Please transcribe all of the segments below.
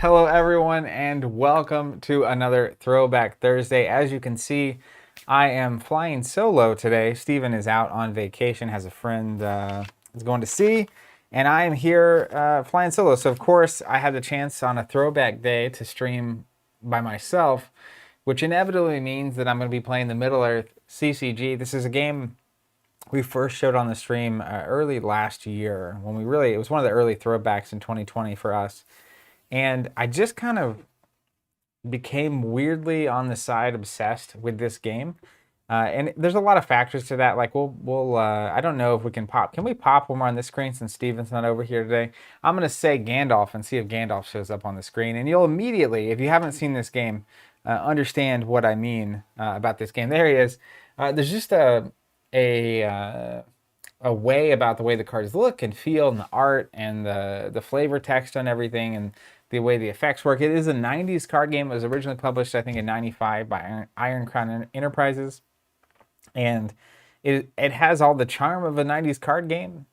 Hello, everyone, and welcome to another Throwback Thursday. As you can see, I am flying solo today. Steven is out on vacation, has a friend is going to sea, and I am here flying solo. So, of course, I had the chance on a throwback day to stream by myself, which inevitably means that I'm going to be playing the Middle-earth CCG. This is a game we first showed on the stream early last year when it was one of the early throwbacks in 2020 for us. And I just kind of became weirdly on the side obsessed with this game. And there's a lot of factors to that. Like we'll I don't know if we can pop. Can we pop when we're on this screen since Steven's not over here today? I'm gonna say Gandalf and see if Gandalf shows up on the screen, and you'll immediately, if you haven't seen this game, understand what I mean about this game. There he is. There's just a uh, a way about the way the cards look and feel and the art and the flavor text on everything and the way the effects work. It is a 90s card game. It was originally published, I think, in 95 by Iron Crown Enterprises. And it has all the charm of a 90s card game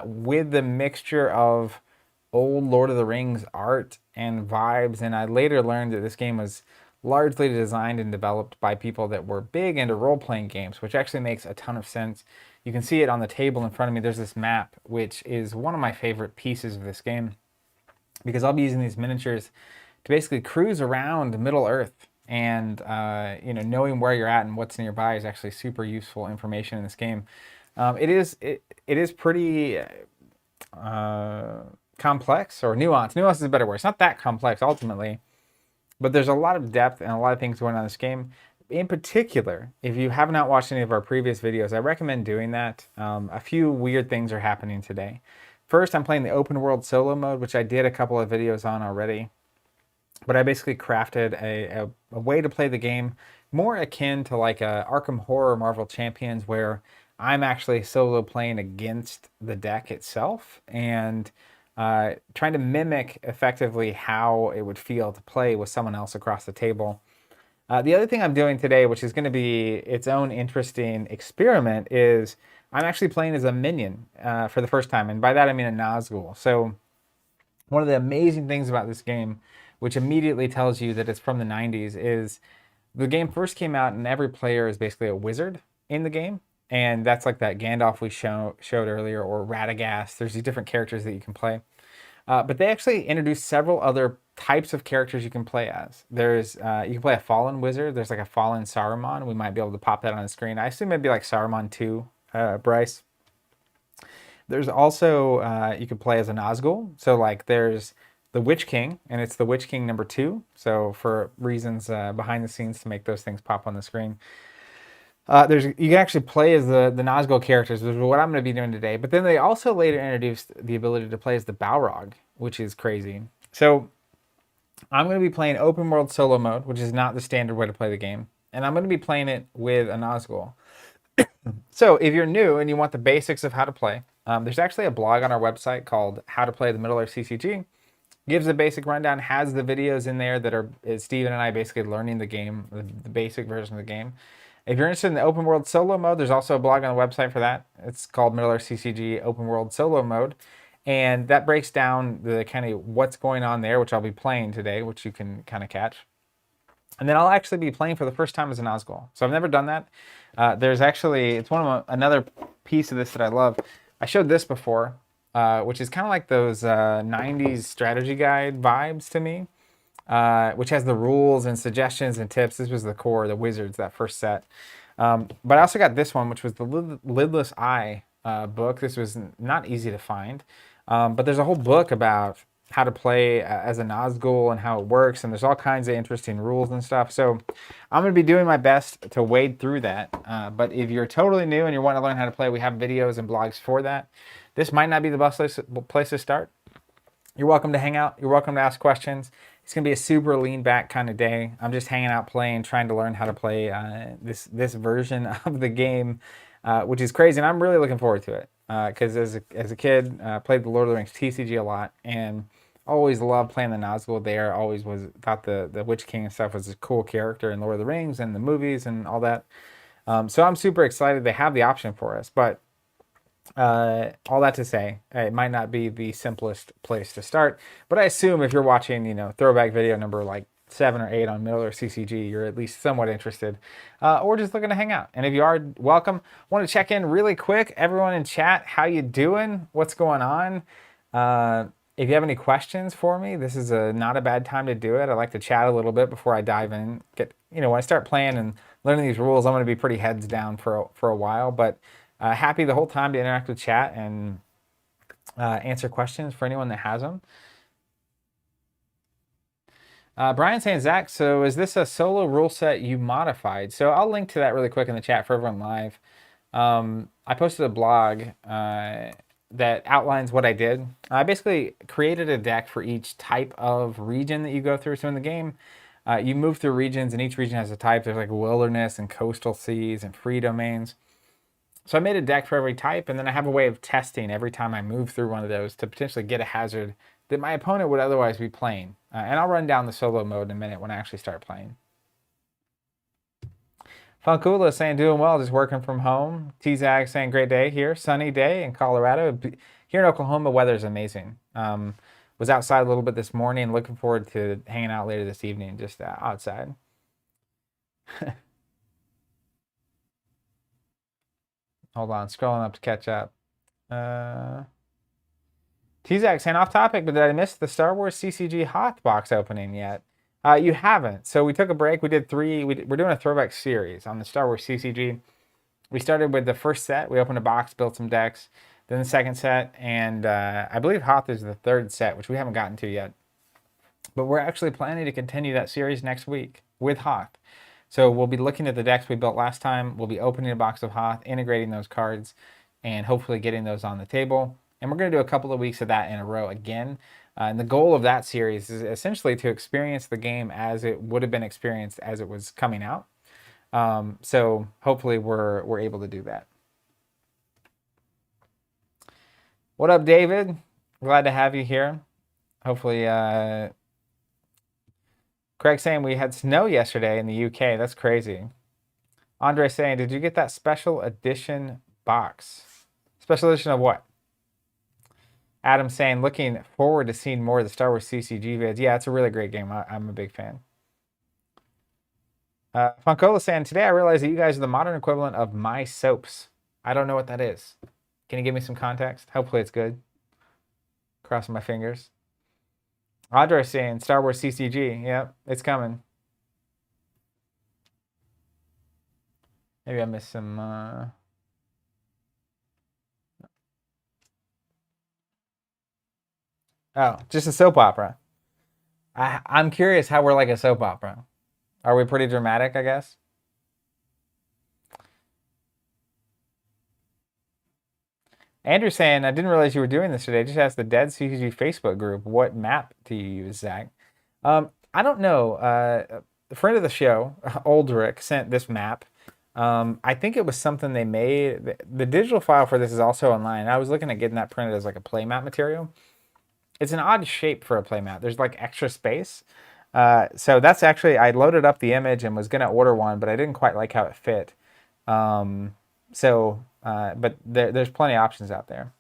with the mixture of old Lord of the Rings art and vibes. And I later learned that this game was largely designed and developed by people that were big into role-playing games, which actually makes a ton of sense. You can see it on the table in front of me. There's this map, which is one of my favorite pieces of this game because I'll be using these miniatures to basically cruise around Middle Earth. And knowing where you're at and what's nearby is actually super useful information in this game. It is pretty complex or nuanced. Nuance is a better word. It's not that complex ultimately, but there's a lot of depth and a lot of things going on in this game. In particular, if you have not watched any of our previous videos, I recommend doing that. A few weird things are happening today. First, I'm playing the open world solo mode, which I did a couple of videos on already. But I basically crafted a way to play the game more akin to like a Arkham Horror Marvel Champions, where I'm actually solo playing against the deck itself and trying to mimic effectively how it would feel to play with someone else across the table. The other thing I'm doing today, which is going to be its own interesting experiment, is I'm actually playing as a minion for the first time. And by that, I mean a Nazgul. So one of the amazing things about this game, which immediately tells you that it's from the 90s, is the game first came out and every player is basically a wizard in the game. And that's like that Gandalf we showed earlier, or Radagast. There's these different characters that you can play. But they actually introduced several other types of characters you can play as. There's you can play a fallen wizard. There's like a fallen Saruman. We might be able to pop that on the screen. I assume it'd be like Saruman 2, Bryce. There's also you can play as a Nazgul. So like there's the Witch King, and it's the Witch King number 2. So for reasons behind the scenes to make those things pop on the screen. You can actually play as the Nazgul characters, which is what I'm going to be doing today. But then they also later introduced the ability to play as the Balrog, which is crazy. So I'm going to be playing open world solo mode, which is not the standard way to play the game. And I'm going to be playing it with a Nazgul. So if you're new and you want the basics of how to play, there's actually a blog on our website called How to Play the Middle-earth CCG. Gives a basic rundown, has the videos in there that are Steven and I basically learning the game, the basic version of the game. If you're interested in the open world solo mode, there's also a blog on the website for that. It's called Middle-earth CCG Open World Solo Mode. And that breaks down the kind of what's going on there, which I'll be playing today, which you can kind of catch. And then I'll actually be playing for the first time as a Nazgul. So I've never done that. It's one of another piece of this that I love. I showed this before, which is kind of like those 90s strategy guide vibes to me. Which has the rules and suggestions and tips. This was the core, the wizards, that first set. But I also got this one, which was the Lidless Eye book. This was not easy to find. But there's a whole book about how to play as a Nazgul and how it works. And there's all kinds of interesting rules and stuff. So I'm going to be doing my best to wade through that. But if you're totally new and you want to learn how to play, we have videos and blogs for that. This might not be the best place to start. You're welcome to hang out. You're welcome to ask questions. It's going to be a super lean back kind of day. I'm just hanging out playing, trying to learn how to play this version of the game, which is crazy. And I'm really looking forward to it because as a kid, played the Lord of the Rings TCG a lot and always loved playing the Nazgul there. Always thought the Witch King and stuff was a cool character in Lord of the Rings and the movies and all that. So I'm super excited they have the option for us. But all that to say, it might not be the simplest place to start, but I assume if you're watching, throwback video number like 7 or 8 on Middle-earth CCG, you're at least somewhat interested, or just looking to hang out. And if you are, welcome. Want to check in really quick, everyone in chat, how you doing? What's going on? If you have any questions for me, this is not a bad time to do it. I like to chat a little bit before I dive in. When I start playing and learning these rules, I'm going to be pretty heads down for a while, but happy the whole time to interact with chat and answer questions for anyone that has them. Brian saying, Zach, so is this a solo rule set you modified? So I'll link to that really quick in the chat for everyone live. I posted a blog that outlines what I did. I basically created a deck for each type of region that you go through. So in the game, you move through regions, and each region has a type. There's like wilderness and coastal seas and free domains. So I made a deck for every type, and then I have a way of testing every time I move through one of those to potentially get a hazard that my opponent would otherwise be playing. And I'll run down the solo mode in a minute when I actually start playing. Funkula saying, doing well, just working from home. T-Zag saying, great day here. Sunny day in Colorado. Here in Oklahoma, weather's amazing. Was outside a little bit this morning. Looking forward to hanging out later this evening, just outside. Hold on, scrolling up to catch up. T-Zag saying, off topic, but did I miss the Star Wars CCG Hoth box opening yet? You haven't. So we took a break. We did 3. We're doing a throwback series on the Star Wars CCG. We started with the first set. We opened a box, built some decks. Then the second set, and I believe Hoth is the third set, which we haven't gotten to yet. But we're actually planning to continue that series next week with Hoth. So we'll be looking at the decks we built last time. We'll be opening a box of Hoth, integrating those cards, and hopefully getting those on the table. And we're going to do a couple of weeks of that in a row again. And the goal of that series is essentially to experience the game as it would have been experienced as it was coming out. So hopefully we're able to do that. What up, David? Glad to have you here. Hopefully, Craig saying we had snow yesterday in the UK. That's crazy. Andre saying, did you get that special edition box? Special edition of what? Adam saying, looking forward to seeing more of the Star Wars CCG vids. Yeah, it's a really great game. I'm a big fan. Funkola saying, today I realized that you guys are the modern equivalent of My Soaps. I don't know what that is. Can you give me some context? Hopefully it's good. Crossing my fingers. Audra saying, Star Wars CCG. Yep, it's coming. Maybe I missed some... Oh, just a soap opera. I'm curious how we're like a soap opera. Are we pretty dramatic, I guess? Andrew saying, I didn't realize you were doing this today. Just asked the Dead CCG Facebook group, what map do you use, Zach? I don't know. A friend of the show, Oldrick, sent this map. I think it was something they made. The digital file for this is also online. I was looking at getting that printed as like a playmat material. It's an odd shape for a playmat. There's like extra space. So that's actually, I loaded up the image and was going to order one, but I didn't quite like how it fit. But there's plenty of options out there.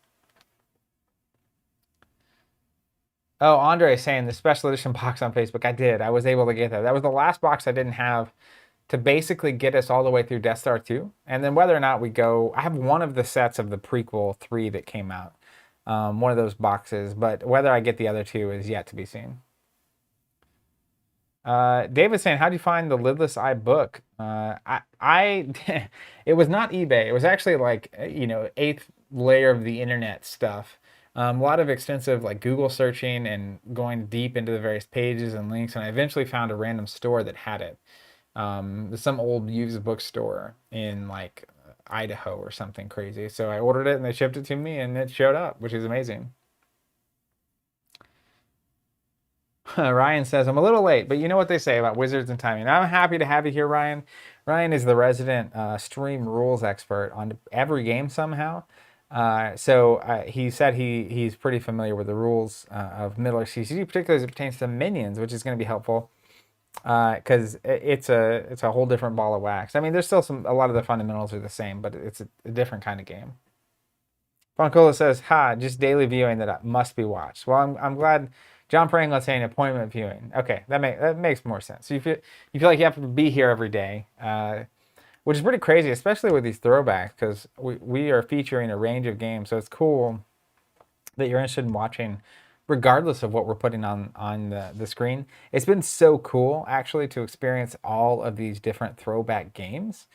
Oh, Andre is saying the special edition box on Facebook. I did. I was able to get that. That was the last box I didn't have to basically get us all the way through Death Star 2. And then whether or not we go, I have one of the sets of the prequel 3 that came out. One of those boxes, but whether I get the other 2 is yet to be seen. David's saying, how'd you find the Lidless Eye book? It was not eBay. It was actually like, 8th layer of the internet stuff. A lot of extensive like Google searching and going deep into the various pages and links. And I eventually found a random store that had it. Some old used bookstore in like Idaho or something crazy. So I ordered it and they shipped it to me and it showed up, which is amazing. Ryan says, I'm a little late, but you know what they say about wizards and timing. I'm happy to have you here, Ryan. Ryan is the resident stream rules expert on every game somehow. So he said he's pretty familiar with the rules of Middle-earth CCG, particularly as it pertains to minions, which is going to be helpful because it's a whole different ball of wax. I mean, there's still a lot of the fundamentals are the same, but it's a different kind of game. Funkola says, "Ha, just daily viewing that must be watched." Well, I'm glad. John Pranglin saying appointment viewing. Okay, that makes more sense. So you feel like you have to be here every day, which is pretty crazy, especially with these throwbacks, because we are featuring a range of games. So it's cool that you're interested in watching, regardless of what we're putting on the screen. It's been so cool actually to experience all of these different throwback games.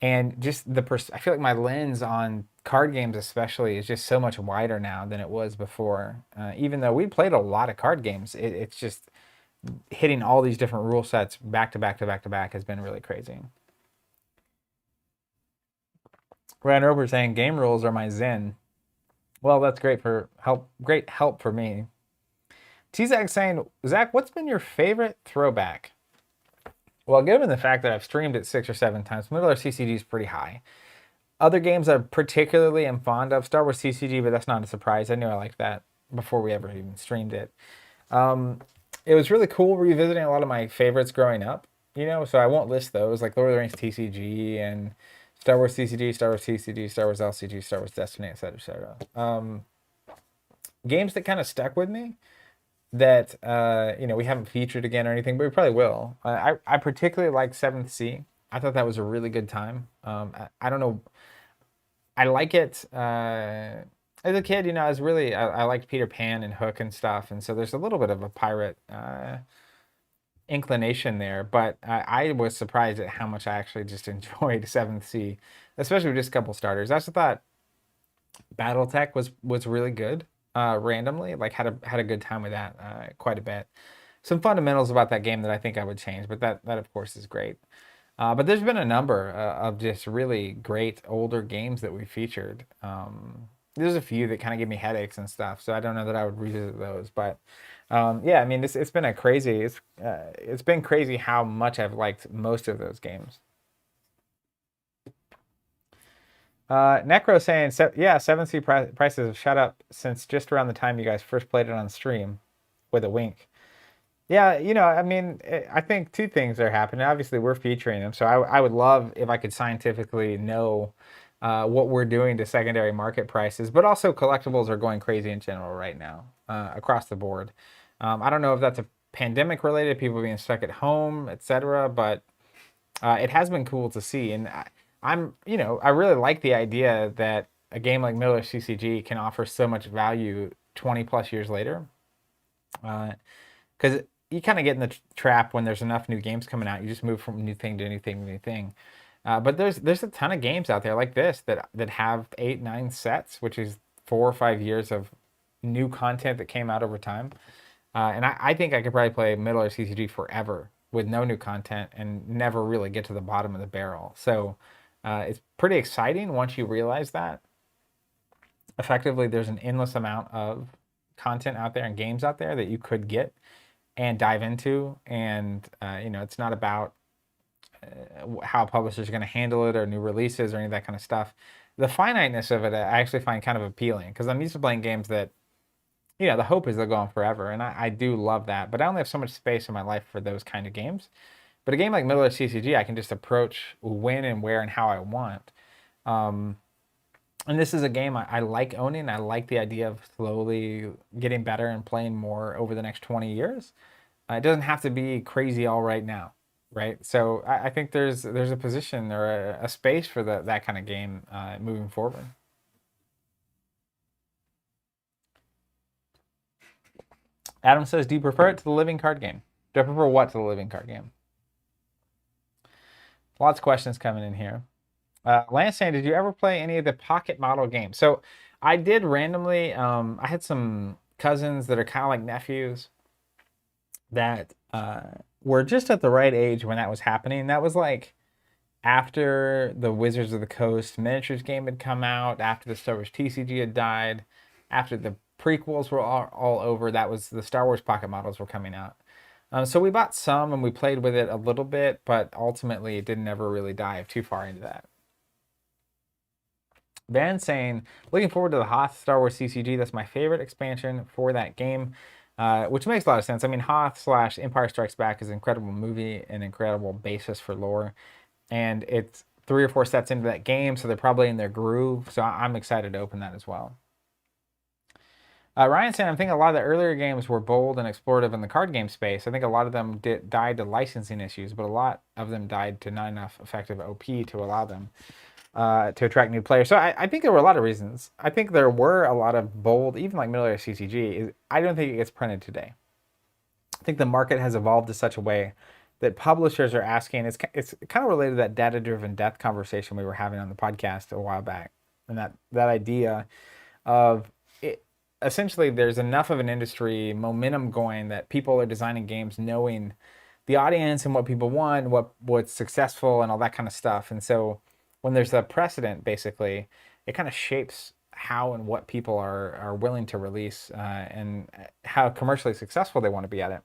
And just I feel like my lens on card games, especially, is just so much wider now than it was before. Even though we played a lot of card games, it's just hitting all these different rule sets back to back to back to back has been really crazy. Ryan Roper saying game rules are my zen. Well, that's great help for me. T-Zach saying, Zach, what's been your favorite throwback? Well, given the fact that I've streamed it 6 or 7 times, Middle-earth CCG is pretty high. Other games I particularly am fond of, Star Wars CCG, but that's not a surprise. I knew I liked that before we ever even streamed it. It was really cool revisiting a lot of my favorites growing up, so I won't list those, like Lord of the Rings TCG and Star Wars CCG, Star Wars TCG, Star Wars LCG, Star Wars Destiny, etc., etc. Games that kind of stuck with me that we haven't featured again or anything, but we probably will. I particularly like Seventh Sea. I thought that was a really good time. I don't know. I like it. As a kid, I liked Peter Pan and Hook and stuff, and so there's a little bit of a pirate inclination there. But I was surprised at how much I actually just enjoyed Seventh Sea, especially with just a couple starters. I also thought BattleTech was really good. Randomly, like had a good time with that quite a bit. Some fundamentals about that game that I think I would change, but that of course is great. But there's been a number of just really great older games that we featured. There's a few that kind of give me headaches and stuff, so I don't know that I would revisit those. But yeah, I mean, it's been it's been crazy how much I've liked most of those games. Necro saying, yeah, 7C prices have shot up since just around the time you guys first played it on stream, with a wink. Yeah, I mean, I think two things are happening. Obviously, we're featuring them, so I would love if I could scientifically know what we're doing to secondary market prices, but also collectibles are going crazy in general right now across the board. I don't know if that's a pandemic related, people being stuck at home, etc., but it has been cool to see, and I really like the idea that a game like Middle-earth CCG can offer so much value 20 plus years later. Because you kind of get in the trap when there's enough new games coming out. You just move from new thing to new thing to new thing. But there's a ton of games out there like this that have 8, 9 sets, which is 4 or 5 years of new content that came out over time. And I think I could probably play Middle-earth CCG forever with no new content and never really get to the bottom of the barrel. So it's pretty exciting once you realize that. Effectively, there's an endless amount of content out there and games out there that you could get and dive into. And, it's not about how publishers are going to handle it or new releases or any of that kind of stuff. The finiteness of it, I actually find kind of appealing because I'm used to playing games that, the hope is they'll go on forever. And I do love that. But I only have so much space in my life for those kind of games. But a game like Middle-earth CCG, I can just approach when and where and how I want. And this is a game I like owning. I like the idea of slowly getting better and playing more over the next 20 years. It doesn't have to be crazy all right now, right? So I think there's a position or a space for that kind of game moving forward. Adam says, do you prefer it to the living card game? Do I prefer what to the living card game? Lots of questions coming in here. Lance saying, did you ever play any of the pocket model games? So I did randomly. I had some cousins that are kind of like nephews that were just at the right age when that was happening. That was like after the Wizards of the Coast miniatures game had come out, after the Star Wars TCG had died, after the prequels were all over. That was the Star Wars pocket models were coming out. So we bought some and we played with it a little bit, but ultimately it didn't ever really dive too far into that. Van saying, looking forward to the Hoth Star Wars CCG. That's my favorite expansion for that game, which makes a lot of sense. I mean, Hoth / Empire Strikes Back is an incredible movie, an incredible basis for lore, and it's 3 or 4 sets into that game, so they're probably in their groove. So I'm excited to open that as well. Ryan said, I'm thinking a lot of the earlier games were bold and explorative in the card game space. I think a lot of them died to licensing issues, but a lot of them died to not enough effective OP to allow them to attract new players. So I think there were a lot of reasons. I think there were a lot of bold, even like Middle-earth CCG. I don't think it gets printed today. I think the market has evolved to such a way that publishers are asking. It's kind of related to that data-driven death conversation we were having on the podcast a while back, and that idea of it, essentially there's enough of an industry momentum going that people are designing games knowing the audience and what people want, what's successful, and all that kind of stuff. And so when there's a precedent, basically, it kind of shapes how and what people are willing to release and how commercially successful they want to be at it.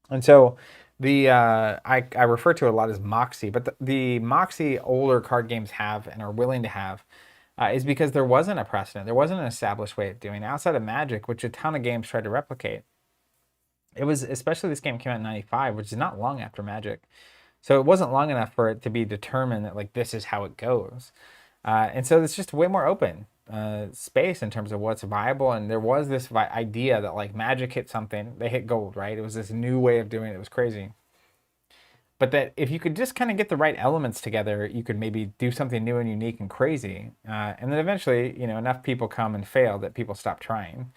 And so the I refer to it a lot as moxie, but the moxie older card games have and are willing to have is because there wasn't a precedent. There wasn't an established way of doing it outside of Magic, which a ton of games tried to replicate. It was, especially this game came out in 95, which is not long after Magic. So it wasn't long enough for it to be determined that like this is how it goes. And so it's just way more open space in terms of what's viable. And there was this idea that like Magic hit something, they hit gold, right? It was this new way of doing it. It was crazy. But that if you could just kind of get the right elements together, you could maybe do something new and unique and crazy. And then eventually, enough people come and fail that people stop trying.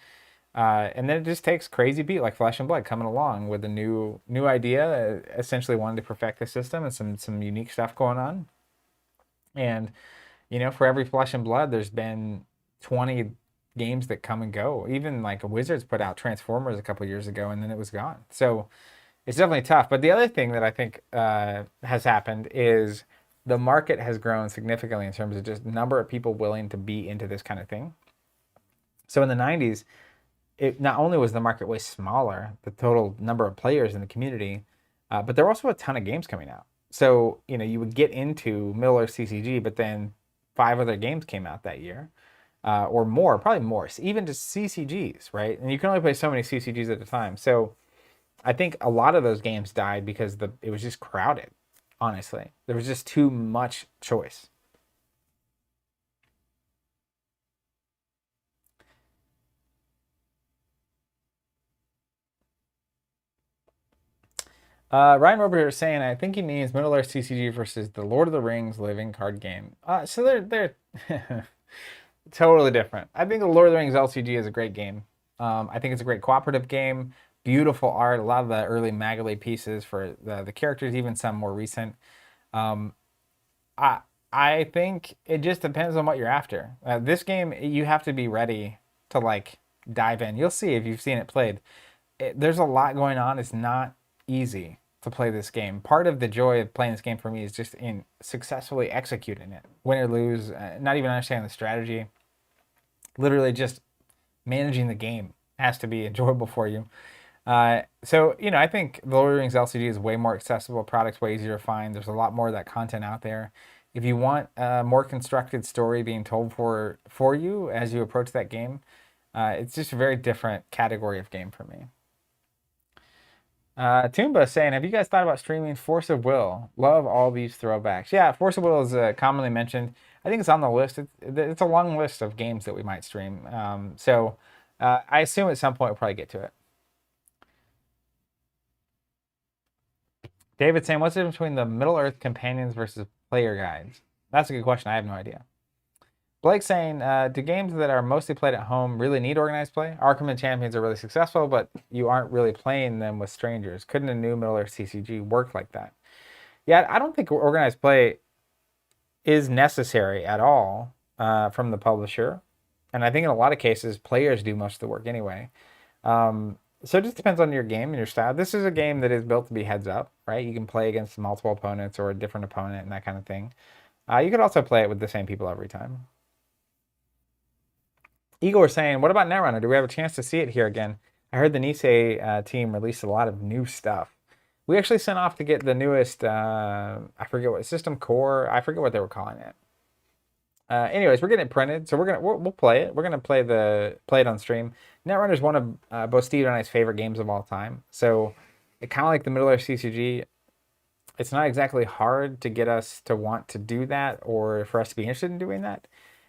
And then it just takes crazy beat like Flesh and Blood coming along with a new idea, essentially wanting to perfect the system and some unique stuff going on. And for every Flesh and Blood, there's been 20 games that come and go. Even like Wizards put out Transformers a couple years ago, and then it was gone. So it's definitely tough. But the other thing that I think has happened is the market has grown significantly in terms of just number of people willing to be into this kind of thing. So in the 90s, it not only was the market way smaller, the total number of players in the community, but there were also a ton of games coming out. So, you would get into Middle-earth CCG, but then 5 other games came out that year, or more, probably more, even just CCGs, right? And you can only play so many CCGs at a time. So I think a lot of those games died because it was just crowded, honestly. There was just too much choice. Ryan Robert is saying, I think he means Middle-earth CCG versus the Lord of the Rings living card game. So they're totally different. I think the Lord of the Rings LCG is a great game. I think it's a great cooperative game. Beautiful art. A lot of the early Magali pieces for the characters, even some more recent. I think it just depends on what you're after. This game, you have to be ready to like dive in. You'll see if you've seen it played. There's a lot going on. It's not easy to play this game. Part of the joy of playing this game for me is just in successfully executing it. Win or lose, not even understanding the strategy. Literally just managing the game has to be enjoyable for you. So, I think the Lord of the Rings LCG is way more accessible. Product's way easier to find. There's a lot more of that content out there. If you want a more constructed story being told for you as you approach that game, it's just a very different category of game for me. Toomba is saying, have you guys thought about streaming Force of Will? Love all these throwbacks. Yeah, Force of Will is commonly mentioned. I think it's on the list. It's a long list of games that we might stream. So I assume at some point we'll probably get to it. David saying, what's the difference between the Middle-earth companions versus player guides? That's a good question. I have no idea. Blake saying, do games that are mostly played at home really need organized play? Arkham and Champions are really successful, but you aren't really playing them with strangers. Couldn't a new Middle-earth CCG work like that? Yeah, I don't think organized play is necessary at all from the publisher. And I think in a lot of cases, players do most of the work anyway. So it just depends on your game and your style. This is a game that is built to be heads up, right? You can play against multiple opponents or a different opponent and that kind of thing. You could also play it with the same people every time. Igor saying, what about Netrunner? Do we have a chance to see it here again? I heard the Nisei team released a lot of new stuff. We actually sent off to get the newest, I forget what, System Core, I forget what they were calling it. Anyways, we're getting it printed, so we'll play it. We're gonna play it on stream. Netrunner is one of both Steve and I's favorite games of all time. So, kind of like the Middle-earth CCG, it's not exactly hard to get us to want to do that or for us to be interested in doing that.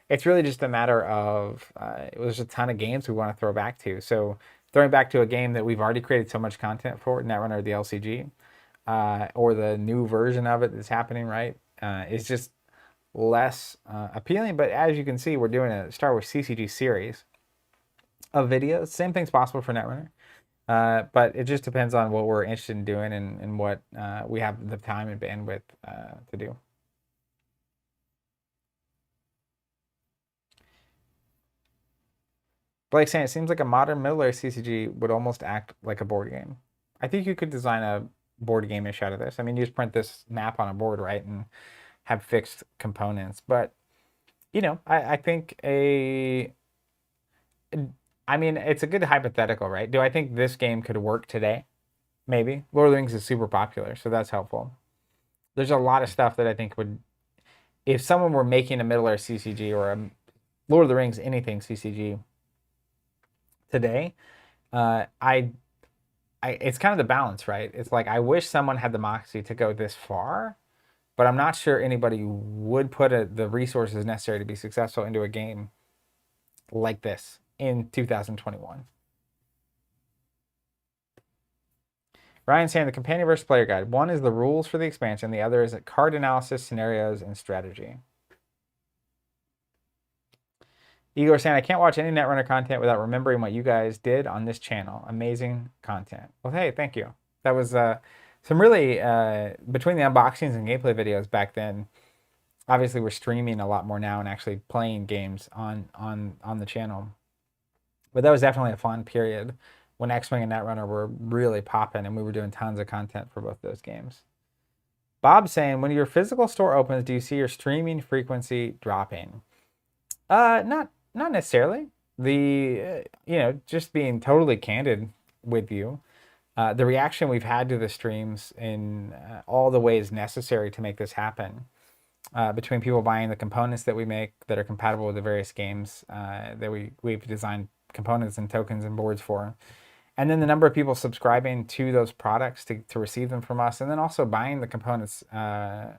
It's really just a matter of there's a ton of games we want to throw back to. So throwing back to a game that we've already created so much content for, Netrunner the LCG, or the new version of it that's happening, right, is just less appealing. But as you can see, we're doing a Star Wars CCG series of videos. Same thing's possible for Netrunner. But it just depends on what we're interested in doing and what we have the time and bandwidth to do. Blake saying, it seems like a modern Middle-earth CCG would almost act like a board game. I think you could design a board game-ish out of this. I mean, you just print this map on a board, right, and have fixed components. But, you know, I think I mean, it's a good hypothetical, right? Do I think this game could work today? Maybe. Lord of the Rings is super popular, so that's helpful. There's a lot of stuff that I think would, if someone were making a Middle-earth CCG or a Lord of the Rings anything CCG today, it's kind of the balance, right? It's like I wish someone had the moxie to go this far, but I'm not sure anybody would put the resources necessary to be successful into a game like this in 2021. Ryan saying the companion versus player guide. One is the rules for the expansion. The other is card analysis, scenarios, and strategy. Igor saying, I can't watch any Netrunner content without remembering what you guys did on this channel. Amazing content. Well, hey, thank you. That was some really, between the unboxings and gameplay videos back then, obviously we're streaming a lot more now and actually playing games on the channel. But that was definitely a fun period when X-Wing and Netrunner were really popping and we were doing tons of content for both those games. Bob saying, when your physical store opens, do you see your streaming frequency dropping? Not necessarily. The just being totally candid with you, the reaction we've had to the streams in all the ways necessary to make this happen, between people buying the components that we make that are compatible with the various games that we've designed components and tokens and boards for, and then the number of people subscribing to those products to receive them from us, and then also buying the components, or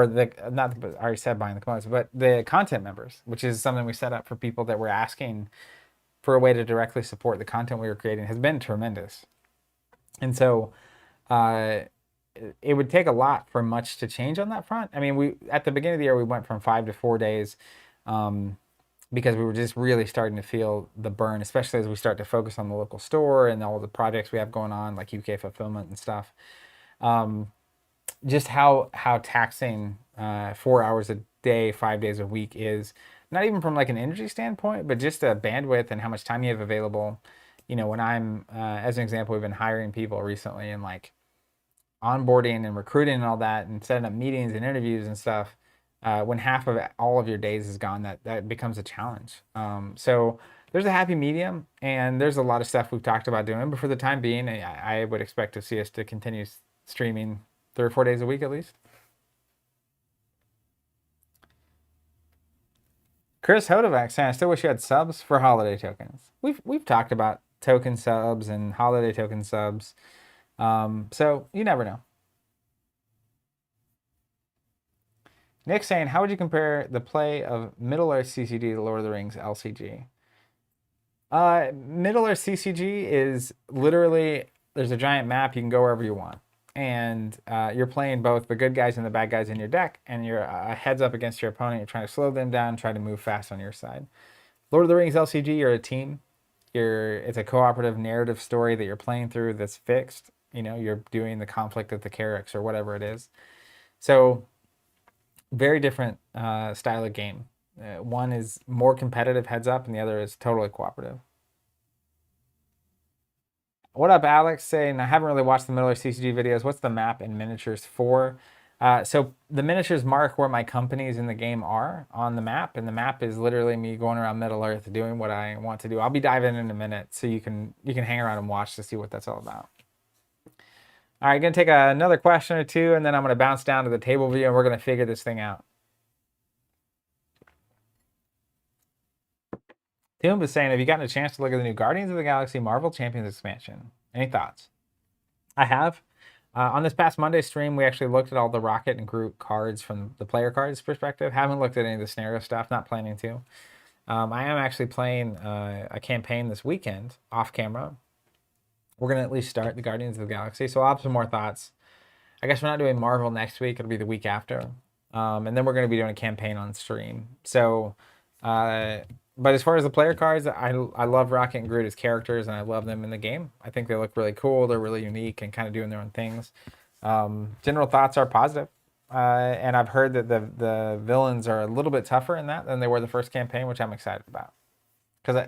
I already said buying the components, but the content members, which is something we set up for people that were asking for a way to directly support the content we were creating, has been tremendous. And so it would take a lot for much to change on that front. I mean, at the beginning of the year, we went from 5 to 4 days, because we were just really starting to feel the burn, especially as we start to focus on the local store and all the projects we have going on, like UK fulfillment and stuff. Just how taxing 4 hours a day, 5 days a week is, not even from like an energy standpoint, but just a bandwidth and how much time you have available. You know, when I'm, as an example, we've been hiring people recently and like onboarding and recruiting and all that and setting up meetings and interviews and stuff. When half of all of your days is gone, that becomes a challenge. So there's a happy medium, and there's a lot of stuff we've talked about doing, but for the time being, I would expect to see us to continue streaming 3 or 4 days a week at least. Chris Hodovac saying, I still wish you had subs for holiday tokens. We've talked about token subs and holiday token subs. So you never know. Nick saying, how would you compare the play of Middle-earth CCG to Lord of the Rings LCG? Middle-earth CCG is literally, there's a giant map, you can go wherever you want. And you're playing both the good guys and the bad guys in your deck, and you're heads up against your opponent. You're trying to slow them down, try to move fast on your side. Lord of the Rings LCG, you're a team. It's a cooperative narrative story that you're playing through that's fixed. You know, you're doing the conflict of the Carracks or whatever it is. So very different style of game. One is more competitive, heads up, and the other is totally cooperative. What up, Alex? Saying, I haven't really watched the Middle-earth CCG videos. What's the map and miniatures for? So the miniatures mark where my companies in the game are on the map, and the map is literally me going around Middle-earth doing what I want to do. I'll be diving in a minute, so you can hang around and watch to see what that's all about. All right, gonna take another question or two, and then I'm gonna bounce down to the table view, and we're gonna figure this thing out. Toomb is saying, have you gotten a chance to look at the new Guardians of the Galaxy Marvel Champions expansion? Any thoughts? I have. On this past Monday stream, we actually looked at all the Rocket and Groot cards from the player cards perspective. Haven't looked at any of the scenario stuff, not planning to. I am actually playing a campaign this weekend off camera. We're going to at least start the Guardians of the Galaxy, so I'll have some more thoughts. I guess we're not doing Marvel next week. It'll be the week after. And then we're going to be doing a campaign on stream. So, but as far as the player cards, I love Rocket and Groot as characters, and I love them in the game. I think they look really cool. They're really unique and kind of doing their own things. General thoughts are positive. And I've heard that the villains are a little bit tougher in that than they were the first campaign, which I'm excited about. Because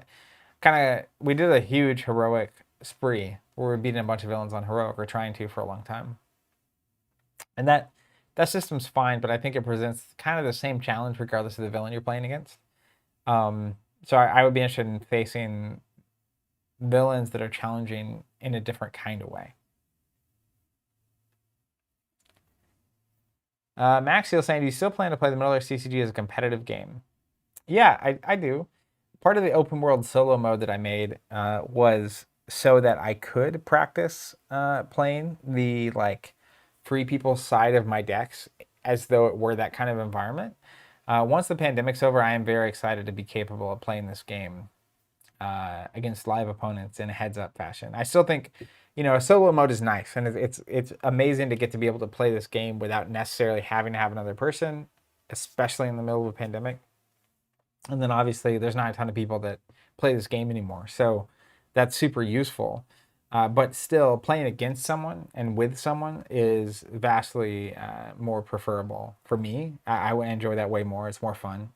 we did a huge heroic spree where we're beating a bunch of villains on heroic, or trying to, for a long time. And that system's fine, but I think it presents kind of the same challenge regardless of the villain you're playing against. So I would be interested in facing villains that are challenging in a different kind of way. Maxiel saying, do you still plan to play the Middle-earth CCG as a competitive game? Yeah, I do. Part of the open world solo mode that I made was so that I could practice playing the free people side of my decks as though it were that kind of environment. Once the pandemic's over, I am very excited to be capable of playing this game against live opponents in a heads-up fashion. I still think, a solo mode is nice, and it's amazing to get to be able to play this game without necessarily having to have another person, especially in the middle of a pandemic. And then obviously there's not a ton of people that play this game anymore, so that's super useful. But still, playing against someone and with someone is vastly more preferable for me. I would enjoy that way more. It's more fun,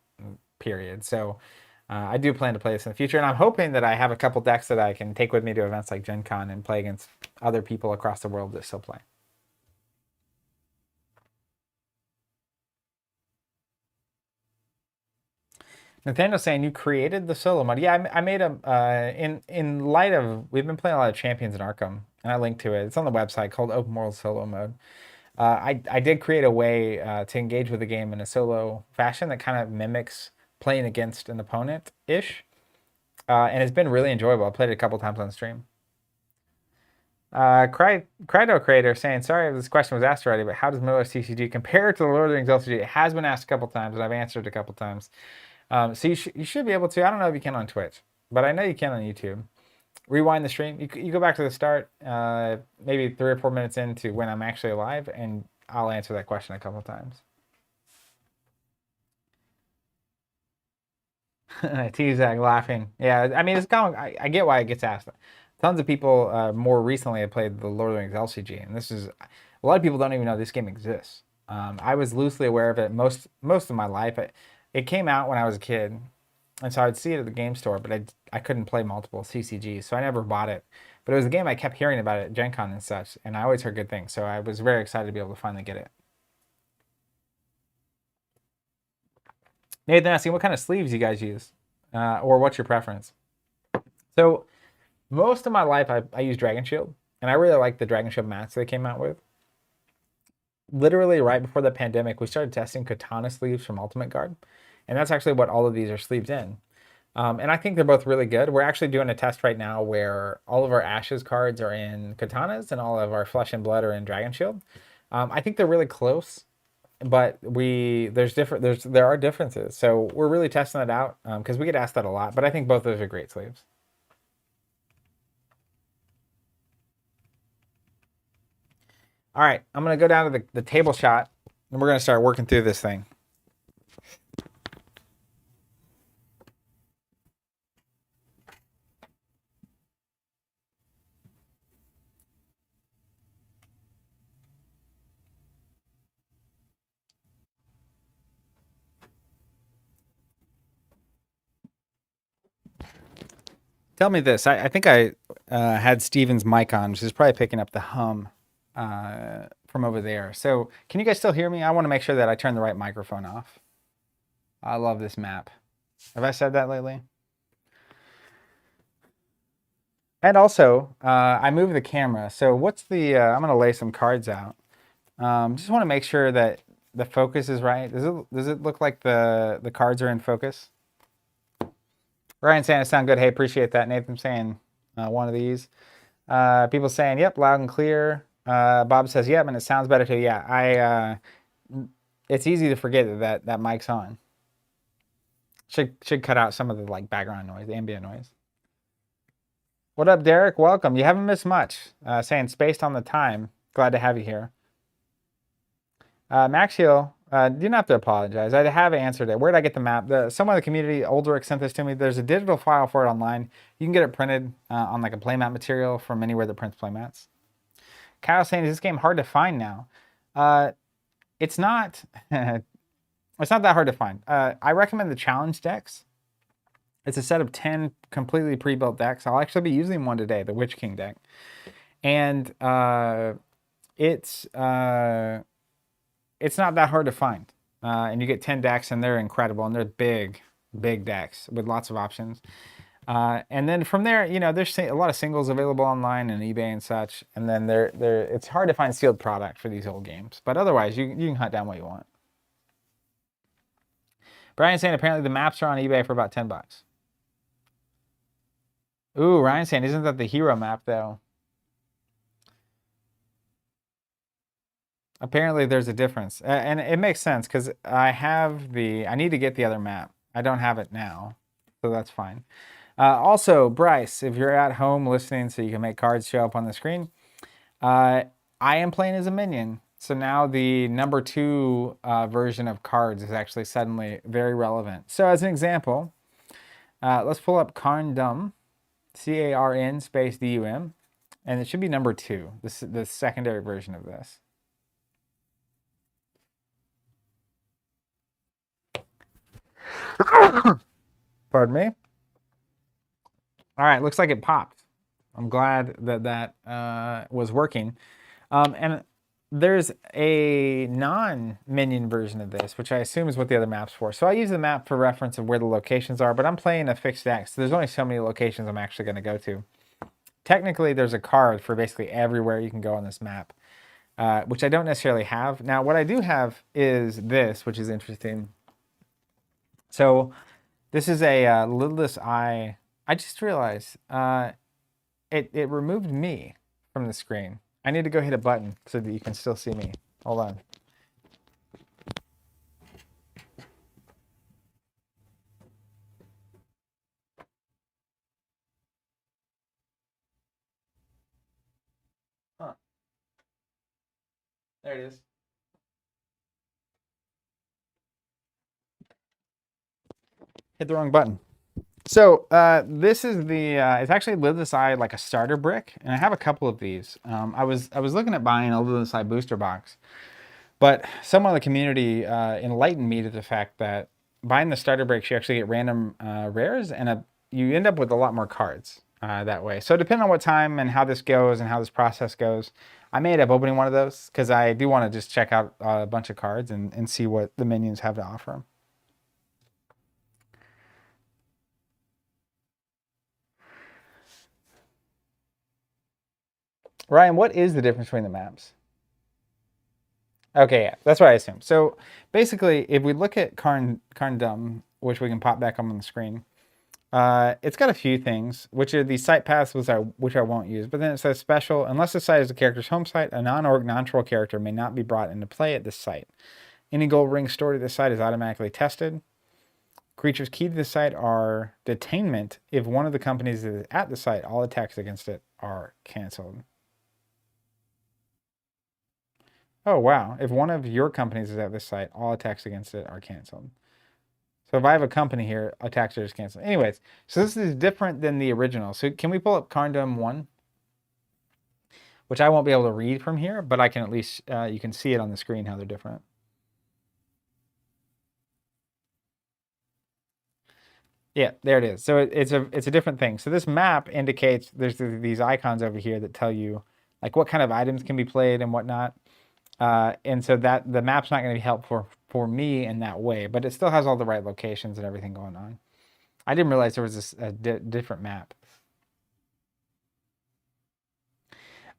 period. So I do plan to play this in the future, and I'm hoping that I have a couple decks that I can take with me to events like Gen Con and play against other people across the world that still play. Nathaniel's saying you created the solo mode. Yeah, I made a in light of, we've been playing a lot of Champions in Arkham, and I linked to it. It's on the website, called Open World Solo Mode. I did create a way to engage with the game in a solo fashion that kind of mimics playing against an opponent ish, and it's been really enjoyable. I played it a couple times on stream. Krydo Creator saying, sorry if this question was asked already, but how does Middle-earth CCG compare to the Lord of the Rings LCG? It has been asked a couple times, and I've answered a couple times. So you should be able to. I don't know if you can on Twitch, but I know you can on YouTube. Rewind the stream. You go back to the start, maybe 3 or 4 minutes into when I'm actually live, and I'll answer that question a couple times. T-Zag laughing. Yeah, I mean, it's common. I get why it gets asked. Tons of people more recently have played the Lord of the Rings LCG, and this is, a lot of people don't even know this game exists. I was loosely aware of it most of my life. It came out when I was a kid, and so I'd see it at the game store, but I couldn't play multiple CCGs, so I never bought it. But it was a game I kept hearing about at Gen Con and such, and I always heard good things, so I was very excited to be able to finally get it. Nathan asking, what kind of sleeves you guys use? Or what's your preference? So most of my life, I use Dragon Shield, and I really like the Dragon Shield mats they came out with. Literally right before the pandemic, we started testing katana sleeves from Ultimate Guard, and that's actually what all of these are sleeved in. And I think they're both really good. We're actually doing a test right now where all of our Ashes cards are in katanas and all of our Flesh and Blood are in Dragon Shield. I think they're really close, but there are differences. So we're really testing it out because we get asked that a lot. But I think both those are great sleeves. All right, I'm gonna go down to the table shot, and we're gonna start working through this thing. Tell me this. I think I had Steven's mic on, which is probably picking up the hum from over there. So can you guys still hear me? I want to make sure that I turn the right microphone off. I love this map. Have I said that lately? And also, I moved the camera. So what's the, I'm going to lay some cards out. Just want to make sure that the focus is right. Does it look like the cards are in focus? Ryan saying it sound good. Hey, appreciate that. Nathan saying one of these. People saying, yep, loud and clear. Bob says, yep, and it sounds better too. Yeah, it's easy to forget that mic's on. Should cut out some of the like background noise, the ambient noise. What up, Derek? Welcome. You haven't missed much. Saying spaced on the time. Glad to have you here. Max Hill, you don't have to apologize. I have answered it. Where did I get the map? Someone in the community, Oldrick, sent this to me. There's a digital file for it online. You can get it printed on like a playmat material from anywhere that prints playmats. Kyle's saying, is this game hard to find now? It's not. It's not that hard to find. I recommend the challenge decks. It's a set of 10 completely pre-built decks. I'll actually be using one today, the Witch King deck. And it's not that hard to find. And you get 10 decks, and they're incredible, and they're big decks with lots of options. And then from there, you know, there's a lot of singles available online and eBay and such. And then it's hard to find sealed product for these old games. But otherwise, you can hunt down what you want. Brian's saying apparently the maps are on eBay for about 10 bucks. Ooh, Ryan's saying, isn't that the hero map, though? Apparently there's a difference. And it makes sense, because I need to get the other map. I don't have it now, so that's fine. Also, Bryce, if you're at home listening so you can make cards show up on the screen, I am playing as a minion. So now the number 2 version of cards is actually suddenly very relevant. So as an example, let's pull up Carndum, C-A-R-N space D-U-M, and it should be number 2, the secondary version of this. Pardon me. All right, looks like it popped. I'm glad that was working. And there's a non-minion version of this, which I assume is what the other map's for. So I use the map for reference of where the locations are, but I'm playing a fixed deck, so there's only so many locations I'm actually going to go to. Technically, there's a card for basically everywhere you can go on this map, which I don't necessarily have. Now, what I do have is this, which is interesting. So this is a lidless eye. I just realized it removed me from the screen. I need to go hit a button so that you can still see me. Hold on. Huh. There it is. Hit the wrong button. So this is it's actually lidless eye, like a starter brick, and I have a couple of these. I was looking at buying a lidless eye booster box, but someone in the community enlightened me to the fact that buying the starter bricks, you actually get random rares, and you end up with a lot more cards that way. So depending on what time and how this goes and how this process goes, I may end up opening one of those, because I do want to just check out a bunch of cards and see what the minions have to offer. Ryan, what is the difference between the maps? Okay, yeah, that's what I assume. So basically, if we look at Carndum, which we can pop back up on the screen, it's got a few things, which are the site paths, which I won't use. But then it says special, unless the site is the character's home site, a non-org, non-troll character may not be brought into play at this site. Any gold ring stored at this site is automatically tested. Creatures key to the site are detainment. If one of the companies is at the site, all attacks against it are canceled. Oh, wow. If one of your companies is at this site, all attacks against it are canceled. So if I have a company here, attacks are just canceled. Anyways, so this is different than the original. So can we pull up Carndum 1? Which I won't be able to read from here, but I can at least, you can see it on the screen how they're different. Yeah, there it is. So it's a different thing. So this map indicates there's these icons over here that tell you like what kind of items can be played and whatnot. And so that the map's not going to be helpful for me in that way, but it still has all the right locations and everything going on. I didn't realize there was a different map.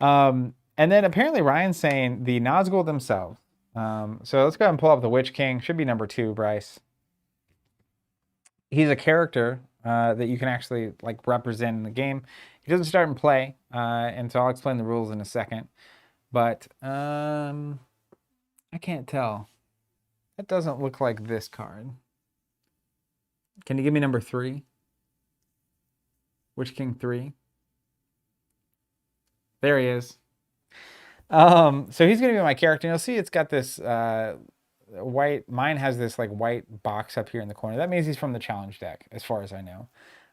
And then apparently Ryan's saying the Nazgul themselves. So let's go ahead and pull up the Witch King. Should be number 2, Bryce. He's a character that you can actually like represent in the game. He doesn't start in play, and so I'll explain the rules in a second. But I can't tell. That doesn't look like this card. Can you give me number 3? Witch King 3. There he is. So he's gonna be my character. And you'll see it's got this white. Mine has this like white box up here in the corner. That means he's from the challenge deck, as far as I know.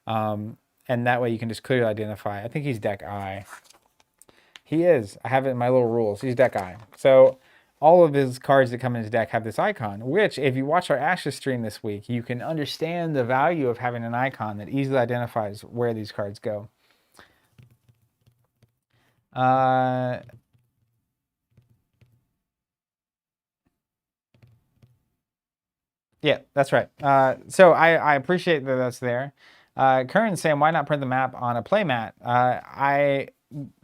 And that way you can just clearly identify. I think he's deck I. He is. I have it in my little rules. He's deck I. So all of his cards that come in his deck have this icon, which if you watch our Ashes stream this week, you can understand the value of having an icon that easily identifies where these cards go. Yeah, that's right. So I appreciate that that's there. Curran saying, why not print the map on a play mat? I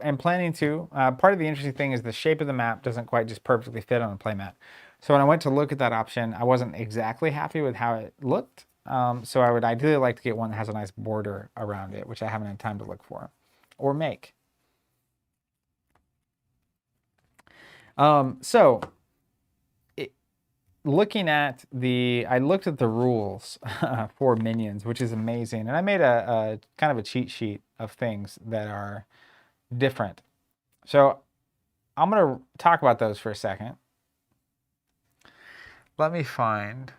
am planning to. Part of the interesting thing is the shape of the map doesn't quite just perfectly fit on a play mat. So when I went to look at that option, I wasn't exactly happy with how it looked. So I would ideally like to get one that has a nice border around it, which I haven't had time to look for or make. Looking at I looked at the rules for Minions, which is amazing. And I made a kind of a cheat sheet of things that are different. So I'm going to talk about those for a second. Let me find.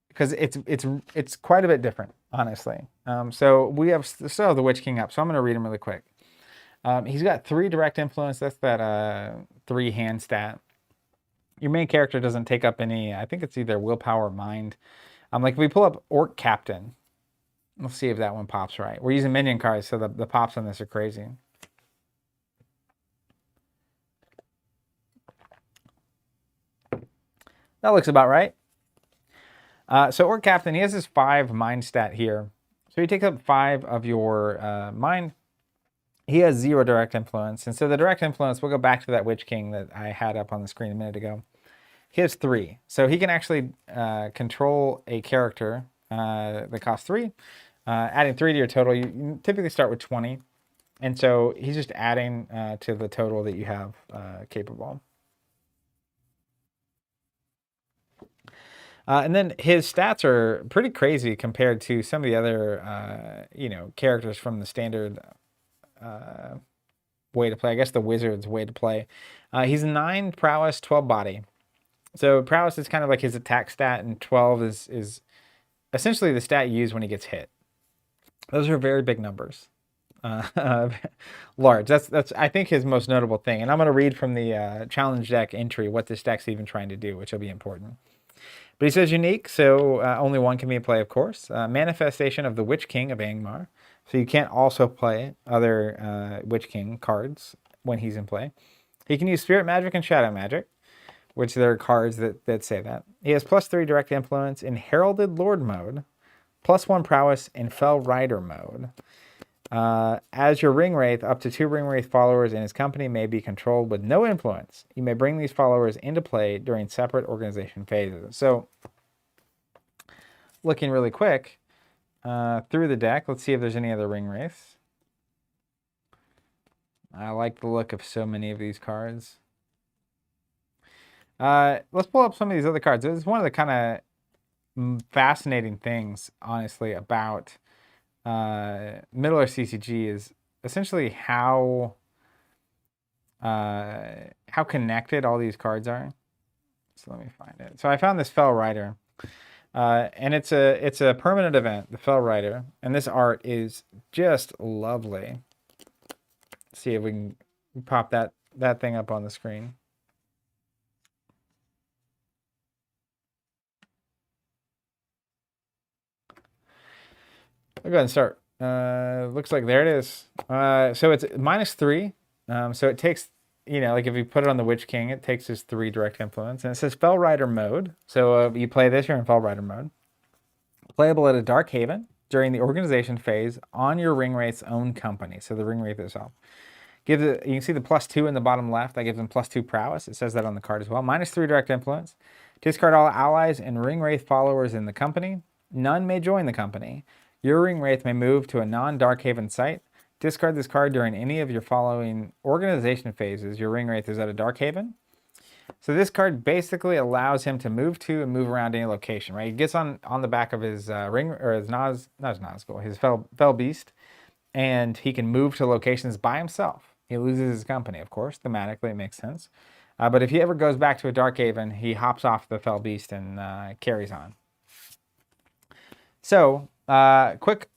Because it's quite a bit different, honestly. So we have still the Witch King up, so I'm going to read him really quick. He's got 3 direct influence. That's that 3 hand stat. Your main character doesn't take up any. I think it's either willpower or mind. Like if we pull up Orc Captain, let's see if that one pops right. We're using minion cards, so the pops on this are crazy. That looks about right. So Orc Captain, he has this 5 mind stat here. So he takes up 5 of your mind. He has 0 direct influence. And so the direct influence, we'll go back to that Witch King that I had up on the screen a minute ago. He has 3. So he can actually control a character that costs 3. Adding 3 to your total, you typically start with 20. And so he's just adding to the total that you have capable. And then his stats are pretty crazy compared to some of the other, characters from the standard way to play. I guess the wizard's way to play. He's 9 prowess, 12 body. So prowess is kind of like his attack stat, and 12 is essentially the stat you use when he gets hit. Those are very big numbers. Large. That's I think his most notable thing. And I'm going to read from the challenge deck entry what this deck's even trying to do, which will be important. But he says unique, so only one can be in play, of course. Manifestation of the Witch King of Angmar. So you can't also play other Witch King cards when he's in play. He can use Spirit Magic and Shadow Magic, which there are cards that say that. He has +3 direct influence in Heralded Lord mode, +1 prowess in Fell Rider mode. As your Ring Wraith, up to 2 Ring Wraith followers in his company may be controlled with no influence. You may bring these followers into play during separate organization phases. So, looking really quick through the deck, let's see if there's any other Ring Wraiths. I like the look of so many of these cards. Let's pull up some of these other cards. This is one of the kind of fascinating things, honestly, about Middle-earth CCG is essentially how connected all these cards are. So let me find it. So I found this Fell Rider, and it's a permanent event, the Fell Rider, and this art is just lovely. Let's see if we can pop that thing up on the screen. I'll go ahead and start. Looks like there it is. So it's -3. So it takes, like if you put it on the Witch King, it takes his 3 direct influence. And it says Fell Rider mode. So you play this, you're in Fell Rider mode. Playable at a Dark Haven during the organization phase on your Ring Wraith's own company. So the Ring Wraith itself. You can see the +2 in the bottom left. That gives him +2 prowess. It says that on the card as well. -3 direct influence. Discard all allies and Ring Wraith followers in the company. None may join the company. Your ring wraith may move to a non-Darkhaven site. Discard this card during any of your following organization phases. Your ring wraith is at a Darkhaven. So this card basically allows him to move to and move around any location, right? He gets on the back of his ring, or his Nazgul, his fell beast, and he can move to locations by himself. He loses his company, of course. Thematically, it makes sense. But if he ever goes back to a Darkhaven, he hops off the fell beast and carries on. So, quick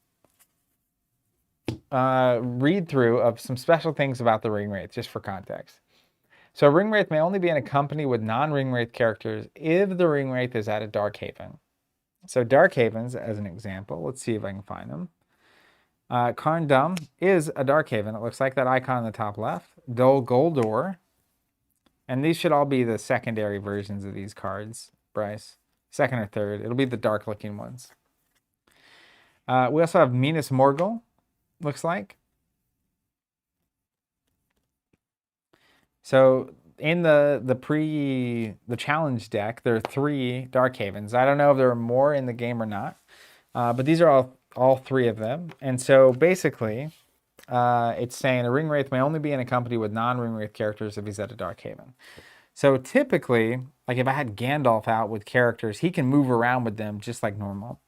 read through of some special things about the ring wraith, just for context. So, ring wraith may only be in a company with non-ring wraith characters if the ring wraith is at a Darkhaven. So, Darkhavens, as an example, let's see if I can find them. Karn Dum is a Darkhaven. It looks like that icon on the top left. Dol Guldur. And these should all be the secondary versions of these cards, Bryce. Second or third. It'll be the dark-looking ones. We also have Minas Morgul, looks like. So in the challenge deck, there are 3 Darkhavens. I don't know if there are more in the game or not, but these are all 3 of them. And so basically, it's saying a ring wraith may only be in a company with non-ring wraith characters if he's at a Darkhaven. So typically, like if I had Gandalf out with characters, he can move around with them just like normal.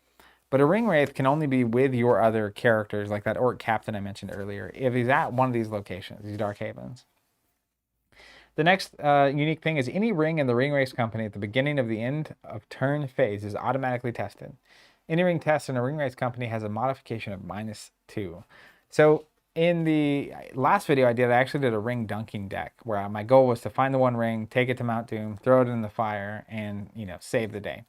But a ring wraith can only be with your other characters, like that orc captain I mentioned earlier, if he's at one of these locations, these Darkhavens. The next unique thing is any ring in the ring wraith company at the beginning of the end of turn phase is automatically tested. Any ring test in a ring wraith company has a modification of -2. So in the last video I actually did a ring dunking deck where my goal was to find the one ring, take it to Mount Doom, throw it in the fire, and save the day.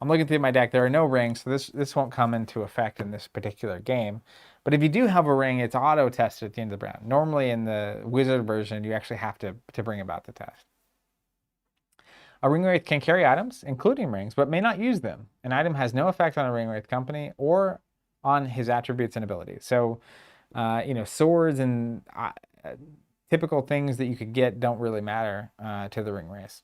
I'm looking through my deck. There are no rings, so this won't come into effect in this particular game. But if you do have a ring, it's auto-tested at the end of the round. Normally in the Wizard version, you actually have to bring about the test. A ring wraith can carry items, including rings, but may not use them. An item has no effect on a ring wraith company or on his attributes and abilities. So, swords and typical things that you could get don't really matter to the ring wraiths.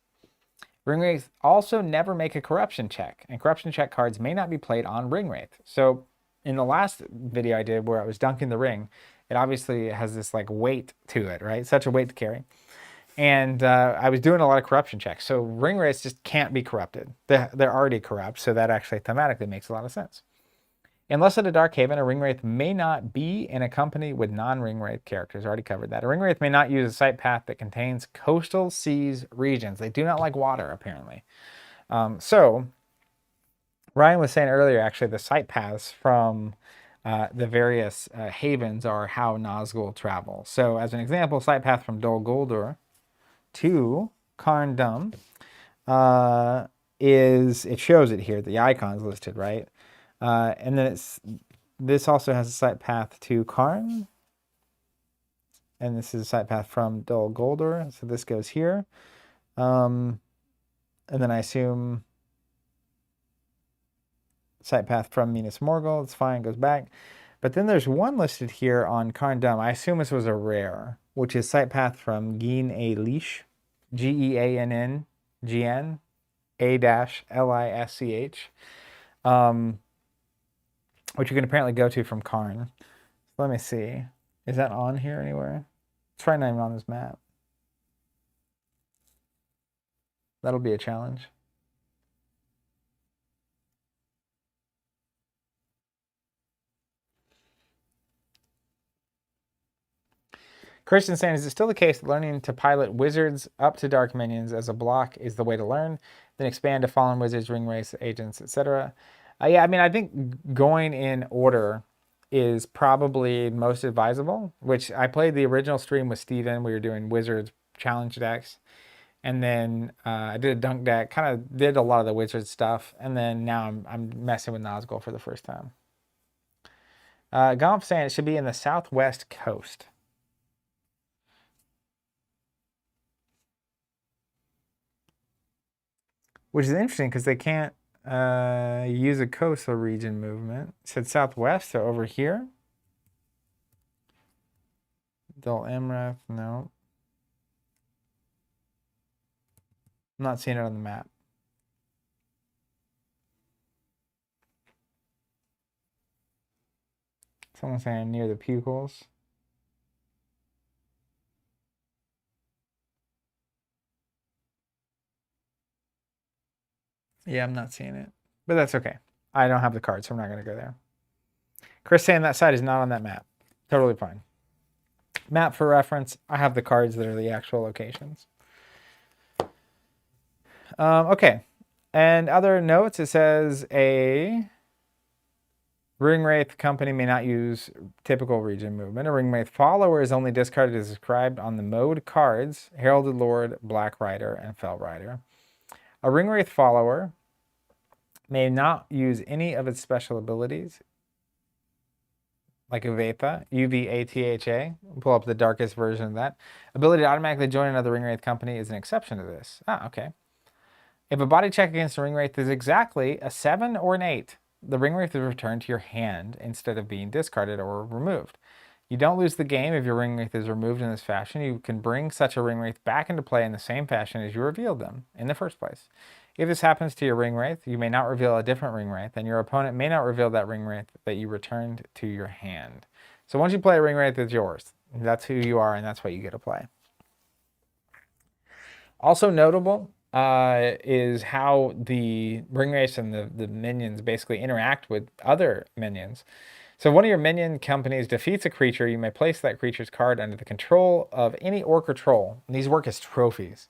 Ring wraiths also never make a corruption check, and corruption check cards may not be played on ring wraith. So in the last video I did where I was dunking the ring, it obviously has this like weight to it, right? Such a weight to carry. And I was doing a lot of corruption checks. So ring wraiths just can't be corrupted. They're already corrupt, so that actually thematically makes a lot of sense. Unless at a Darkhaven, a ring wraith may not be in a company with non-ring wraith characters. Already covered that. A ring wraith may not use a site path that contains coastal seas regions. They do not like water, apparently. So Ryan was saying earlier, actually, the site paths from the various havens are how Nazgul travel. So as an example, site path from Dol Guldur to Karn Dum it shows it here. The icon's listed, right? And then this also has a site path to Karn. And this is a site path from Dol Guldur. So this goes here. And then I assume site path from Minas Morgul. It's fine, goes back. But then there's one listed here on Karn Dum. I assume this was a rare, which is site path from Geen A Lish, Geanngn A-Lisch. Which you can apparently go to from Karn. Let me see. Is that on here anywhere? It's probably not even on this map. That'll be a challenge. Christian saying, is it still the case that learning to pilot wizards up to dark minions as a block is the way to learn, then expand to fallen wizards, ring wraiths, agents, etc.? Yeah, I mean, I think going in order is probably most advisable, which I played the original stream with Steven. We were doing wizards challenge decks. And then I did a dunk deck, kind of did a lot of the wizard stuff. And then now I'm messing with Nazgul for the first time. Gomp saying it should be in the southwest coast. Which is interesting because they can't use a coastal region movement. It said southwest, so over here. Dol Amrath, no. I'm not seeing it on the map. Someone's saying near the pupils. Yeah, I'm not seeing it. But that's okay. I don't have the card, so I'm not going to go there. Chris saying that side is not on that map. Totally fine. Map for reference. I have the cards that are the actual locations. Okay. And other notes, it says a Ringwraith company may not use typical region movement. A Ringwraith follower is only discarded as described on the mode cards, Heralded Lord, Black Rider, and Fell Rider. A Ringwraith follower may not use any of its special abilities, like Uvatha, U-V-A-T-H-A. Pull up the darkest version of that. Ability to automatically join another Ringwraith company is an exception to this. Ah, okay. If a body check against a Ringwraith is exactly a 7 or an 8, the Ringwraith is returned to your hand instead of being discarded or removed. You don't lose the game if your Ringwraith is removed in this fashion. You can bring such a Ringwraith back into play in the same fashion as you revealed them in the first place. If this happens to your Ringwraith, you may not reveal a different Ringwraith, and your opponent may not reveal that Ringwraith that you returned to your hand. So once you play a Ringwraith, it's yours. That's who you are, and that's what you get to play. Also notable is how the Ringwraiths and the minions basically interact with other minions. So if one of your minion companies defeats a creature, you may place that creature's card under the control of any orc or troll. And these work as trophies.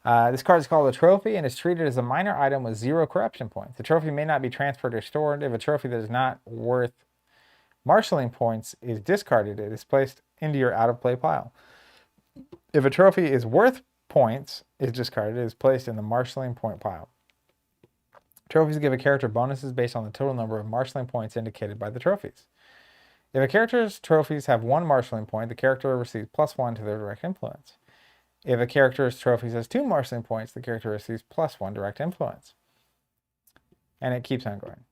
This card is called a trophy and is treated as a minor item with 0 corruption points. The trophy may not be transferred or stored. If a trophy that is not worth marshalling points is discarded, it is placed into your out-of-play pile. If a trophy is worth points is discarded, it is placed in the marshalling point pile. Trophies give a character bonuses based on the total number of marshalling points indicated by the trophies. If a character's trophies have 1 marshalling point, the character receives +1 to their direct influence. If a character's trophies has 2 marshalling points, the character receives +1 direct influence. And it keeps on going.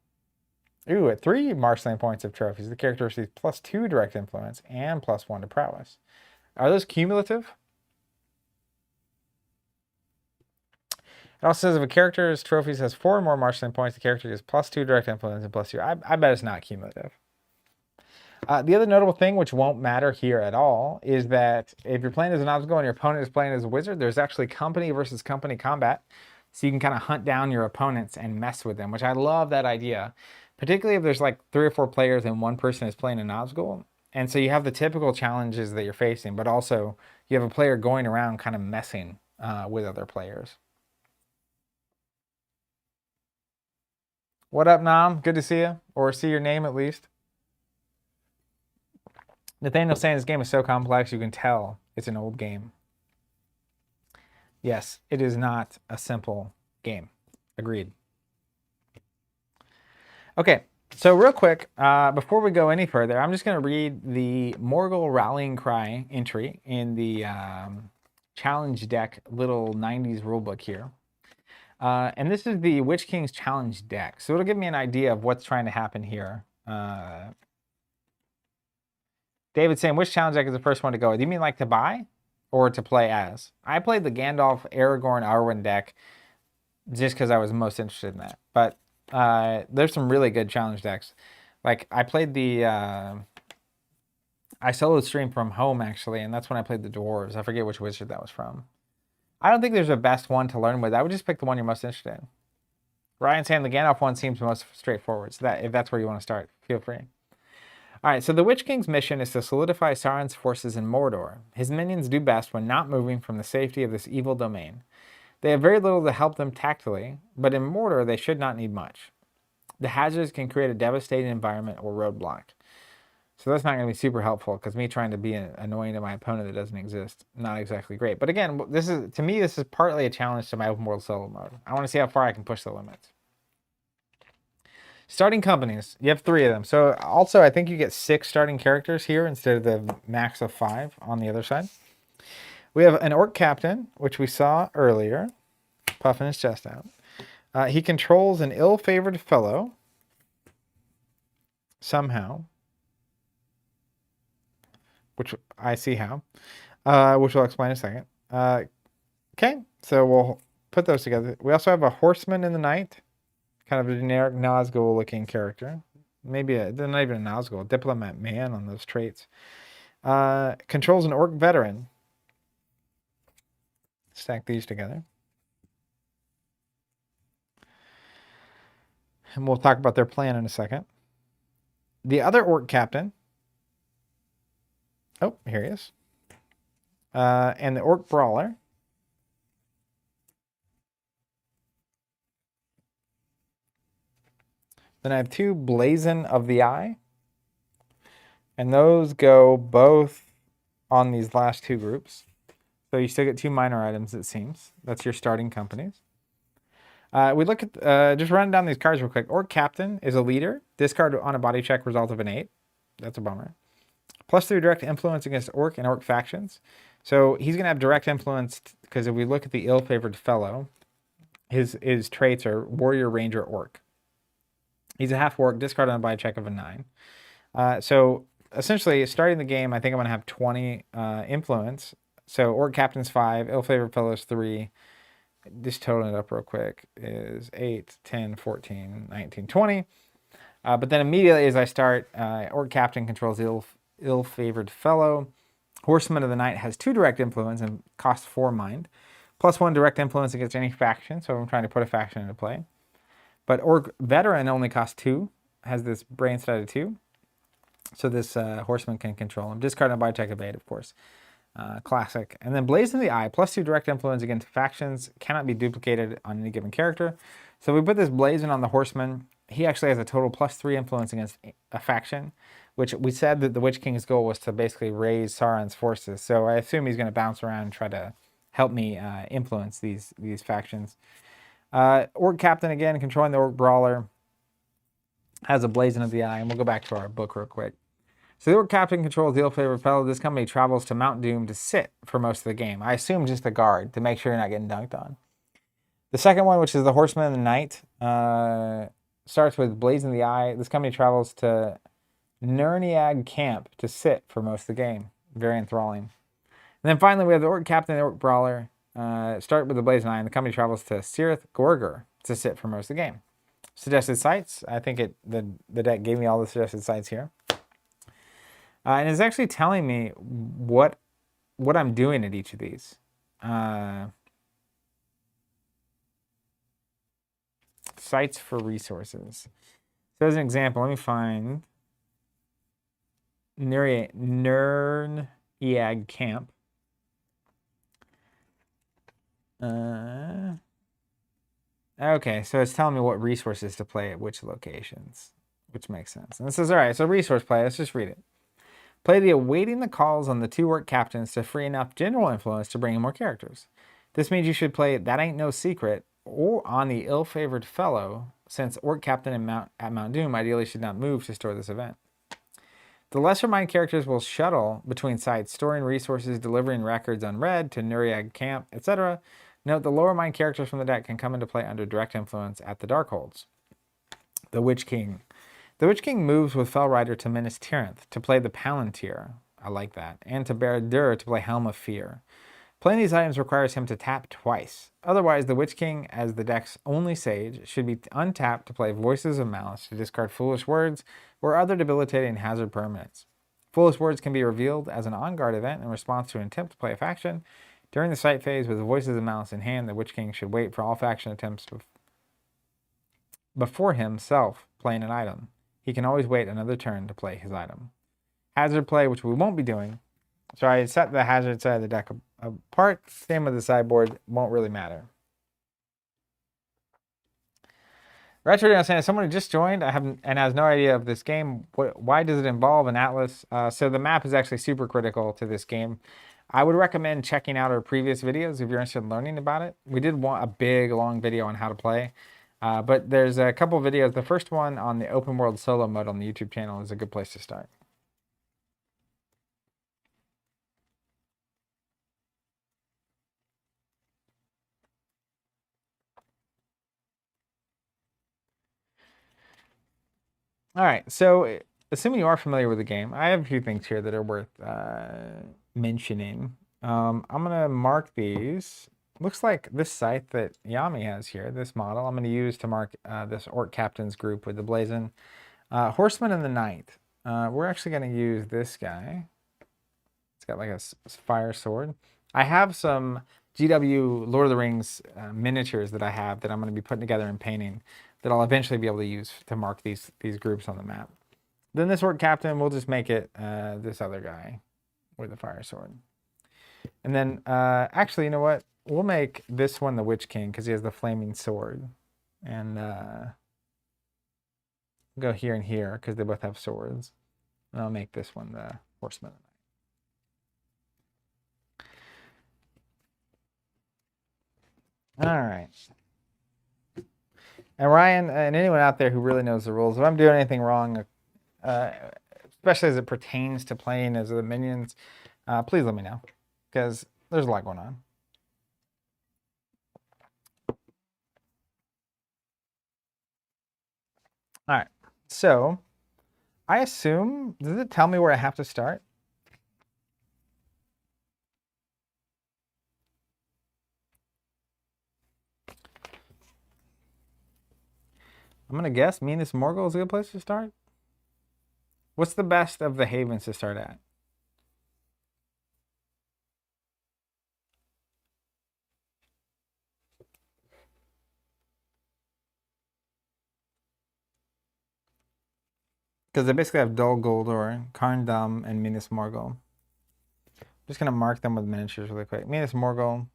Ooh, at 3 marshalling points of trophies, the character receives +2 direct influence and +1 to prowess. Are those cumulative? It also says if a character's trophies has 4 or more marshalling points, the character gets +2 direct influence and +2. I bet it's not cumulative. The other notable thing, which won't matter here at all, is that if you're playing as an Nazgul and your opponent is playing as a wizard, there's actually company versus company combat. So you can kind of hunt down your opponents and mess with them, which I love that idea. Particularly if there's like 3 or 4 players and one person is playing a Nazgul. And so you have the typical challenges that you're facing, but also you have a player going around kind of messing with other players. What up, Nam? Good to see you, or see your name at least. Nathaniel's saying this game is so complex, you can tell it's an old game. Yes, it is not a simple game. Agreed. Okay, so real quick, before we go any further, I'm just going to read the Morgul Rallying Cry entry in the challenge deck little 90s rulebook here. And this is the Witch King's challenge deck. So it'll give me an idea of what's trying to happen here. David's saying, which challenge deck is the first one to go? Do you mean like to buy or to play as? I played the Gandalf, Aragorn, Arwen deck just because I was most interested in that. But there's some really good challenge decks. Like I played the... I solo streamed from home actually, and that's when I played the Dwarves. I forget which wizard that was from. I don't think there's a best one to learn with. I would just pick the one you're most interested in. Ryan saying the Gandalf one seems most straightforward. So that if that's where you want to start, feel free. All right, so the Witch King's mission is to solidify Sauron's forces in Mordor. His minions do best when not moving from the safety of this evil domain. They have very little to help them tactically, but in Mordor they should not need much. The hazards can create a devastating environment or roadblock. So that's not going to be super helpful because me trying to be annoying to my opponent that doesn't exist, not exactly great. But again, this is partly a challenge to my open world solo mode. I want to see how far I can push the limits. Starting companies, you have 3 of them. So also I think you get 6 starting characters here instead of the max of 5 on the other side. We have an orc captain, which we saw earlier, puffing his chest out. He controls an ill-favored fellow somehow. Which I see how, which we'll explain in a second. Okay, so we'll put those together. We also have a horseman in the night, kind of a generic Nazgul looking character. Maybe they're not even a Nazgul. Diplomat man on those traits. Controls an orc veteran. Stack these together. And we'll talk about their plan in a second. The other orc captain. Oh, here he is. And the orc brawler. Then I have 2 Blazon of the Eye. And those go both on these last 2 groups. So you still get 2 minor items, it seems. That's your starting companies. We look at, just running down these cards real quick. Orc Captain is a leader. Discard on a body check, result of an 8. That's a bummer. +3 direct influence against Orc and Orc factions. So he's going to have direct influence because if we look at the ill-favored fellow, his traits are Warrior, Ranger, Orc. He's a half Orc, discard on a body check of a 9. So essentially, starting the game, I think I'm going to have 20 influence. So Orc Captain's 5, ill-favored fellow's 3. Just totaling it up real quick is 8, 10, 14, 19, 20. But then immediately as I start, Orc Captain controls ill-favored fellow. Horseman of the Night has 2 direct influence and costs 4 mind. +1 direct influence against any faction, so I'm trying to put a faction into play. But Orc Veteran only costs 2, has this brain stat of 2. So this Horseman can control him. Discard and buy check of 8, of course. Classic. And then Blazon the Eye, +2 direct influence against factions, cannot be duplicated on any given character. So we put this Blazon on the Horseman. He actually has a total +3 influence against a faction, which we said that the Witch King's goal was to basically raise Sauron's forces. So I assume he's going to bounce around and try to help me influence these factions. Orc Captain, again, controlling the Orc Brawler, has a Blazon of the Eye. And we'll go back to our book real quick. So the Orc Captain controls the ill-favored fellow. This company travels to Mount Doom to sit for most of the game. I assume just a guard to make sure you're not getting dunked on. The second one, which is the Horseman of the Night, starts with Blazon the Eye. This company travels to Nerniag Camp to sit for most of the game. Very enthralling. And then finally, we have the Orc Captain and the Orc Brawler. Start with the Blazon Eye, and the company travels to Cirith Gorger to sit for most of the game. Suggested sites. I think the deck gave me all the suggested sites here. And it's actually telling me what I'm doing at each of these. Sites for resources. So as an example, let me find Nerniag Camp. Okay, so it's telling me what resources to play at which locations, which makes sense. And it says, all right, so resource play, let's just read it. Play the awaiting the calls on the 2 Orc Captains to free enough general influence to bring in more characters. This means you should play That Ain't No Secret or on the ill-favored fellow, since Orc Captain at Mount Doom ideally should not move to store this event. The lesser mind characters will shuttle between sites, storing resources, delivering records unread to Nerniag Camp, etc. Note the lower mind characters from the deck can come into play under direct influence at the Darkholds. The Witch King. The Witch King moves with Fell Rider to Minas Tirith to play the Palantir. I like that. And to Barad-dûr to play Helm of Fear. Playing these items requires him to tap twice. Otherwise, the Witch King, as the deck's only sage, should be untapped to play Voices of Malice to discard Foolish Words or other debilitating hazard permanents. Foolish Words can be revealed as an on-guard event in response to an attempt to play a faction. During the sight phase with Voices of Malice in hand, the Witch King should wait for all faction attempts before himself playing an item. He can always wait another turn to play his item. Hazard play, which we won't be doing. So I set the hazard side of the deck apart. Same with the sideboard. Won't really matter. Retro saying, someone who just joined and has no idea of this game. Why does it involve an atlas? So the map is actually super critical to this game. I would recommend checking out our previous videos if you're interested in learning about it. We did want a big, long video on how to play. But there's a couple videos. The first one on the open world solo mode on the YouTube channel is a good place to start. All right, so assuming you are familiar with the game, I have a few things here that are worth mentioning. I'm going to mark these. Looks like this site that Yami has here, this model, I'm going to use to mark this Orc Captain's group with the Blazon. Horseman in the Night. We're actually going to use this guy. It's got like a fire sword. I have some GW Lord of the Rings miniatures that I have that I'm going to be putting together and painting that I'll eventually be able to use to mark these groups on the map. Then this orc captain, we'll just make it this other guy with the fire sword. And then, actually, you know what? We'll make this one the Witch King because he has the flaming sword. And go here and here because they both have swords. And I'll make this one the Horseman. All right. And Ryan, and anyone out there who really knows the rules, if I'm doing anything wrong, especially as it pertains to playing as the minions, please let me know because there's a lot going on. All right, so I assume, does it tell me where I have to start? I'm gonna guess Minas Morgul is a good place to start. What's the best of the havens to start at? Because they basically have Dol Guldur, Karn Dum, and Minas Morgul. I'm just gonna mark them with miniatures really quick. Minas Morgul.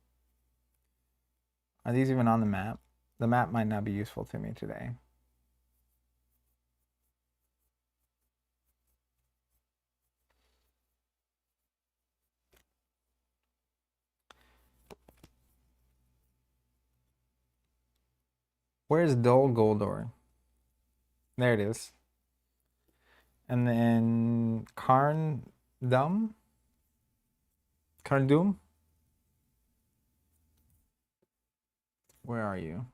Are these even on the map? The map might not be useful to me today. Where's Dol Guldur? There it is. And then Karn Dum? Karn Dum? Where are you?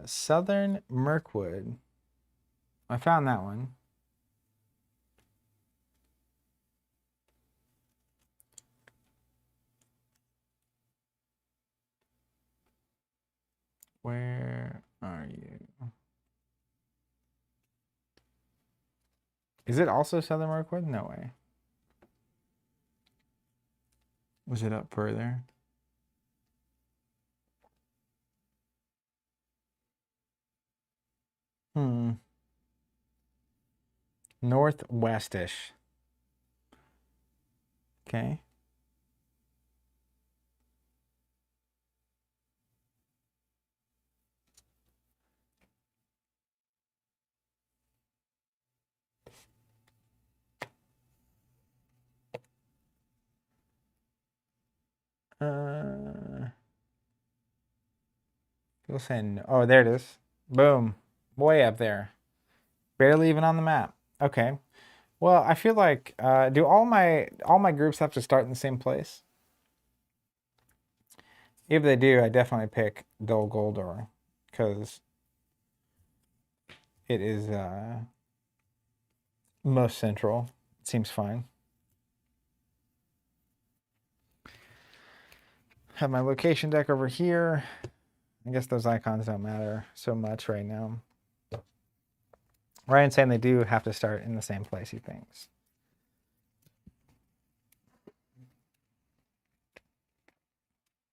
Southern Mirkwood. I found that one. Where are you? Is it also Southern Mirkwood? No way. Was it up further? Northwestish. Okay. People saying, oh, there it is. Boom. Way up there. Barely even on the map. Okay. Well, I feel like, do all my groups have to start in the same place? If they do, I definitely pick Dol Guldur because it is most central. It seems fine. Have my location deck over here. I guess those icons don't matter so much right now. Ryan's saying they do have to start in the same place, he thinks.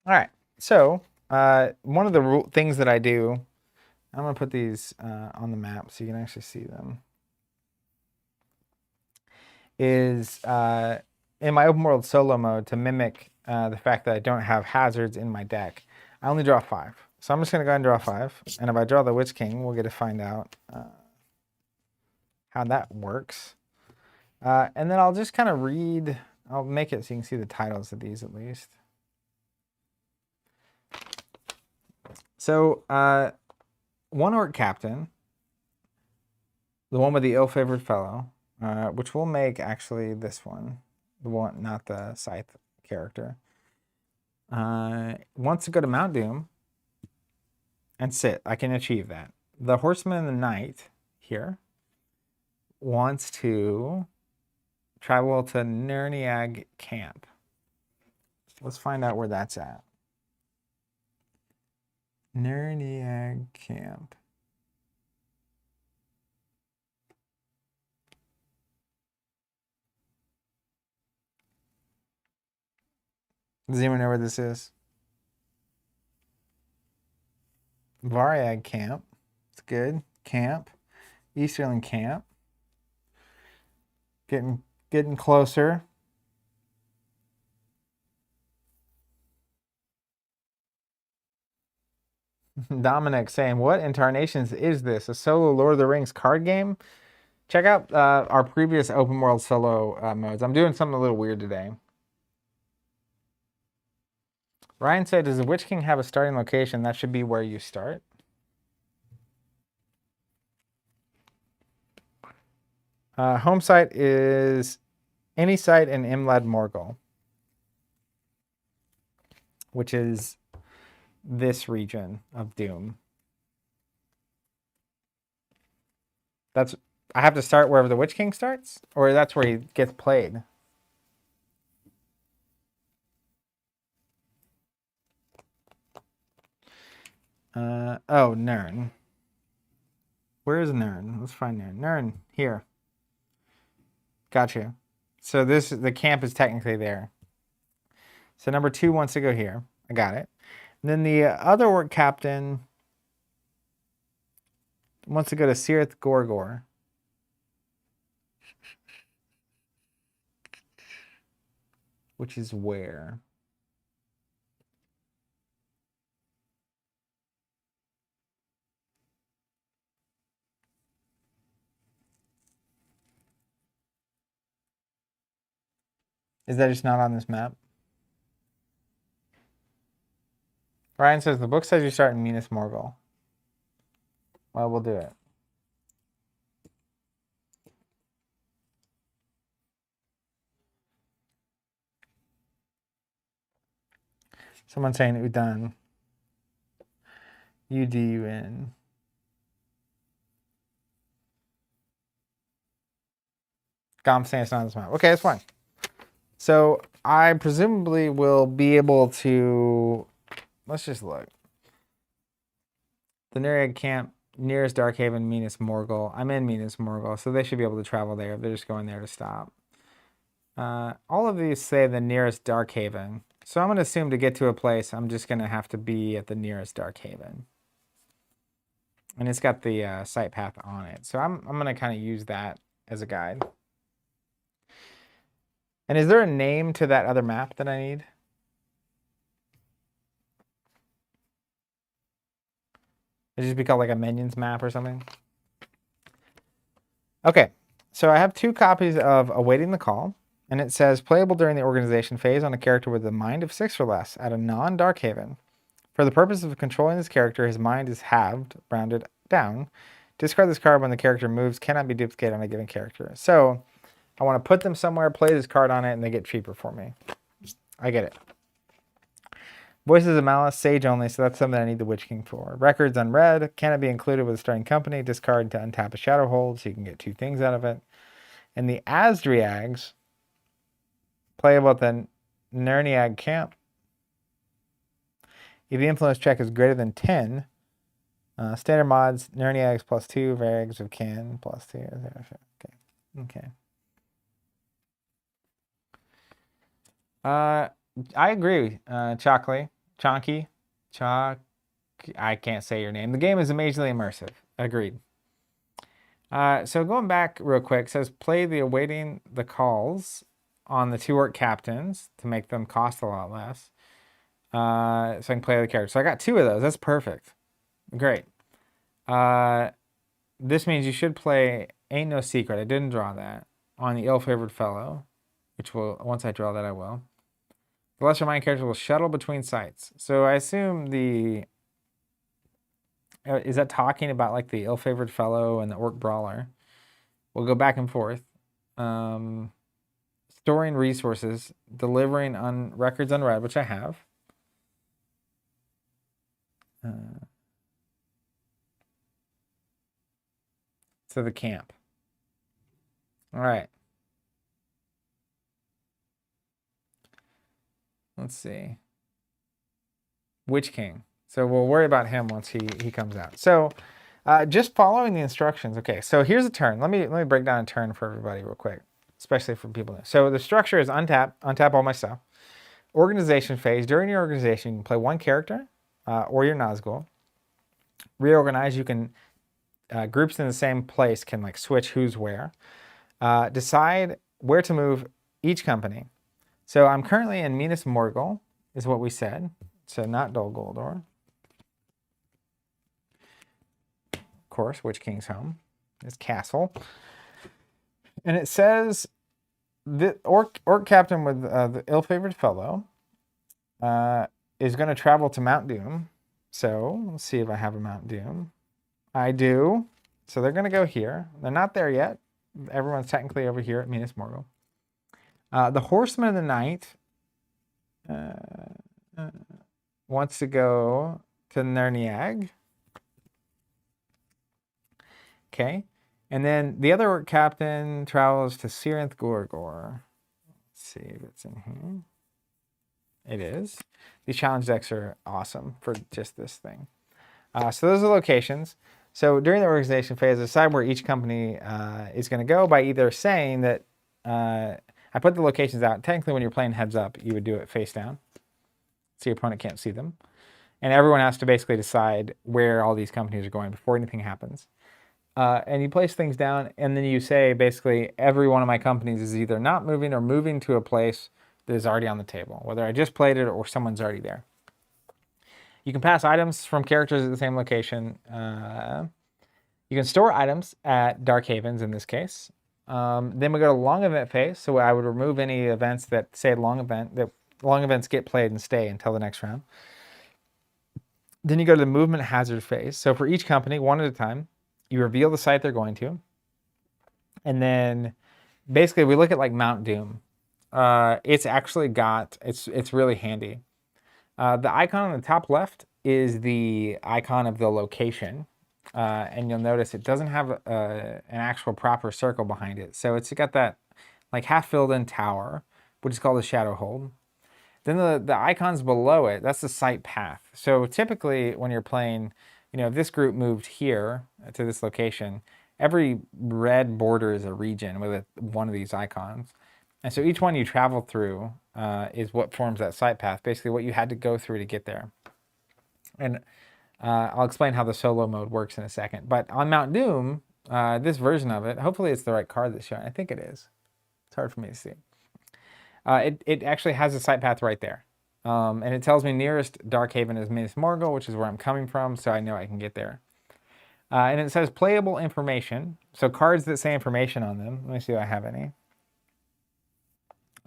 All right, so one of the things that I do, I'm going to put these on the map so you can actually see them, is in my open world solo mode to mimic the fact that I don't have hazards in my deck. I only draw 5. So I'm just going to go ahead and draw 5. And if I draw the Witch King, we'll get to find out how that works. And then I'll just kind of read, I'll make it so you can see the titles of these at least. So, one orc captain, the one with the ill-favored fellow, which we'll make actually this one, the one, not the scythe character, wants to go to Mount Doom and sit. I can achieve that. The Horseman in the Night here wants to travel to Nerniag Camp. Let's find out where that's at. Nerniag Camp. Does anyone know where this is? Variag Camp. It's good. Camp. Easterland Camp. Getting closer. Dominic saying, what in tarnations is this? A solo Lord of the Rings card game? Check out our previous open world solo modes. I'm doing something a little weird today. Ryan said, does the Witch King have a starting location? That should be where you start. Home site is any site in Imlad Morgul, which is this region of Doom. I have to start wherever the Witch King starts? Or that's where he gets played? Oh, Nern. Where is Nern? Let's find Nern. Nern, here. Gotcha. So the camp is technically there. So number 2 wants to go here. I got it. And then the other orc captain wants to go to Sirith Gorgor. Which is where? Is that just not on this map? Ryan says, the book says you start in Minas Morgul. Well, we'll do it. Someone's saying Udan. UDUN. Gom's saying it's not on this map. Okay, that's fine. So I presumably will be able to... Let's just look. The Nereid camp nearest Darkhaven, Minas Morgul. I'm in Minas Morgul, so they should be able to travel there. They're just going there to stop. All of these say the nearest Darkhaven. So I'm going to assume to get to a place, I'm just going to have to be at the nearest Darkhaven. And it's got the site path on it. So I'm going to kind of use that as a guide. And is there a name to that other map that I need? It just be called like a Minions map or something? Okay, so I have 2 copies of Awaiting the Call. And it says, playable during the organization phase on a character with a mind of 6 or less at a non-Darkhaven. For the purpose of controlling this character, his mind is halved, rounded down. Discard this card when the character moves, cannot be duplicated on a given character. So I want to put them somewhere, play this card on it, and they get cheaper for me. I get it. Voices of Malice, Sage only, so that's something I need the Witch King for. Records unread, cannot be included with a starting company. Discard to untap a Shadow Hold, so you can get 2 things out of it. And the Asdriags, playable at the Nerniag camp. If the influence check is greater than 10, standard mods, Nerniags +2, Variags of Kin +2. Okay. I agree, Chonky. I can't say your name. The game is amazingly immersive. Agreed. So going back real quick, it says play the Awaiting the Calls on the 2 orc captains to make them cost a lot less. So I can play the character. So I got 2 of those. That's perfect. Great. This means you should play Ain't No Secret. I didn't draw that. On the Ill-Favored Fellow, which will, once I draw that, I will. The Lesser Mind character will shuttle between sites. So I assume the... is that talking about like the Ill-Favored Fellow and the Orc Brawler? We'll go back and forth. Storing resources, delivering on records unread, which I have. To the camp. All right. let's see. Witch King. So we'll worry about him once he comes out. So just following the instructions. Okay, so here's a turn. Let me break down a turn for everybody real quick, especially for people. So the structure is untap all my stuff. Organization phase. During your organization, you can play one character or your Nazgul. Reorganize. You can groups in the same place can like switch who's where. Decide where to move each company. So I'm currently in Minas Morgul, is what we said. So not Dol Guldur. Of course, Witch King's home. His castle. And it says the orc captain with the ill-favored fellow is going to travel to Mount Doom. So let's see if I have a Mount Doom. I do. So they're going to go here. They're not there yet. Everyone's technically over here at Minas Morgul. The Horseman of the Night wants to go to Nerniag. Okay. And then the other orc captain travels to Sirinth Gorgor. Let's see if it's in here. It is. These challenge decks are awesome for just this thing. So those are locations. So during the organization phase, decide where each company is going to go by either saying that I put the locations out. Technically, when you're playing heads up, you would do it face down, so your opponent can't see them. And everyone has to basically decide where all these companies are going before anything happens. And you place things down, and then you say basically every one of my companies is either not moving or moving to a place that is already on the table, whether I just played it or someone's already there. You can pass items from characters at the same location. You can store items at Dark Havens in this case. Then we go to long event phase. So I would remove any events that say long event, that long events get played and stay until the next round. Then you go to the movement hazard phase. So for each company, one at a time, you reveal the site they're going to. And then basically we look at like Mount Doom. It's actually got, it's really handy. The icon on the top left is the icon of the location. And you'll notice it doesn't have an actual proper circle behind it. So it's got that like half filled in tower, which is called a shadow hold. Then the icons below it, that's the site path. So typically when you're playing, you know, if this group moved here to this location, every red border is a region with one of these icons. And so each one you travel through is what forms that site path, basically what you had to go through to get there. And I'll explain how the solo mode works in a second. But on Mount Doom, this version of it, hopefully it's the right card that's showing. I think it is. It's hard for me to see. It actually has a site path right there. And it tells me nearest Dark Haven is Minas Morgul, which is where I'm coming from, so I know I can get there. And it says playable information. So cards that say information on them. Let me see if I have any.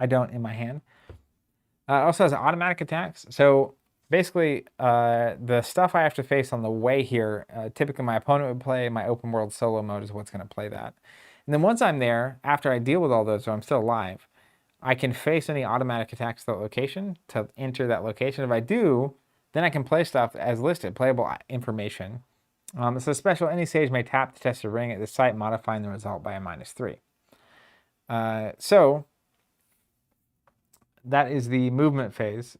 I don't in my hand. It also has automatic attacks. So basically, the stuff I have to face on the way here, typically my opponent would play. My open world solo mode is what's going to play that. And then once I'm there, after I deal with all those, so I'm still alive, I can face any automatic attacks to that location to enter that location. If I do, then I can play stuff as listed, playable information. So special, any sage may tap to test a ring at the site, modifying the result by a -3. So that is the movement phase.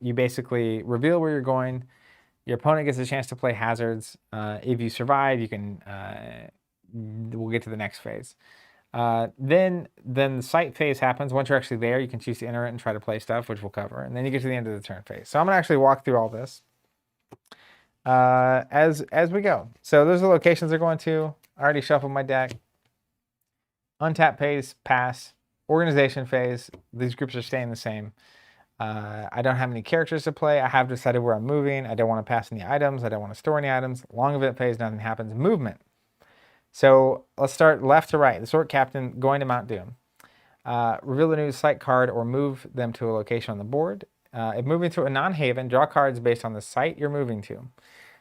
You basically reveal where you're going. Your opponent gets a chance to play hazards. If you survive, you can. We'll get to the next phase. Then the site phase happens. Once you're actually there, you can choose to enter it and try to play stuff, which we'll cover. And then you get to the end of the turn phase. So I'm gonna actually walk through all this as we go. So those are the locations they're going to. I already shuffled my deck. Untap phase, pass. Organization phase, these groups are staying the same. I don't have any characters to play. I have decided where I'm moving. I don't want to pass any items. I don't want to store any items. Long event phase, nothing happens. Movement. So let's start left to right. The Sword Captain going to Mount Doom. Reveal a new site card or move them to a location on the board. If moving to a non-haven, draw cards based on the site you're moving to.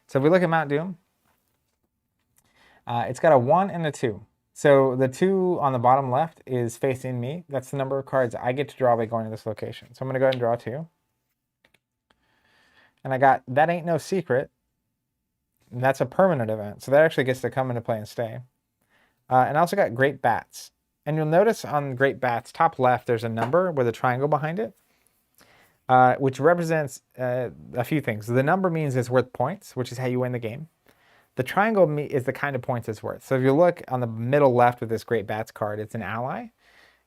So if we look at Mount Doom, it's got a 1 and a 2. So the 2 on the bottom left is facing me. That's the number of cards I get to draw by going to this location. So I'm going to go ahead and draw 2. And I got That Ain't No Secret. And that's a permanent event. So that actually gets to come into play and stay. And I also got Great Bats. And you'll notice on Great Bats, top left, there's a number with a triangle behind it. which represents a few things. The number means it's worth points, which is how you win the game. The triangle is the kind of points it's worth. So if you look on the middle left with this Great Bats card, it's an ally.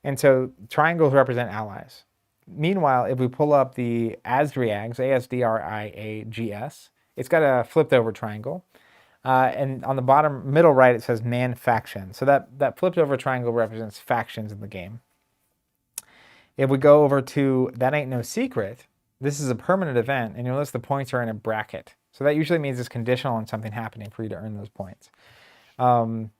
And so triangles represent allies. Meanwhile, if we pull up the Asdriags, Asdriags, it's got a flipped over triangle. And on the bottom middle right, it says man faction. So that flipped over triangle represents factions in the game. If we go over to That Ain't No Secret, this is a permanent event, and you'll notice the points are in a bracket. So that usually means it's conditional on something happening for you to earn those points. And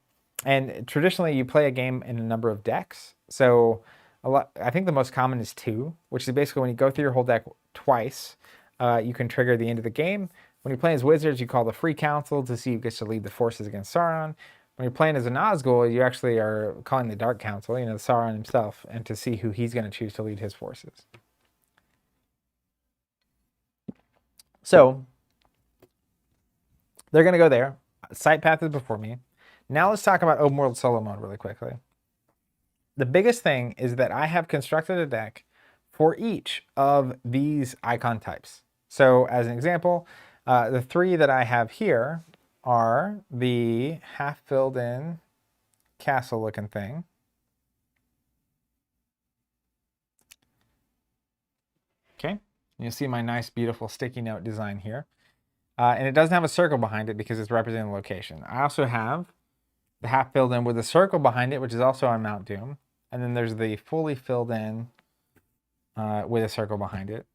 traditionally, you play a game in a number of decks. So I think the most common is 2, which is basically when you go through your whole deck twice, you can trigger the end of the game. When you're playing as wizards, you call the Free Council to see who gets to lead the forces against Sauron. When you're playing as a Nazgul, you actually are calling the Dark Council, Sauron himself, and to see who he's going to choose to lead his forces. So they're going to go there. Site path is before me. Now let's talk about open world solo mode really quickly. The biggest thing is that I have constructed a deck for each of these icon types. So as an example, the 3 that I have here are the half filled in castle looking thing. Okay, you'll see my nice beautiful sticky note design here. And it doesn't have a circle behind it because it's representing the location. I also have the half filled in with a circle behind it, which is also on Mount Doom. And then there's the fully filled in with a circle behind it.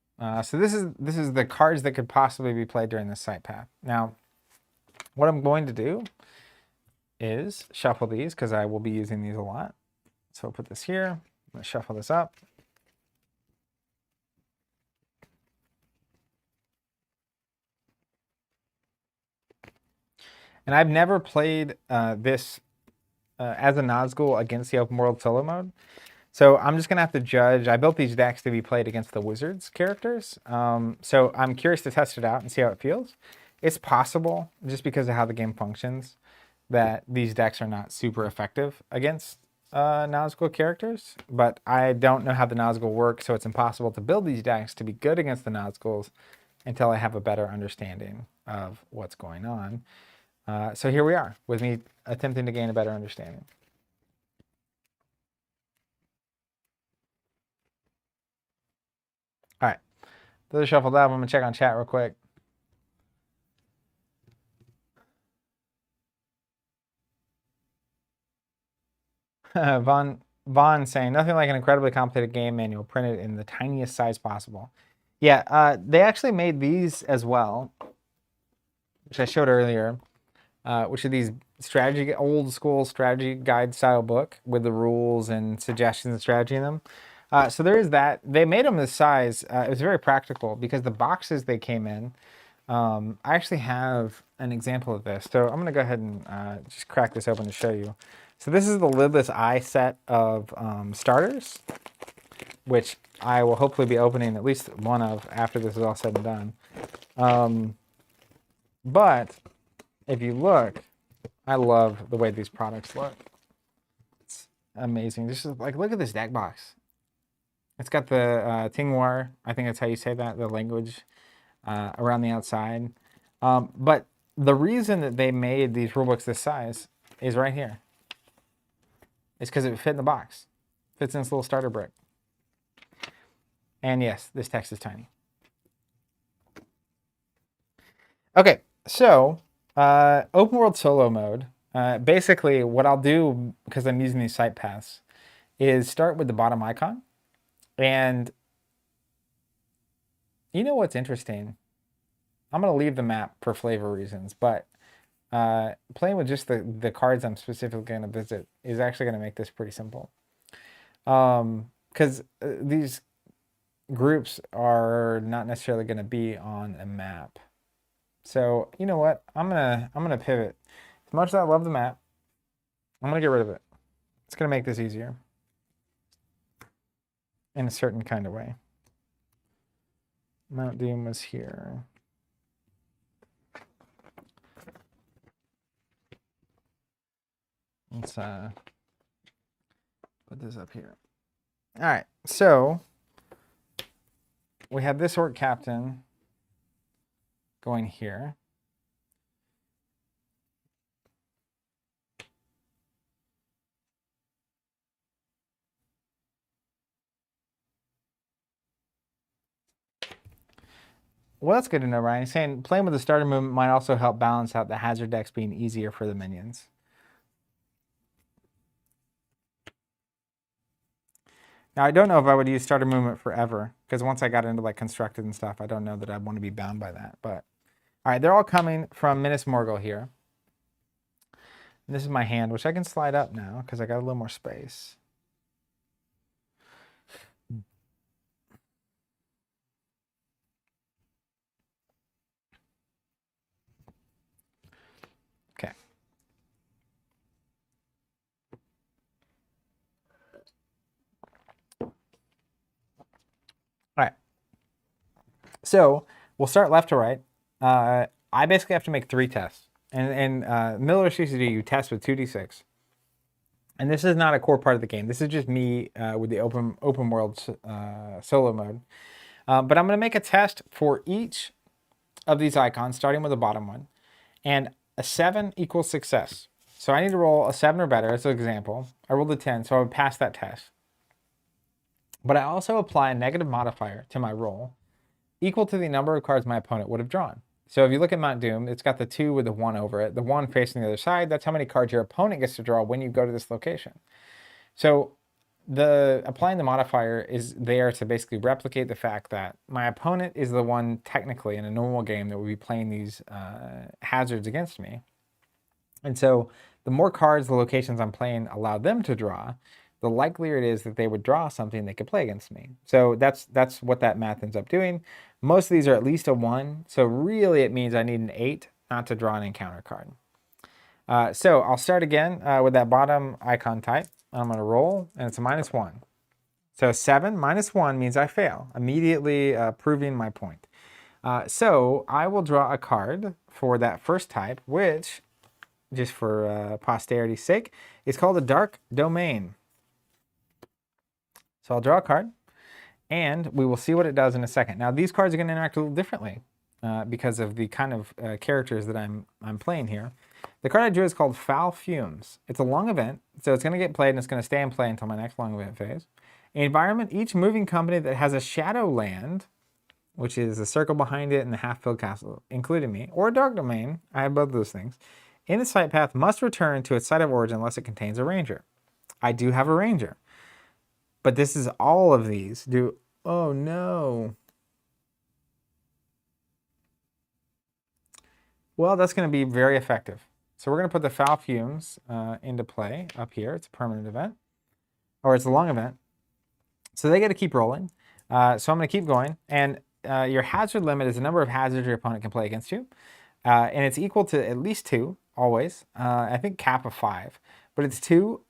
So this is the cards that could possibly be played during this site path. Now, what I'm going to do is shuffle these because I will be using these a lot. So I'll put this here. I'm going to shuffle this up. And I've never played this as a Nazgul against the open world solo mode. So I'm just going to have to judge. I built these decks to be played against the Wizards characters. So I'm curious to test it out and see how it feels. It's possible, just because of how the game functions, that these decks are not super effective against Nazgul characters. But I don't know how the Nazgul works, so it's impossible to build these decks to be good against the Nazguls until I have a better understanding of what's going on. So here we are, with me attempting to gain a better understanding. All right, those are shuffled up. I'm gonna check on chat real quick. Vaughn saying, nothing like an incredibly complicated game manual printed in the tiniest size possible. Yeah, they actually made these as well, which I showed earlier, which are these old school strategy guide style book with the rules and suggestions and strategy in them. So there is that. They made them this size. It was very practical because the boxes they came in, I actually have an example of this. So I'm going to go ahead and just crack this open to show you. So this is the lidless eye set of starters, which I will hopefully be opening at least one of after this is all said and done. But if you look, I love the way these products look. It's amazing. Just like, look at this deck box. It's got the Tingwar, I think that's how you say that, the language around the outside. But the reason that they made these rulebooks this size is right here. It's because it fit in the box. Fits in this little starter brick. And yes, this text is tiny. Okay, so open world solo mode. Basically, what I'll do, because I'm using these site paths, is start with the bottom icon. And you know what's interesting? I'm going to leave the map for flavor reasons, but playing with just the cards I'm specifically going to visit is actually going to make this pretty simple. Because these groups are not necessarily going to be on a map. So you know what? I'm gonna pivot. As much as I love the map, I'm gonna get rid of it. It's gonna make this easier in a certain kind of way. Mount Doom was here. Let's put this up here. All right, so we have this orc captain going here. Well, that's good to know, Ryan. He's saying playing with the starter movement might also help balance out the hazard decks being easier for the minions. Now, I don't know if I would use starter movement forever, because once I got into like constructed and stuff, I don't know that I'd want to be bound by that. But all right, they're all coming from Minas Morgul here. And this is my hand, which I can slide up now because I got a little more space. Okay. All right. So we'll start left to right. I basically have to make 3 tests. And in Middle-earth CCG, you test with 2d6. And this is not a core part of the game. This is just me with the open world solo mode. But I'm going to make a test for each of these icons, starting with the bottom one. And a 7 equals success. So I need to roll a 7 or better as an example. I rolled a 10, so I would pass that test. But I also apply a negative modifier to my roll equal to the number of cards my opponent would have drawn. So if you look at Mount Doom, it's got the 2 with the 1 over it. The 1 facing the other side, that's how many cards your opponent gets to draw when you go to this location. So applying the modifier is there to basically replicate the fact that my opponent is the one technically in a normal game that would be playing these hazards against me. And so the more cards the locations I'm playing allow them to draw, the likelier it is that they would draw something they could play against me. So that's what that math ends up doing. Most of these are at least a 1. So really it means I need an 8 not to draw an encounter card. So I'll start again with that bottom icon type. I'm going to roll, and it's a -1. So 7 minus 1 means I fail, immediately proving my point. So I will draw a card for that first type, which, just for posterity's sake, is called a Dark Domain. So I'll draw a card, and we will see what it does in a second. Now, these cards are going to interact a little differently because of the kind of characters that I'm playing here. The card I drew is called Foul Fumes. It's a long event, so it's going to get played, and it's going to stay in play until my next long event phase. Environment, each moving company that has a shadow land, which is a circle behind it and the half-filled castle, including me, or a dark domain, I have both of those things, in its site path must return to its site of origin unless it contains a ranger. I do have a ranger. But this is all of these. Oh no. Well, that's going to be very effective. So we're going to put the Foul Fumes into play up here. It's a permanent event, or it's a long event. So they get to keep rolling. So I'm going to keep going. And your hazard limit is the number of hazards your opponent can play against you. And it's equal to at least 2, always. I think cap of 5. But it's 2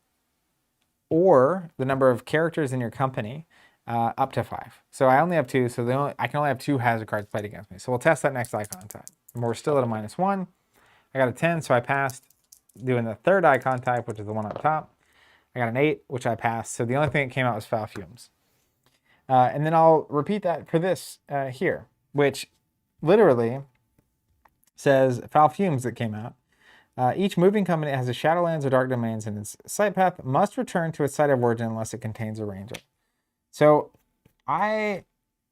or the number of characters in your company up to 5. So I only have 2, so I can only have 2 hazard cards played against me. So we'll test that next icon type. And we're still at a -1. I got a 10, so I passed. Doing the third icon type, which is the one up top. I got an 8, which I passed. So the only thing that came out was Foul Fumes. And then I'll repeat that for this here, which literally says Foul Fumes that came out. Each moving company that has a Shadowlands or Dark Domains in its site path must return to its site of origin unless it contains a ranger. So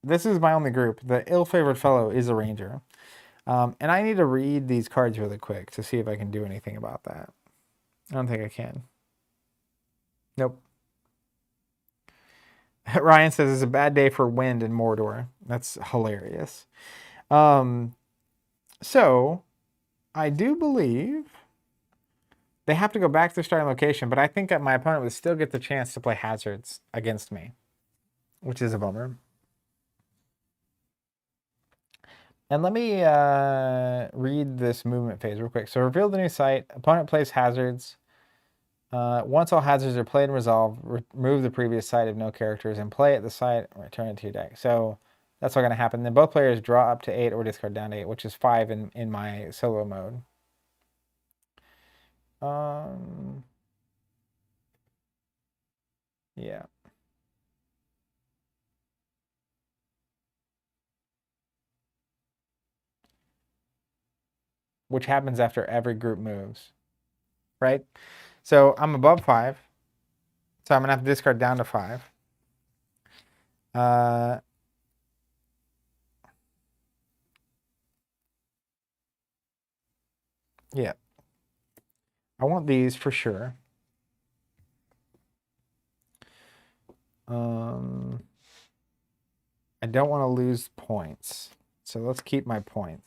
this is my only group. The ill-favored fellow is a ranger. And I need to read these cards really quick to see if I can do anything about that. I don't think I can. Nope. Ryan says it's a bad day for wind in Mordor. That's hilarious. So I do believe they have to go back to their starting location, but I think that my opponent would still get the chance to play hazards against me, which is a bummer. And let me read this movement phase real quick. So reveal the new site. Opponent plays hazards. Once all hazards are played and resolved, remove the previous site of no characters and play at the site and return it to your deck. So that's all going to happen. Then both players draw up to 8 or discard down to 8, which is 5 in my solo mode. Yeah. which happens after every group moves, right? So I'm above 5, so I'm going to have to discard down to 5. Yeah. I want these for sure. I don't want to lose points, so let's keep my points.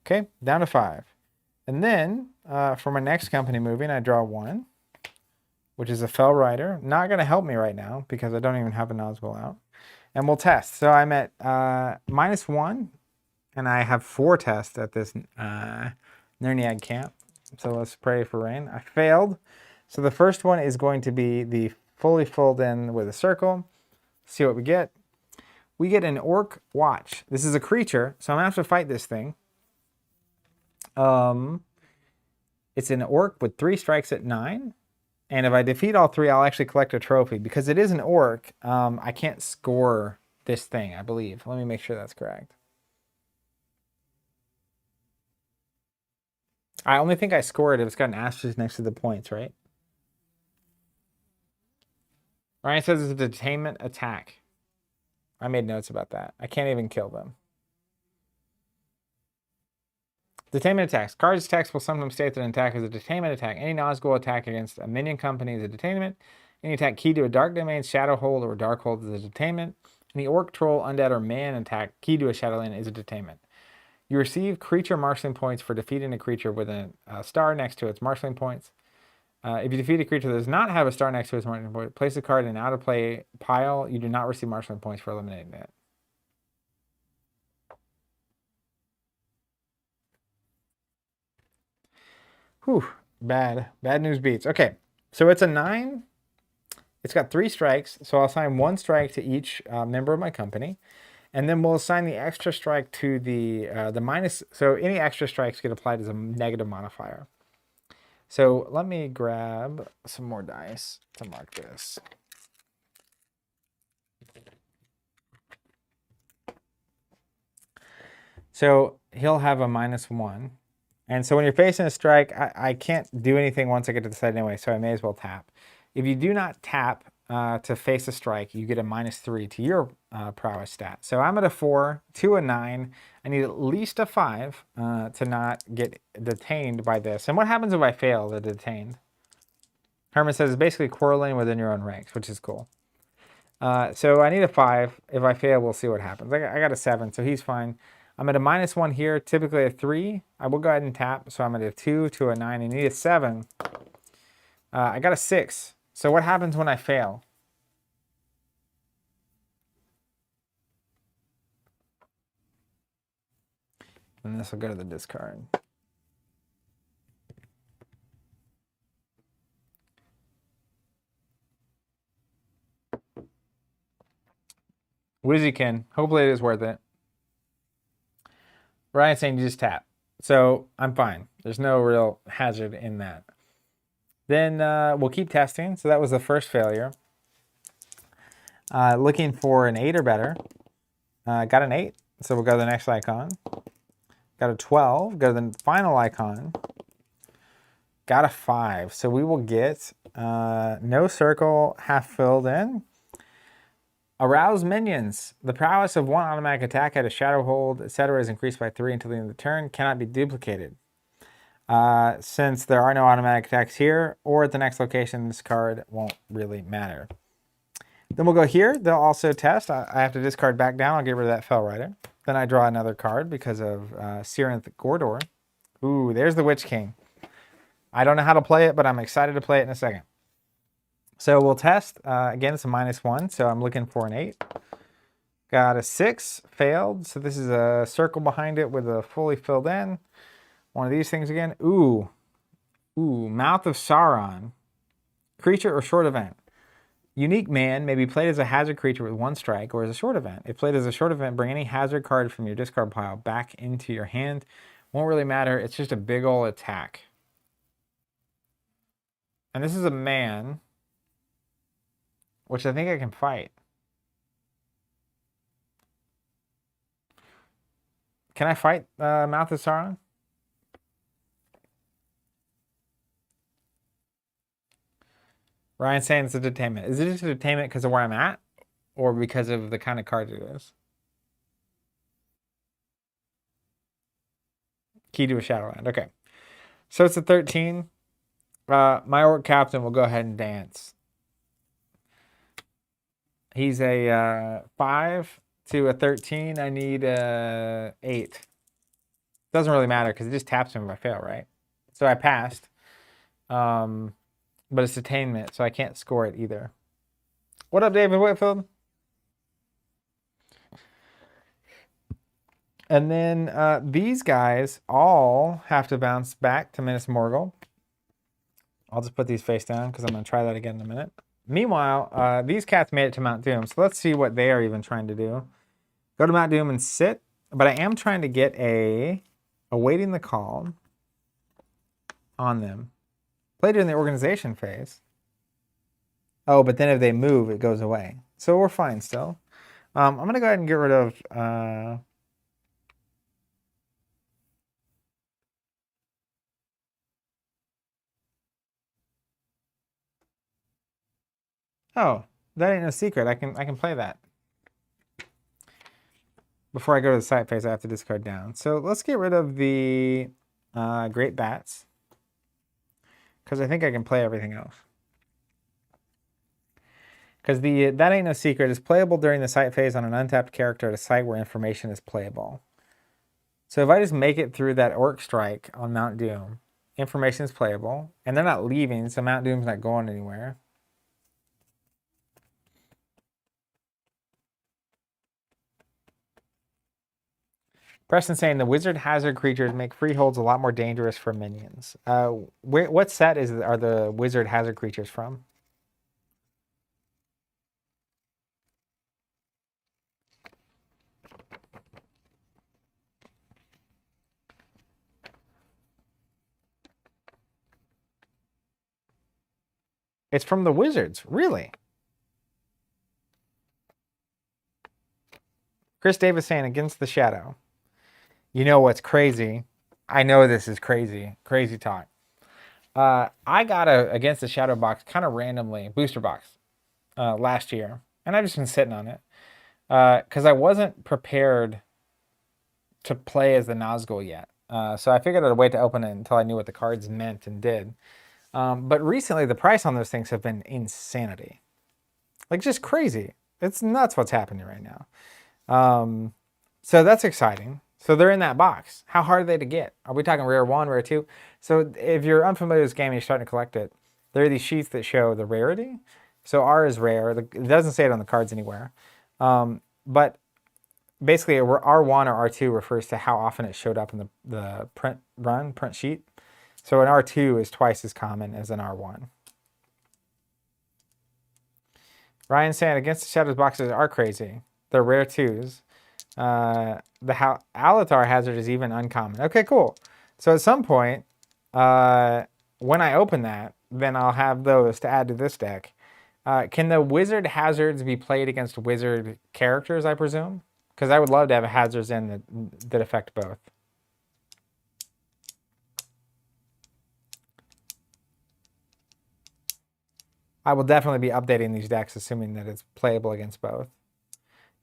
Okay, down to 5. And then for my next company moving, I draw 1, which is a Fell Rider. Not going to help me right now because I don't even have a Nazgul out. And we'll test. So I'm at -1, and I have 4 tests at this Nerniag camp. So let's pray for rain. I failed. So the first one is going to be the fully filled in with a circle. See what we get. We get an Orc Watch. This is a creature, so I'm going to have to fight this thing. It's an Orc with 3 strikes at 9. And if I defeat all 3, I'll actually collect a trophy. Because it is an Orc, I can't score this thing, I believe. Let me make sure that's correct. I only think I score it if it's got an asterisk next to the points, right? Ryan says it's a detainment attack. I made notes about that. I can't even kill them. Detainment attacks. Cards text will sometimes state that an attack is a detainment attack. Any Nazgul attack against a minion company is a detainment. Any attack key to a dark domain, shadow hold, or dark hold is a detainment. Any orc, troll, undead, or man attack key to a shadowland is a detainment. You receive creature marshalling points for defeating a creature with a star next to its marshalling points. If you defeat a creature that does not have a star next to its marshalling point, place a card in an out-of-play pile. You do not receive marshalling points for eliminating it. Whew, bad news beats. Okay, so it's a 9. It's got 3 strikes, so I'll assign 1 strike to each member of my company, and then we'll assign the extra strike to the minus. So any extra strikes get applied as a negative modifier. So let me grab some more dice to mark this. So he'll have a -1. And so when you're facing a strike, I can't do anything once I get to the side anyway, so I may as well tap. If you do not tap to face a strike, you get a -3 to your prowess stat. So I'm at a 4 to a 9. I need at least a 5 to not get detained by this. And what happens if I fail the detained? Herman says it's basically quarreling within your own ranks, which is cool. So I need a 5. If I fail, we'll see what happens. I got a 7, so he's fine. I'm at a -1 here, typically a 3. I will go ahead and tap, so I'm at a 2 to a 9. I need a 7. I got a 6. So what happens when I fail? And this will go to the discard. Wizzykin, hopefully it is worth it. Ryan's saying you just tap. So I'm fine. There's no real hazard in that. Then we'll keep testing. So that was the first failure. Looking for an 8 or better. Got an 8. So we'll go to the next icon. Got a 12. Go to the final icon. Got a 5. So we will get no circle, half filled in. Arouse minions. The prowess of 1 automatic attack at a shadow hold, etc. is increased by 3 until the end of the turn. Cannot be duplicated. Since there are no automatic attacks here or at the next location, this card won't really matter. Then we'll go here. They'll also test. I have to discard back down. I'll get rid of that Fell Rider. Then I draw another card because of Sirenth Gordor. Ooh, there's the Witch King. I don't know how to play it, but I'm excited to play it in a second. So we'll test. Again, it's a -1, so I'm looking for an 8. Got a 6, failed. So this is a circle behind it with a fully filled in. One of these things again. Ooh, Mouth of Sauron. Creature or short event. Unique Man may be played as a hazard creature with 1 strike or as a short event. If played as a short event, bring any hazard card from your discard pile back into your hand. Won't really matter. It's just a big ol' attack. And this is a man, which I think I can fight. Can I fight Mouth of Sauron? Ryan's saying it's a detainment. Is it just a detainment because of where I'm at? Or because of the kind of card it is? Key to a Shadowland. Okay. So it's a 13. My orc captain will go ahead and dance. He's a 5 to a 13. I need a 8. Doesn't really matter because it just taps him if I fail, right? So I passed. But it's attainment, so I can't score it either. What up, David Whitfield? And then these guys all have to bounce back to Minas Morgul. I'll just put these face down because I'm going to try that again in a minute. Meanwhile, these cats made it to Mount Doom, so let's see what they are even trying to do. Go to Mount Doom and sit, but I am trying to get a awaiting the call on them. Play during the organization phase. Oh, but then if they move, it goes away. So we're fine still. I'm going to go ahead and get rid of... Oh, that ain't no secret. I can play that. Before I go to the site phase, I have to discard down. So let's get rid of the Great Bats. Because I think I can play everything else. Because that ain't no secret is playable during the site phase on an untapped character at a site where information is playable. So if I just make it through that Orc Strike on Mount Doom, information is playable, and they're not leaving, so Mount Doom's not going anywhere. Preston saying the wizard hazard creatures make freeholds a lot more dangerous for minions. What set are the wizard hazard creatures from? It's from the wizards, really? Chris Davis saying against the shadow. You know what's crazy? I know this is crazy. Crazy talk. I got a Against the Shadow box kind of randomly, booster box, last year. And I've just been sitting on it. Because I wasn't prepared to play as the Nazgul yet. So I figured I'd wait to open it until I knew what the cards meant and did. But recently, the price on those things have been insanity. Like, just crazy. It's nuts what's happening right now. So that's exciting. So they're in that box. How hard are they to get? Are we talking rare 1, rare 2? So if you're unfamiliar with this game and you're starting to collect it, there are these sheets that show the rarity. So R is rare. It doesn't say it on the cards anywhere. But basically, R1 or R2 refers to how often it showed up in the print sheet. So an R2 is twice as common as an R1. Ryan saying Against the Shadows boxes are crazy. They're rare 2s. The Alatar hazard is even uncommon. Okay, cool. So at some point, when I open that, then I'll have those to add to this deck. Can the wizard hazards be played against wizard characters, I presume? Because I would love to have hazards in that affect both. I will definitely be updating these decks, assuming that it's playable against both.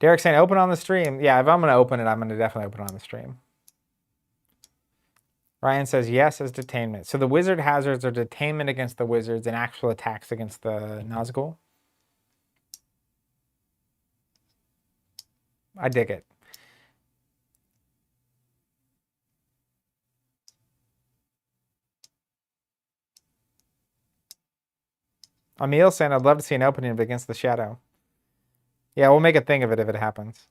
Derek saying open on the stream. Yeah, if I'm going to open it, I'm going to definitely open it on the stream. Ryan says yes as detainment. So the wizard hazards are detainment against the wizards and actual attacks against the Nazgul. I dig it. Emil saying I'd love to see an opening of Against the Shadow. Yeah, we'll make a thing of it if it happens.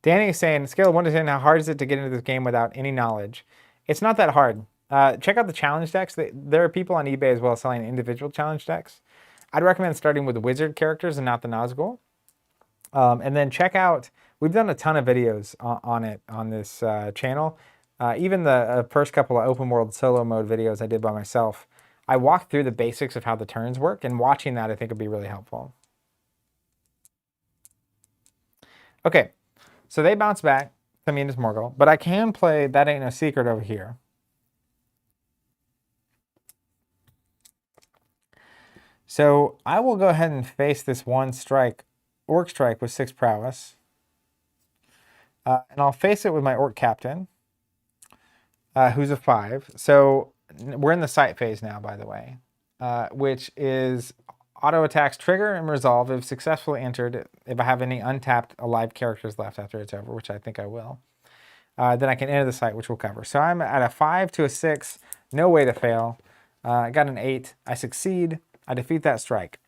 Danny is saying, scale of 1 to 10, how hard is it to get into this game without any knowledge? It's not that hard. Check out the challenge decks. There are people on eBay as well selling individual challenge decks. I'd recommend starting with the wizard characters and not the Nazgul. And then check out, we've done a ton of videos on it on this channel. Even the first couple of open world solo mode videos I did by myself I walked through the basics of how the turns work, and watching that I think would be really helpful. Okay, so they bounce back to Midas Morgul, but I can play That Ain't No Secret over here. So I will go ahead and face this one strike, Orc Strike with 6 prowess. And I'll face it with my Orc Captain, who's a 5. So we're in the sight phase now, by the way, which is auto attacks trigger and resolve if successfully entered. If I have any untapped alive characters left after it's over, which I think I will, then I can enter the sight, which we'll cover. So I'm at a 5 to a 6, no way to fail. I got an 8. I succeed. I defeat that strike.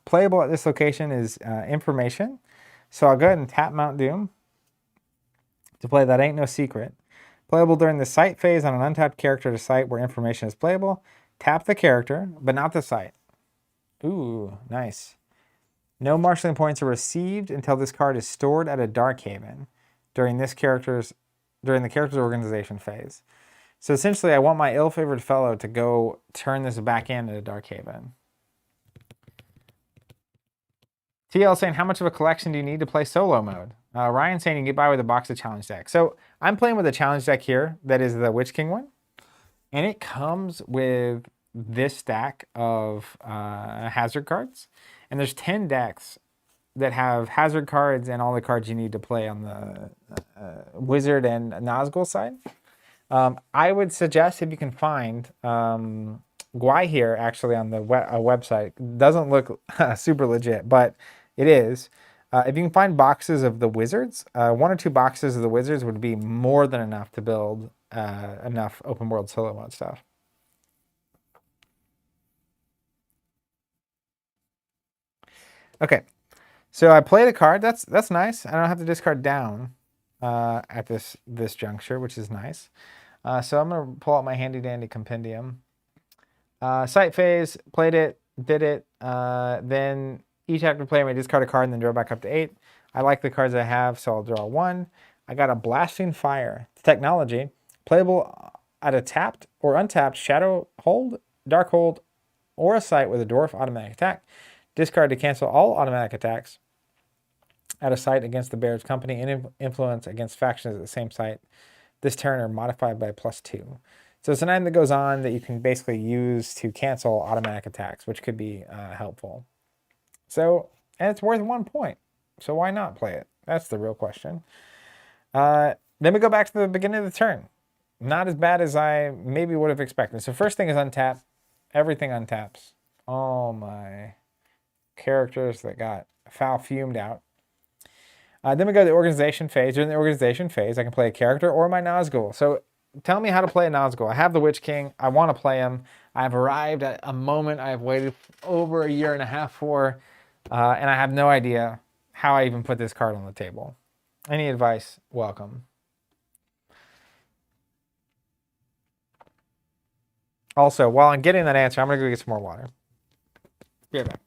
Playable at this location is information. So I'll go ahead and tap Mount Doom to play That Ain't No Secret. Playable during the sight phase on an untapped character to sight where information is playable. Tap the character, but not the sight. Ooh, nice. No marshalling points are received until this card is stored at a Darkhaven during the character's organization phase. So essentially, I want my ill-favored fellow to go turn this back in at a Darkhaven. TL saying, how much of a collection do you need to play solo mode? Ryan saying you can get by with a box of challenge deck. So I'm playing with a challenge deck here that is the Witch King one. And it comes with this stack of hazard cards. And there's 10 decks that have hazard cards and all the cards you need to play on the Wizard and Nazgul side. I would suggest if you can find Gwai here actually on the website. It doesn't look super legit, but it is. If you can find boxes of the Wizards, 1 or 2 boxes of the Wizards would be more than enough to build enough open world solo mode stuff. Okay, so I played a card. That's nice. I don't have to discard down at this juncture, which is nice. So I'm gonna pull out my handy dandy compendium. Sight phase, played it, did it. Then each active player may discard a card and then draw back up to 8. I like the cards I have, so I'll draw 1. I got a Blasting Fire. Technology, playable at a tapped or untapped Shadow Hold, Dark Hold, or a sight with a Dwarf automatic attack. Discard to cancel all automatic attacks at a site against the Bear's company and influence against factions at the same site. This turn are modified by +2. So it's an item that goes on that you can basically use to cancel automatic attacks, which could be helpful. So, and it's worth 1 point. So why not play it? That's the real question. Then we go back to the beginning of the turn. Not as bad as I maybe would have expected. So first thing is untap. Everything untaps. All my characters that got foul fumed out. Then we go to the organization phase. During the organization phase, I can play a character or my Nazgul. So tell me how to play a Nazgul. I have the Witch King. I want to play him. I've arrived at a moment I've waited over a year and a half for, and I have no idea how I even put this card on the table. Any advice? Welcome. Also, while I'm getting that answer, I'm going to go get some more water. Be right back.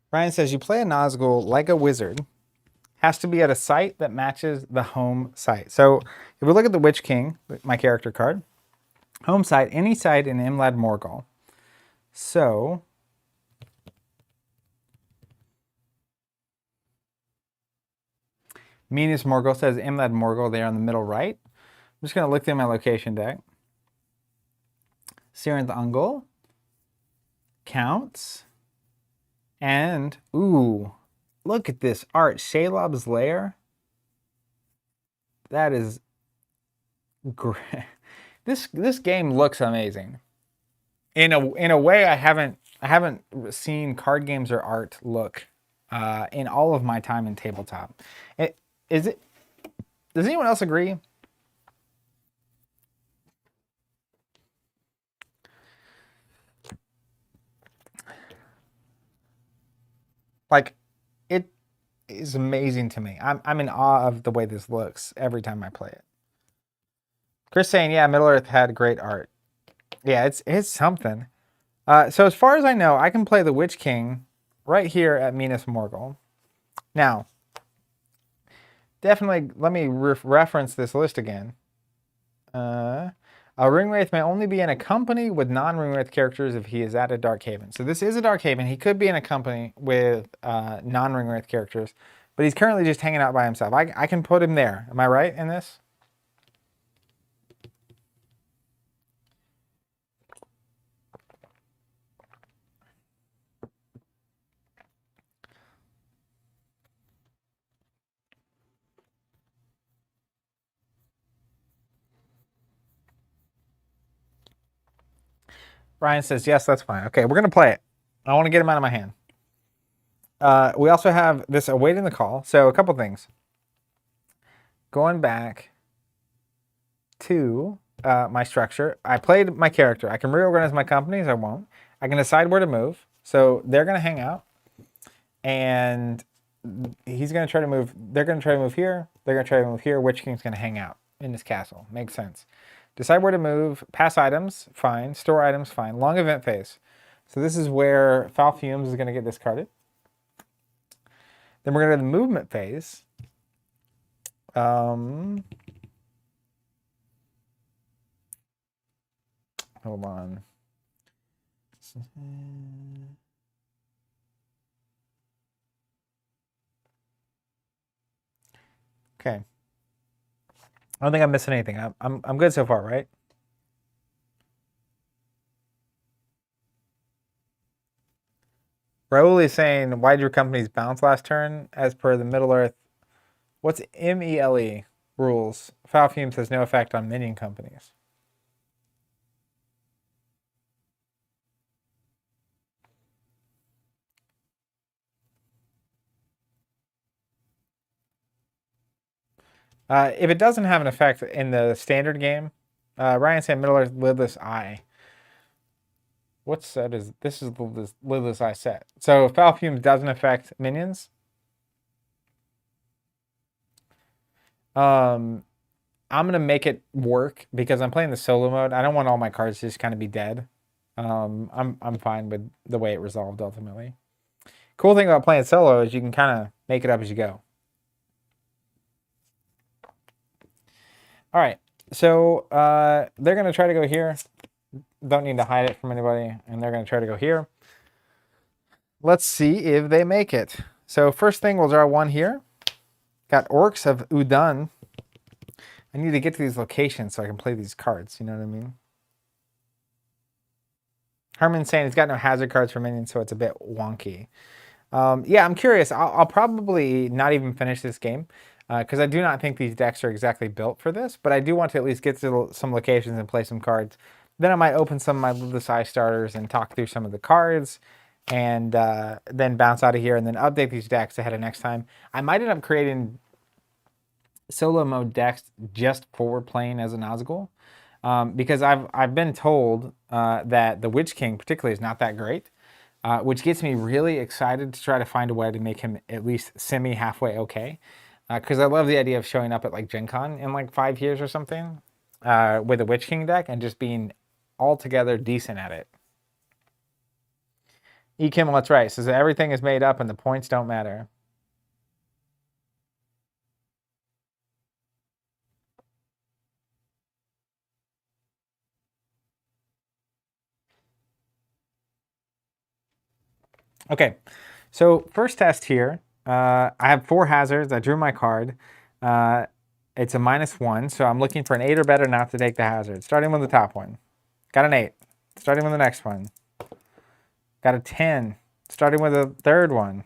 Ryan says, you play a Nazgul like a wizard. Has to be at a site that matches the home site. So if we look at the Witch King, my character card, home site, any site in Imlad Morgul. So Midas Morgul says Imlad Morgul there on the middle right. I'm just going to look through my location deck. Sirenth Ungol counts. And, ooh, look at this art. Shalob's Lair. That is great. this game looks amazing. In a way I haven't seen card games or art look in all of my time in tabletop. Is it? Does anyone else agree? Like, it is amazing to me. I'm in awe of the way this looks every time I play it. Chris saying, yeah, Middle-earth had great art. Yeah, it's something. So as far as I know, I can play the Witch King right here at Minas Morgul. Now, definitely let me reference this list again. A Ringwraith may only be in a company with non-Ringwraith characters if he is at a Dark Haven. So this is a Dark Haven. He could be in a company with non-Ringwraith characters, but he's currently just hanging out by himself. I can put him there. Am I right in this? Ryan says, yes, that's fine. Okay, we're going to play it. I want to get him out of my hand. We also have this awaiting the call. So a couple things. Going back to my structure, I played my character. I can reorganize my companies. I won't. I can decide where to move. So they're going to hang out. And he's going to try to move. They're going to try to move here. They're going to try to move here. Witch King's going to hang out in this castle. Makes sense. Decide where to move. Pass items, fine. Store items, fine. Long event phase. So this is where Foul Fumes is going to get discarded. Then we're going to go to the movement phase. Hold on. Okay. I don't think I'm missing anything. I'm good so far, right? Raul is saying, why did your companies bounce last turn? As per the Middle-earth, what's MELE rules? Foul Fumes has no effect on Minion companies. If it doesn't have an effect in the standard game, Ryan said Middle-earth Lidless Eye. What set is this? Is the Lidless Eye set. So Foul Fumes doesn't affect minions. I'm gonna make it work because I'm playing the solo mode. I don't want all my cards to just kind of be dead. I'm fine with the way it resolved ultimately. Cool thing about playing solo is you can kind of make it up as you go. All right, so they're gonna try to go here. Don't need to hide it from anybody, and they're gonna try to go here. Let's see if they make it. So first thing, we'll draw one here. Got Orcs of Udun. I need to get to these locations so I can play these cards. You know what I mean? Herman's saying it's got no hazard cards for minions, so it's a bit wonky. Yeah, I'm curious. I'll probably not even finish this game because I do not think these decks are exactly built for this, but I do want to at least get to some locations and play some cards. Then I might open some of my Lidless Eye starters and talk through some of the cards and then bounce out of here and then update these decks ahead of next time. I might end up creating solo mode decks just for playing as a Nazgul because I've been told that the Witch King particularly is not that great, which gets me really excited to try to find a way to make him at least semi-halfway okay. Because I love the idea of showing up at like Gen Con in like 5 years or something with a Witch King deck and just being altogether decent at it. E. Kimmel, that's right. Says everything is made up and the points don't matter. Okay, so first test here. I have 4 hazards. I drew my card. It's a -1, so I'm looking for an 8 or better not to take the hazard. Starting with the top one. Got an 8. Starting with the next one. Got a 10. Starting with the third one.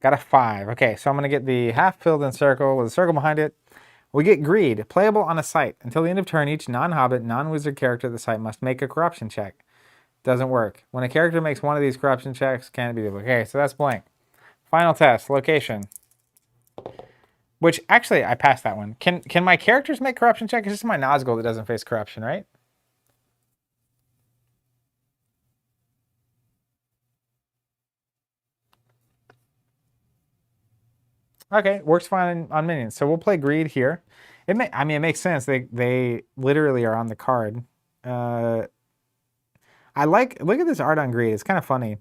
Got a 5. Okay, so I'm going to get the half filled in circle with a circle behind it. We get Greed, playable on a site. Until the end of turn, each non-hobbit, non-wizard character at the site must make a corruption check. Doesn't work. When a character makes one of these corruption checks, can it be duplicated? Okay, so that's blank. Final test, location. Which, actually, I passed that one. Can my characters make corruption checks? This is my Nazgul that doesn't face corruption, right? Okay, works fine on minions. So we'll play Greed here. It makes sense. They literally are on the card. Look at this art on Greed. It's kind of funny.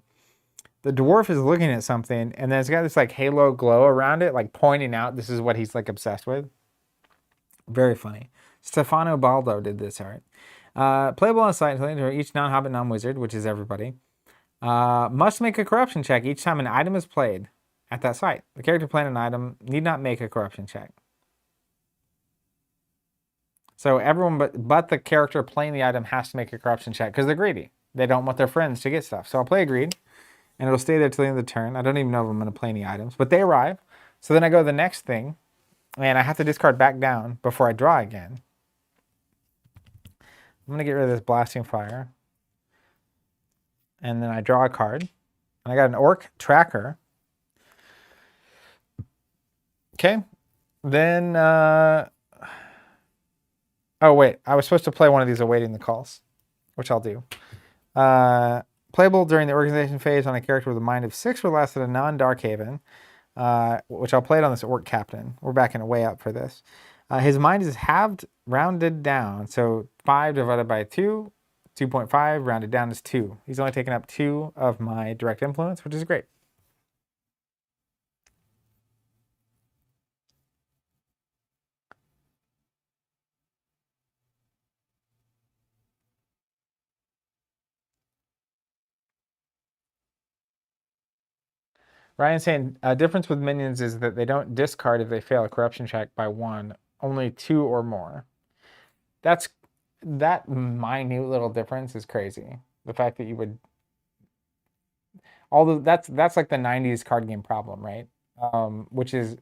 The dwarf is looking at something, and then it's got this like halo glow around it, like pointing out this is what he's like obsessed with. Very funny. Stefano Baldo did this art. Playable on site until each non-hobbit, non-wizard, which is everybody, must make a corruption check each time an item is played at that site. The character playing an item need not make a corruption check. So everyone but the character playing the item has to make a corruption check because they're greedy. They don't want their friends to get stuff. So I'll play a Greed, and it'll stay there till the end of the turn. I don't even know if I'm going to play any items, but they arrive. So then I go to the next thing, and I have to discard back down before I draw again. I'm going to get rid of this Blasting Fire. And then I draw a card. And I got an Orc Tracker. Okay. Then, oh wait, I was supposed to play one of these awaiting the calls, which I'll do. Playable during the organization phase on a character with a mind of 6 or less at a non-Darkhaven, which I'll play it on this Orc Captain. We're backing way up for this. His mind is halved, rounded down. So 5 divided by 2, 2.5, rounded down is 2. He's only taken up 2 of my direct influence, which is great. Ryan's saying a difference with minions is that they don't discard if they fail a corruption check by 1, only 2 or more. That minute little difference is crazy. The fact that you would, although that's like the 90s card game problem, right? Which is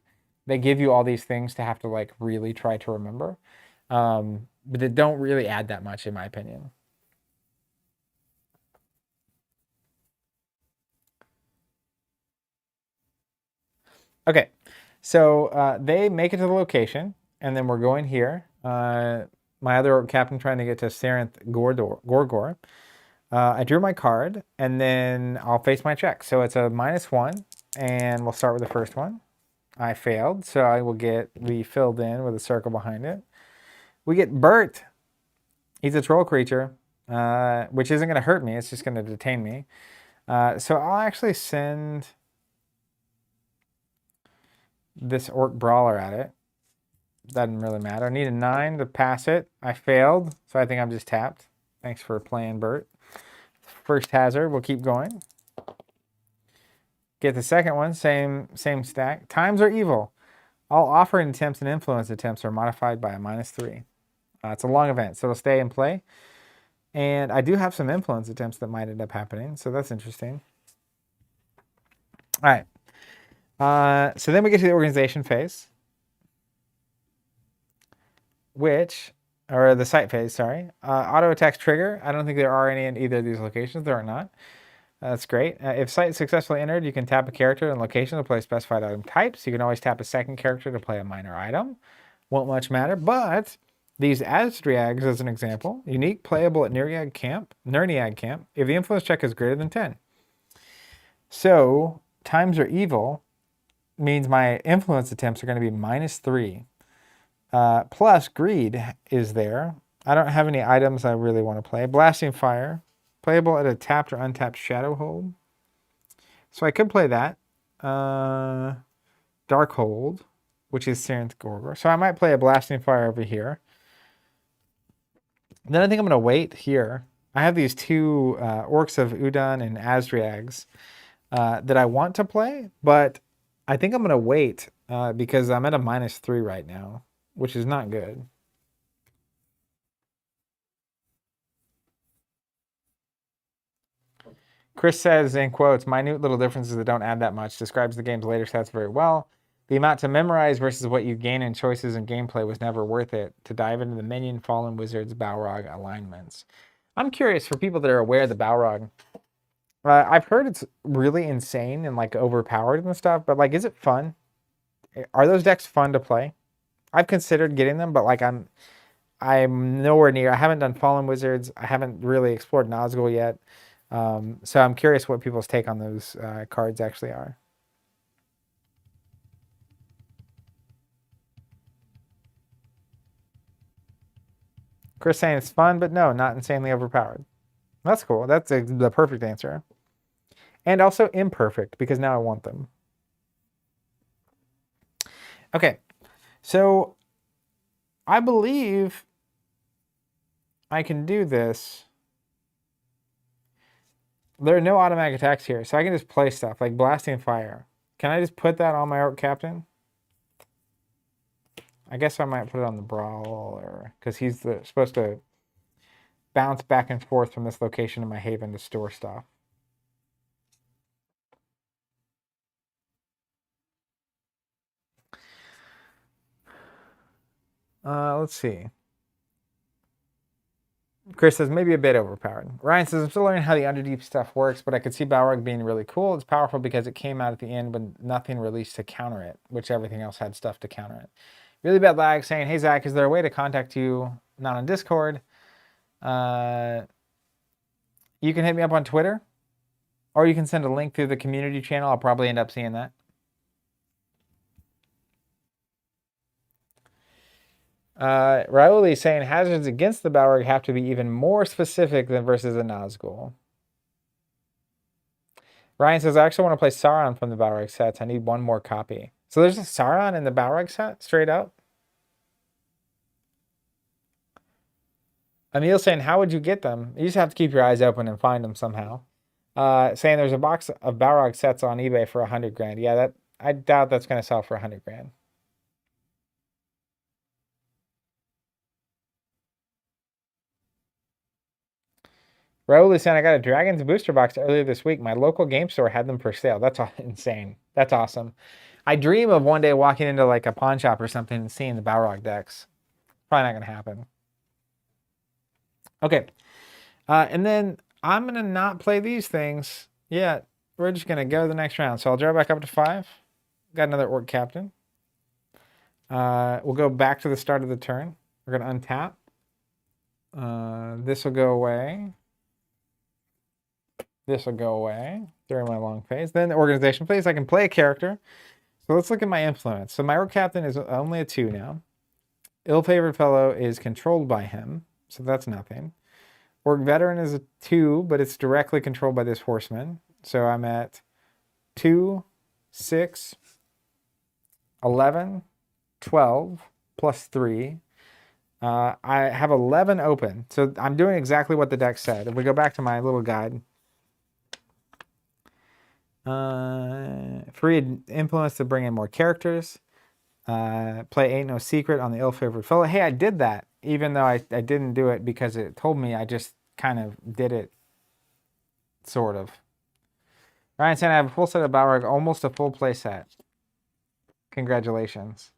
they give you all these things to have to like really try to remember, but they don't really add that much in my opinion. Okay, so they make it to the location, and then we're going here. My other captain trying to get to Sarenth Gorgor. I drew my card, and then I'll face my check. So it's a -1, and we'll start with the first one. I failed, so I will get the filled in with a circle behind it. We get Bert. He's a troll creature, which isn't going to hurt me. It's just going to detain me. So I'll actually send this Orc Brawler at it. Doesn't really matter. I need a 9 to pass it. I failed, so I think I'm just tapped. Thanks for playing, Bert. First hazard, we'll keep going. Get the second one, same stack. Times are evil. All offering attempts and influence attempts are modified by a -3. It's a long event, so it'll stay in play. And I do have some influence attempts that might end up happening, so that's interesting. All right. So then we get to the organization phase, or the site phase, sorry. Auto attacks trigger. I don't think there are any in either of these locations. There are not. That's great. If site is successfully entered, you can tap a character and location to play specified item types. You can always tap a second character to play a minor item. Won't much matter, but these Azriags, as an example, unique, playable at Nerniag Camp, if the influence check is greater than 10. So, times are evil means my influence attempts are going to be -3. Plus, Greed is there. I don't have any items I really want to play. Blasting Fire. Playable at a tapped or untapped Shadow Hold. So I could play that. Dark Hold, which is Sarenth Gorgor. So I might play a Blasting Fire over here. Then I think I'm going to wait here. I have these 2 Orcs of Udon and Azriags that I want to play, but I think I'm going to wait because I'm at a -3 right now, which is not good. Chris says, in quotes, minute little differences that don't add that much. Describes the game's later stats very well. The amount to memorize versus what you gain in choices and gameplay was never worth it to dive into the Minion, Fallen Wizards, Balrog alignments. I'm curious for people that are aware of the Balrog. I've heard it's really insane and like overpowered and stuff, but like, is it fun? Are those decks fun to play? I've considered getting them, but like I'm nowhere near. I haven't done Fallen Wizards. I haven't really explored Nazgul yet. So I'm curious what people's take on those cards actually are. Chris saying it's fun, but no, not insanely overpowered. That's cool. That's the perfect answer. And also imperfect, because now I want them. Okay, so I believe I can do this. There are no automatic attacks here, so I can just play stuff like Blasting Fire. Can I just put that on my Orc Captain? I guess I might put it on the Brawler, because he's supposed to bounce back and forth from this location in my Haven to store stuff. Let's see. Chris says, maybe a bit overpowered. Ryan says, I'm still learning how the Underdeep stuff works, but I could see Balrog being really cool. It's powerful because it came out at the end when nothing released to counter it, which everything else had stuff to counter it. Really bad lag saying, hey, Zach, is there a way to contact you not on Discord? You can hit me up on Twitter, or you can send a link through the community channel. I'll probably end up seeing that. Raul is saying hazards against the Balrog have to be even more specific than versus a Nazgul. Ryan says, I actually want to play Sauron from the Balrog sets. I need one more copy. So there's a Sauron in the Balrog set, straight up? Emil's saying, how would you get them? You just have to keep your eyes open and find them somehow. Saying there's a box of Balrog sets on eBay for 100 grand. Yeah, I doubt that's going to sell for 100 grand. Raul is saying, I got a Dragons booster box earlier this week. My local game store had them for sale. That's insane. That's awesome. I dream of one day walking into like a pawn shop or something and seeing the Balrog decks. Probably not going to happen. Okay. And then I'm going to not play these things yet. We're just going to go to the next round. So I'll draw back up to 5. Got another Orc Captain. We'll go back to the start of the turn. We're going to untap. This will go away. This will go away during my long phase. Then the organization phase, I can play a character. So let's look at my influence. So my Orc Captain is only a 2 now. Ill-Favored Fellow is controlled by him. So that's nothing. Orc Veteran is a 2, but it's directly controlled by this Horseman. So I'm at 2, 6, 11, 12, plus 3. I have 11 open. So I'm doing exactly what the deck said. If we go back to my little guide. Free influence to bring in more characters. Play Ain't No Secret on the Ill-Favored Fellow. Hey, I did that, even though I didn't do it because it told me. I just kind of did it, sort of. Ryan said I have a full set of Balrog, almost a full play set. Congratulations.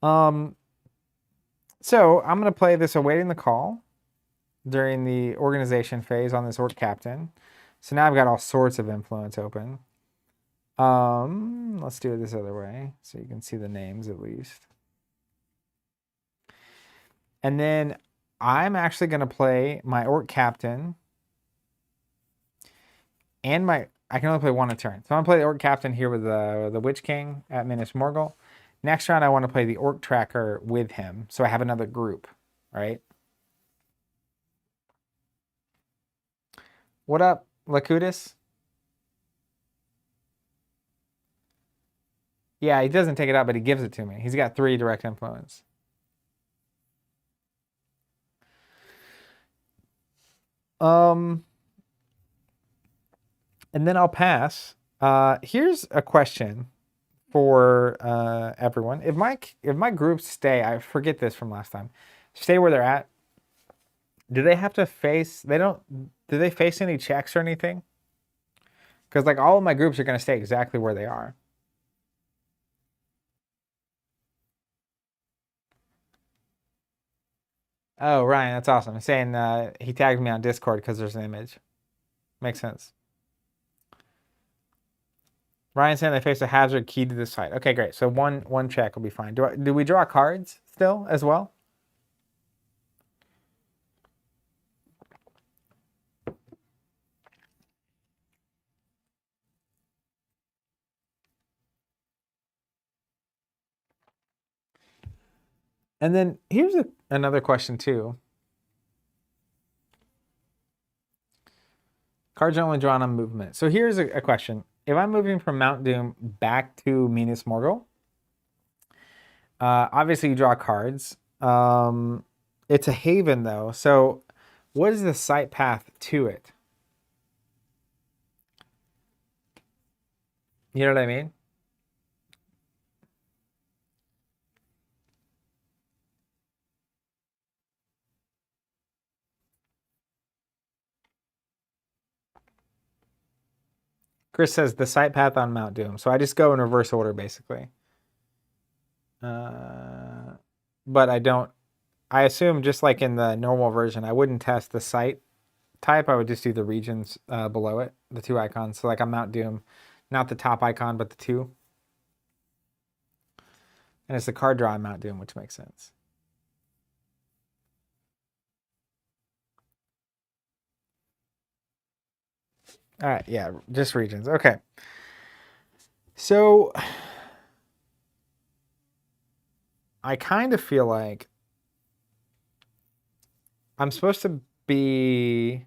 So I'm going to play this Awaiting the Call during the organization phase on this Orc Captain. So now I've got all sorts of influence open. Let's do it this other way so you can see the names at least. And then I'm actually going to play my Orc Captain and I can only play 1 a turn. So I'm going to play the Orc Captain here with the Witch King at Minas Morgul. Next round, I want to play the Orc Tracker with him. So I have another group, right? What up, Lakutis? Yeah, he doesn't take it out, but he gives it to me. He's got 3 direct influence. And then I'll pass. Here's a question for everyone. If my groups stay, I forget this from last time, stay where they're at, do they have to face, do they face any checks or anything? Because like all of my groups are going to stay exactly where they are. Oh, Ryan, that's awesome. He's saying he tagged me on Discord because there's an image. Makes sense. Ryan saying they face a hazard key to the site. Okay, great. So one check will be fine. Do we draw cards still as well? And then here's another question too. Cards are only drawn on movement. So here's a question. If I'm moving from Mount Doom back to Minas Morgul, obviously you draw cards. It's a haven though. So what is the site path to it? You know what I mean? Chris says the site path on Mount Doom. So I just go in reverse order basically. But I don't. I assume just like in the normal version, I wouldn't test the site type. I would just do the regions below it, the two icons. So like on Mount Doom, not the top icon, but the two. And it's the card draw on Mount Doom, which makes sense. All right, yeah, just regions. Okay. So I kind of feel like I'm supposed to be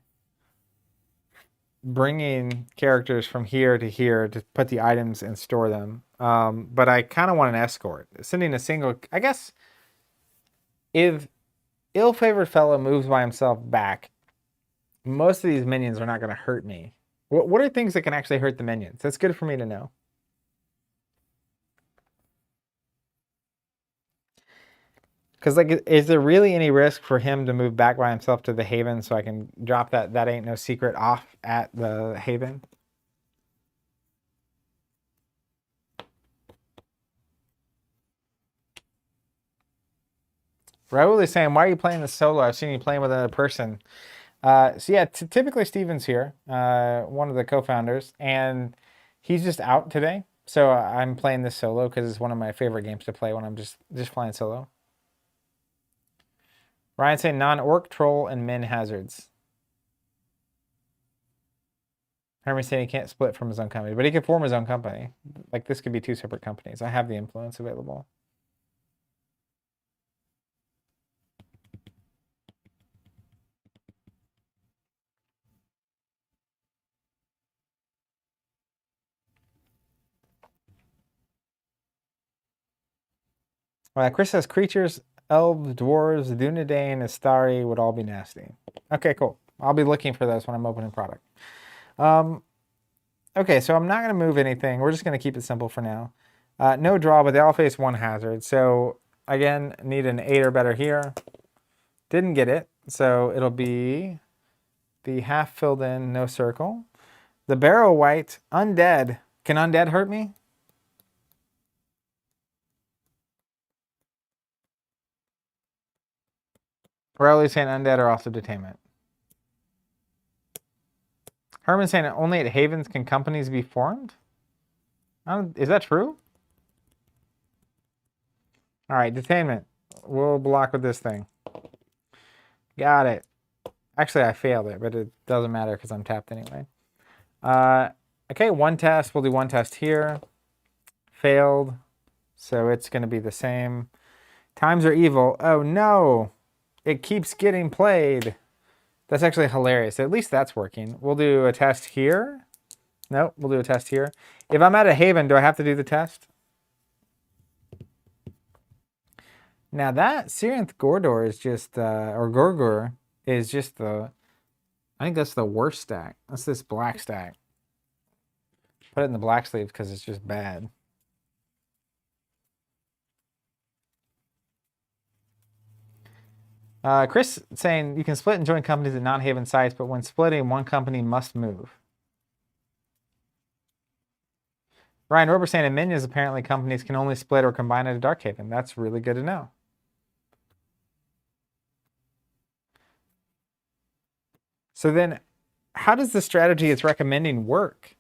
bringing characters from here to put the items and store them. But I kind of want an escort. Sending a single, I guess, if ill-favored fellow moves by himself back, most of these minions are not going to hurt me. What are things that can actually hurt the minions? That's good for me to know. Because like, is there really any risk for him to move back by himself to the haven so I can drop that ain't no secret off at the haven? Raul is saying, why are you playing this solo? I've seen you playing with another person. So yeah, typically Steven's here, one of the co-founders, and he's just out today. So I'm playing this solo because it's one of my favorite games to play when I'm just playing solo. Ryan saying non-orc, troll, and min hazards. Herman saying he can't split from his own company, but he could form his own company. Like this could be two separate companies. I have the influence available. Chris says creatures, elves, dwarves, Dunedain, Astari would all be nasty. Okay, cool. I'll be looking for those when I'm opening product. Okay, so I'm not going to move anything. We're just going to keep it simple for now. No draw, but they all face one hazard. So again, need an 8 or better here. Didn't get it, so it'll be the half filled in, no circle. The barrow white, undead. Can undead hurt me? Riley's saying undead are also detainment. Herman's saying only at havens can companies be formed? Is that true? All right, detainment. We'll block with this thing. Got it. Actually, I failed it, but it doesn't matter because I'm tapped anyway. Okay, one test. We'll do one test here. Failed. So it's going to be the same. Times are evil. Oh, no. It keeps getting played. That's actually hilarious. At least that's working. We'll do a test here. Nope, we'll do a test here. If I'm at a haven, do I have to do the test? Now that Syrinth Gordor is just, or Gorgur is just I think that's the worst stack. That's this black stack. Put it in the black sleeves because it's just bad. Chris saying you can split and join companies at non-haven sites, but when splitting, one company must move. Ryan Rober saying in Minions, apparently companies can only split or combine at a Darkhaven. That's really good to know. So then how does the strategy it's recommending work?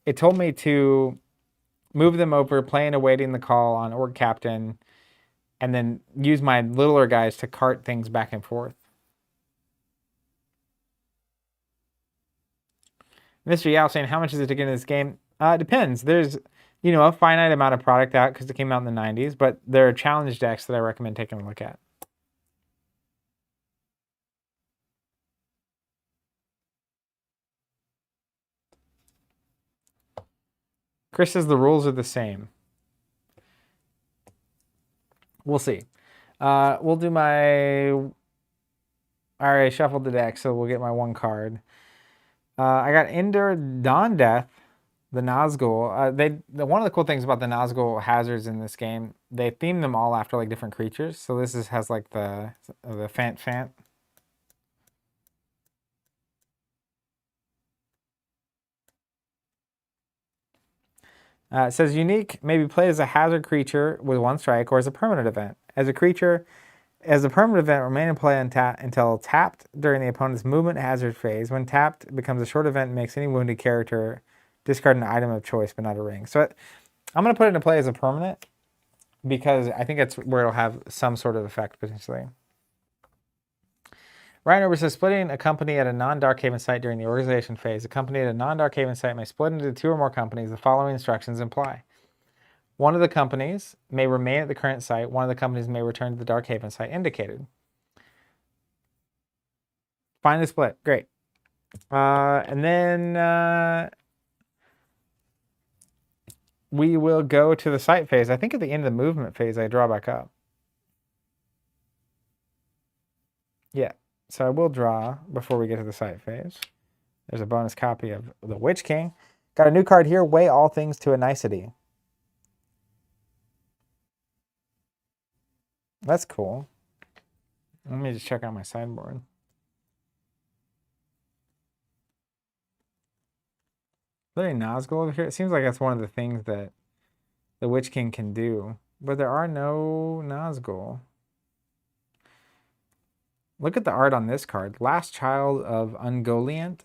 It told me to move them over, playing awaiting the call on Orc Captain, and then use my littler guys to cart things back and forth. Mr. Yao saying, how much is it to get into this game? It depends. There's, you know, a finite amount of product out because it came out in the 90s, but there are challenge decks that I recommend taking a look at. Chris says the rules are the same. We'll see. We'll do my... All right, shuffled the deck, so we'll get my one card. I got Ender Dawn Death, the Nazgul. One of the cool things about the Nazgul hazards in this game, they theme them all after like different creatures. So this has like the Fant. It says unique may be played as a hazard creature with 1 strike or as a permanent event. As a permanent event, remain in play until tapped during the opponent's movement hazard phase. When tapped, it becomes a short event and makes any wounded character discard an item of choice, but not a ring. So I'm going to put it into play as a permanent because I think that's where it'll have some sort of effect potentially. Ryan Over says, splitting a company at a non-Darkhaven site during the organization phase. A company at a non-Darkhaven site may split into 2 or more companies. The following instructions apply. One of the companies may remain at the current site. One of the companies may return to the Darkhaven site indicated. Find the split. Great. And then we will go to the site phase. I think at the end of the movement phase, I draw back up. Yeah. So I will draw before we get to the site phase. There's a bonus copy of the Witch King. Got a new card here. Weigh all things to a nicety. That's cool. Let me just check out my sideboard. Is there any Nazgul over here? It seems like that's one of the things that the Witch King can do. But there are no Nazgul. Look at the art on this card. Last Child of Ungoliant.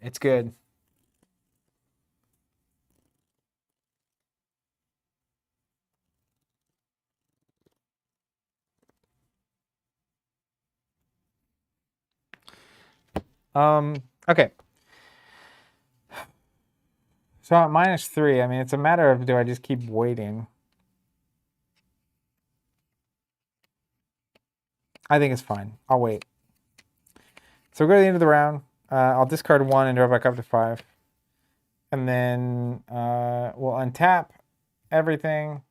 It's good. Okay. So at -3, I mean, it's a matter of do I just keep waiting? I think it's fine. I'll wait. So we'll go to the end of the round. I'll discard 1 and draw back up to 5. And then we'll untap everything.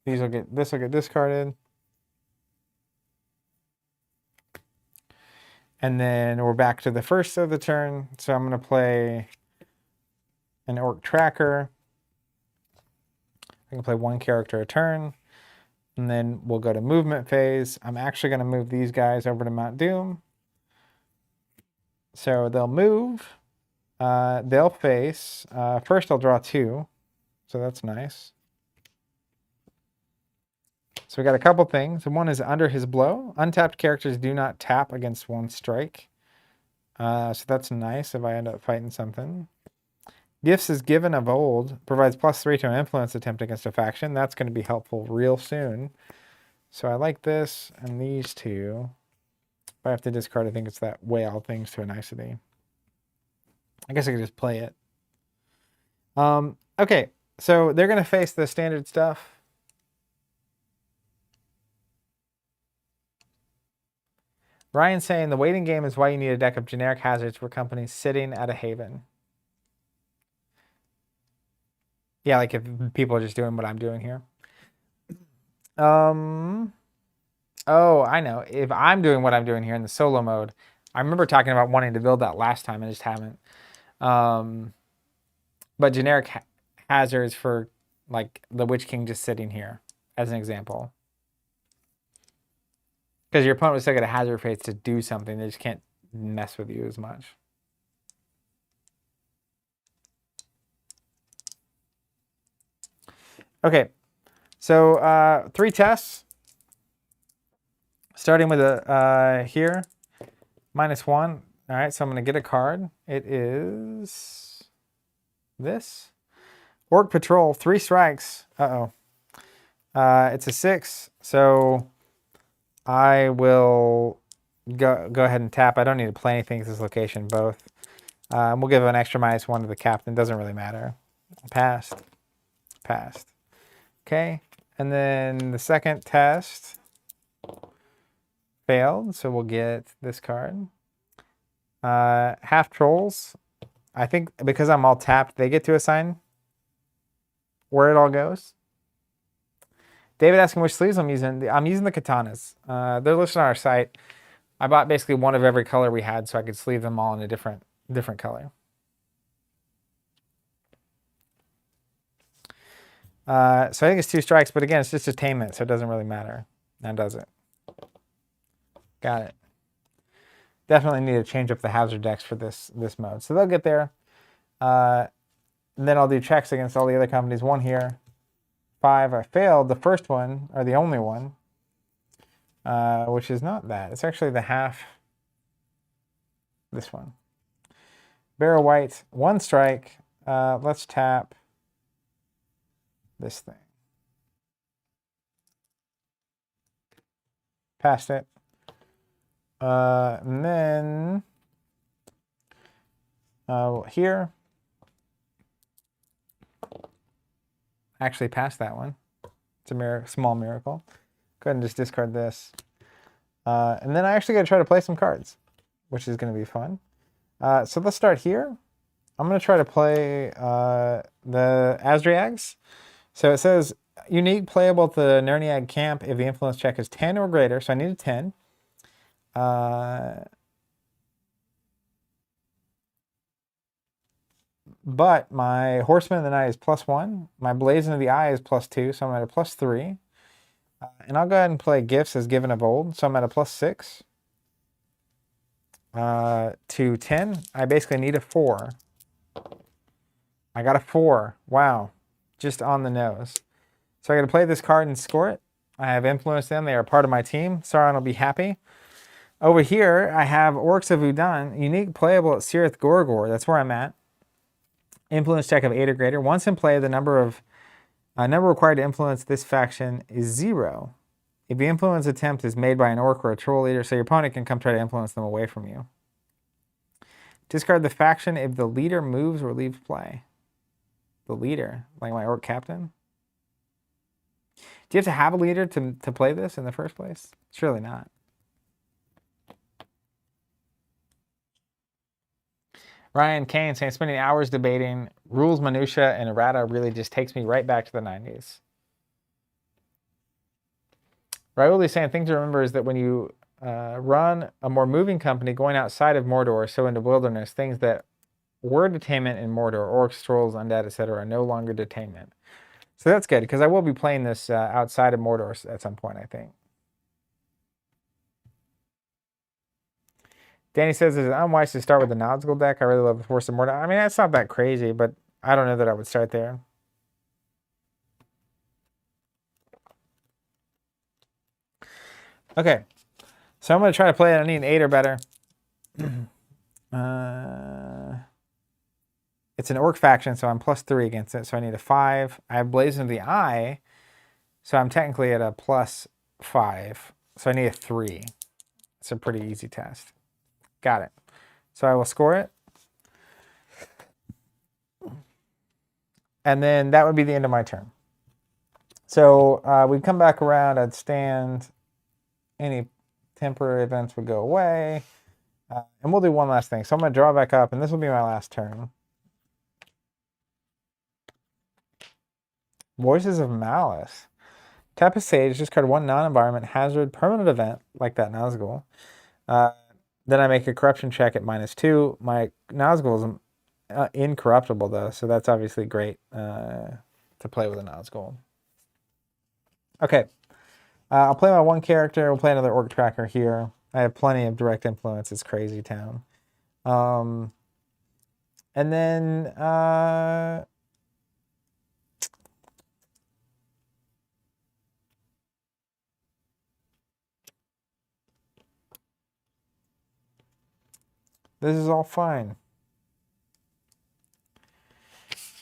This will get discarded. And then we're back to the first of the turn. So I'm going to play an Orc Tracker. I can play 1 character a turn. And then we'll go to movement phase. I'm actually going to move these guys over to Mount Doom. So they'll move. They'll face. First I'll draw 2. So that's nice. So we got a couple things. One is under his blow. Untapped characters do not tap against 1 strike. So that's nice if I end up fighting something. Gifts is given of old. Provides +3 to an influence attempt against a faction. That's going to be helpful real soon. So I like this and these 2. If I have to discard, I think it's that weigh all things to a nicety. I guess I could just play it. Okay, so they're going to face the standard stuff. Ryan's saying the waiting game is why you need a deck of generic hazards for companies sitting at a haven. Yeah, like if people are just doing what I'm doing here. Oh, I know. If I'm doing what I'm doing here in the solo mode, I remember talking about wanting to build that last time and just haven't. But generic hazards for like the Witch King just sitting here as an example. Because your opponent would still get a hazard phase to do something. They just can't mess with you as much. Okay, so 3 tests. Starting with a here, -1. All right, so I'm going to get a card. It is this. Orc Patrol, 3 strikes. Uh-oh. It's a 6, so I will go ahead and tap. I don't need to play anything at this location, both. We'll give an extra -1 to the captain. Doesn't really matter. Passed. Passed. Okay, and then the second test failed, so we'll get this card. Half trolls. I think because I'm all tapped, they get to assign where it all goes. David asking which sleeves I'm using. I'm using the katanas. They're listed on our site. I bought basically one of every color we had so I could sleeve them all in a different color. So I think it's 2 strikes, but again, it's just attainment, so it doesn't really matter. Now does it? Got it. Definitely need to change up the hazard decks for this mode. So they'll get there. And then I'll do checks against all the other companies. 1 here. 5. I failed the first one, or the only one. Which is not that. It's actually the half. This one. Barrow White. 1 strike. Let's tap this thing. Passed it. And then here, actually passed that one. It's a small miracle. Go ahead and just discard this. And then I actually got to try to play some cards, which is going to be fun. So let's start here. I'm going to try to play the Azriags. So it says unique playable at the Nerniag camp if the influence check is 10 or greater. So I need a 10. But my Horseman of the Night is +1. My Blazon of the Eye is +2, so I'm at a +3. And I'll go ahead and play Gifts as given of old, so I'm at a +6. To 10, I basically need a 4. I got a 4. Wow. Just on the nose. So I got to play this card and score it. I have influenced them. They are part of my team. Sauron will be happy. Over here, I have Orcs of Udan. Unique playable at Cirith Gorgor. That's where I'm at. Influence check of 8 or greater. Once in play, the number required to influence this faction is 0. If the influence attempt is made by an orc or a troll leader, so your opponent can come try to influence them away from you. Discard the faction if the leader moves or leaves play. The leader, like my orc captain. Do you have to have a leader to play this in the first place? Surely not. Ryan Kane saying, spending hours debating rules, minutia, and errata really just takes me right back to the 90s. Rauli saying, thing to remember is that when you run a more moving company going outside of Mordor, so into wilderness, things that were detainment in Mordor, orcs, trolls, undead, etc., are no longer detainment. So that's good, because I will be playing this outside of Mordor at some point, I think. Danny says, is it unwise to start with the Nazgul deck? I really love the Force of Mordor. I mean, that's not that crazy, but I don't know that I would start there. Okay, so I'm going to try to play it. I need an 8 or better. It's an orc faction, so I'm +3 against it, so I need a 5. I have Blazon of the Eye, so I'm technically at a +5, so I need a 3. It's a pretty easy test. Got it. So I will score it. And then that would be the end of my turn. So we'd come back around, I'd stand, any temporary events would go away, and we'll do one last thing. So I'm going to draw back up, and this will be my last turn. Voices of Malice. Tap a Sage, discard 1 non-environment hazard permanent event, like that Nazgul. Then I make a corruption check at -2. My Nazgul is incorruptible, though, so that's obviously great to play with a Nazgul. Okay. I'll play my 1 character. We'll play another Orc Tracker here. I have plenty of direct influence. It's crazy town. And then... This is all fine.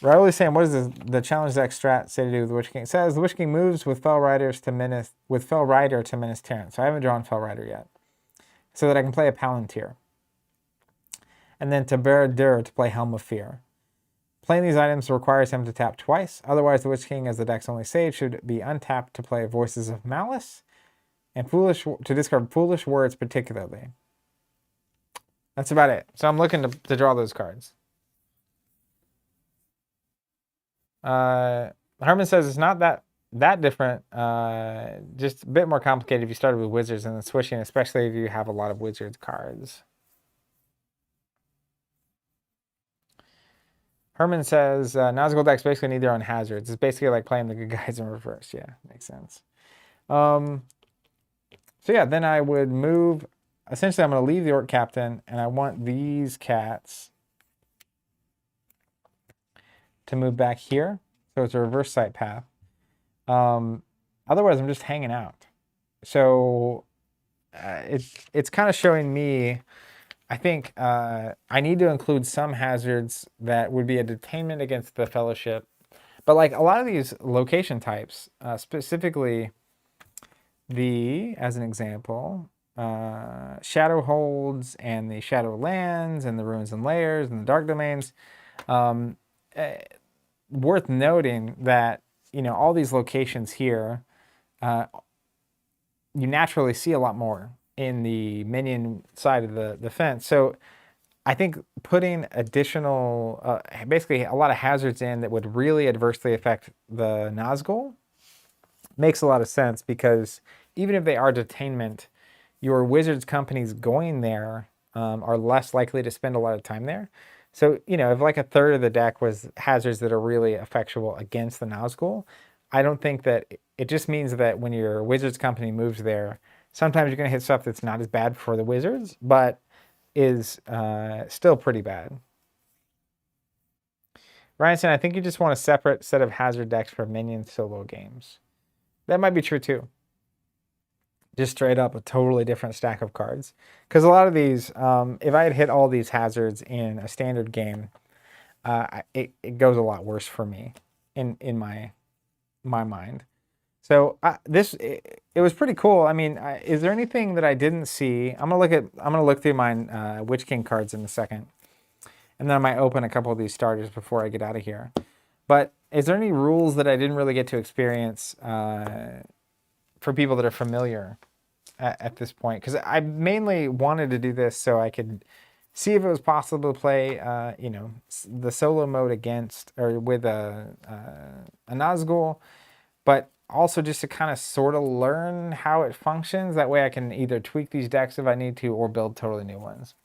Raul is saying, what does the challenge deck strat say to do with the Witch King? It says the Witch King moves with Fell Rider to menace Terran. So I haven't drawn Fell Rider yet. So that I can play a Palantir. And then to Baradur to play Helm of Fear. Playing these items requires him to tap twice. Otherwise, the Witch King, as the deck's only save, should be untapped to play Voices of Malice and to discard Foolish Words particularly. That's about it. So I'm looking to draw those cards. Herman says it's not that different. Just a bit more complicated if you started with Wizards and then switching, especially if you have a lot of Wizards cards. Herman says Nazgul decks basically need their own hazards. It's basically like playing the good guys in reverse. Yeah, makes sense. So yeah, then I would move. Essentially, I'm going to leave the Orc Captain, and I want these cats to move back here. So it's a reverse sight path. Otherwise, I'm just hanging out. So it's kind of showing me, I think I need to include some hazards that would be a detainment against the Fellowship. But like a lot of these location types, specifically as an example, Shadow Holds and the Shadow Lands and the Ruins and Layers and the Dark Domains, worth noting that, you know, all these locations here, you naturally see a lot more in the minion side of the fence. So I think putting additional, basically a lot of hazards in that would really adversely affect the Nazgul makes a lot of sense, because even if they are detainment, your Wizards companies going there are less likely to spend a lot of time there. So, you know, if like a third of the deck was hazards that are really effectual against the Nazgul, I don't think that it just means that when your Wizards company moves there, sometimes you're going to hit stuff that's not as bad for the Wizards, but is still pretty bad. Ryan said, I think you just want a separate set of hazard decks for Minion solo games. That might be true too. Just straight up a totally different stack of cards. Because a lot of these, if I had hit all these hazards in a standard game, it goes a lot worse for me in my mind. So it was pretty cool. I mean, is there anything that I didn't see? I'm gonna look through my Witch King cards in a second, and then I might open a couple of these starters before I get out of here. But is there any rules that I didn't really get to experience for people that are familiar at this point? Because I mainly wanted to do this so I could see if it was possible to play, you know, the solo mode against or with a Nazgul, but also just to kind of sort of learn how it functions. That way I can either tweak these decks if I need to or build totally new ones.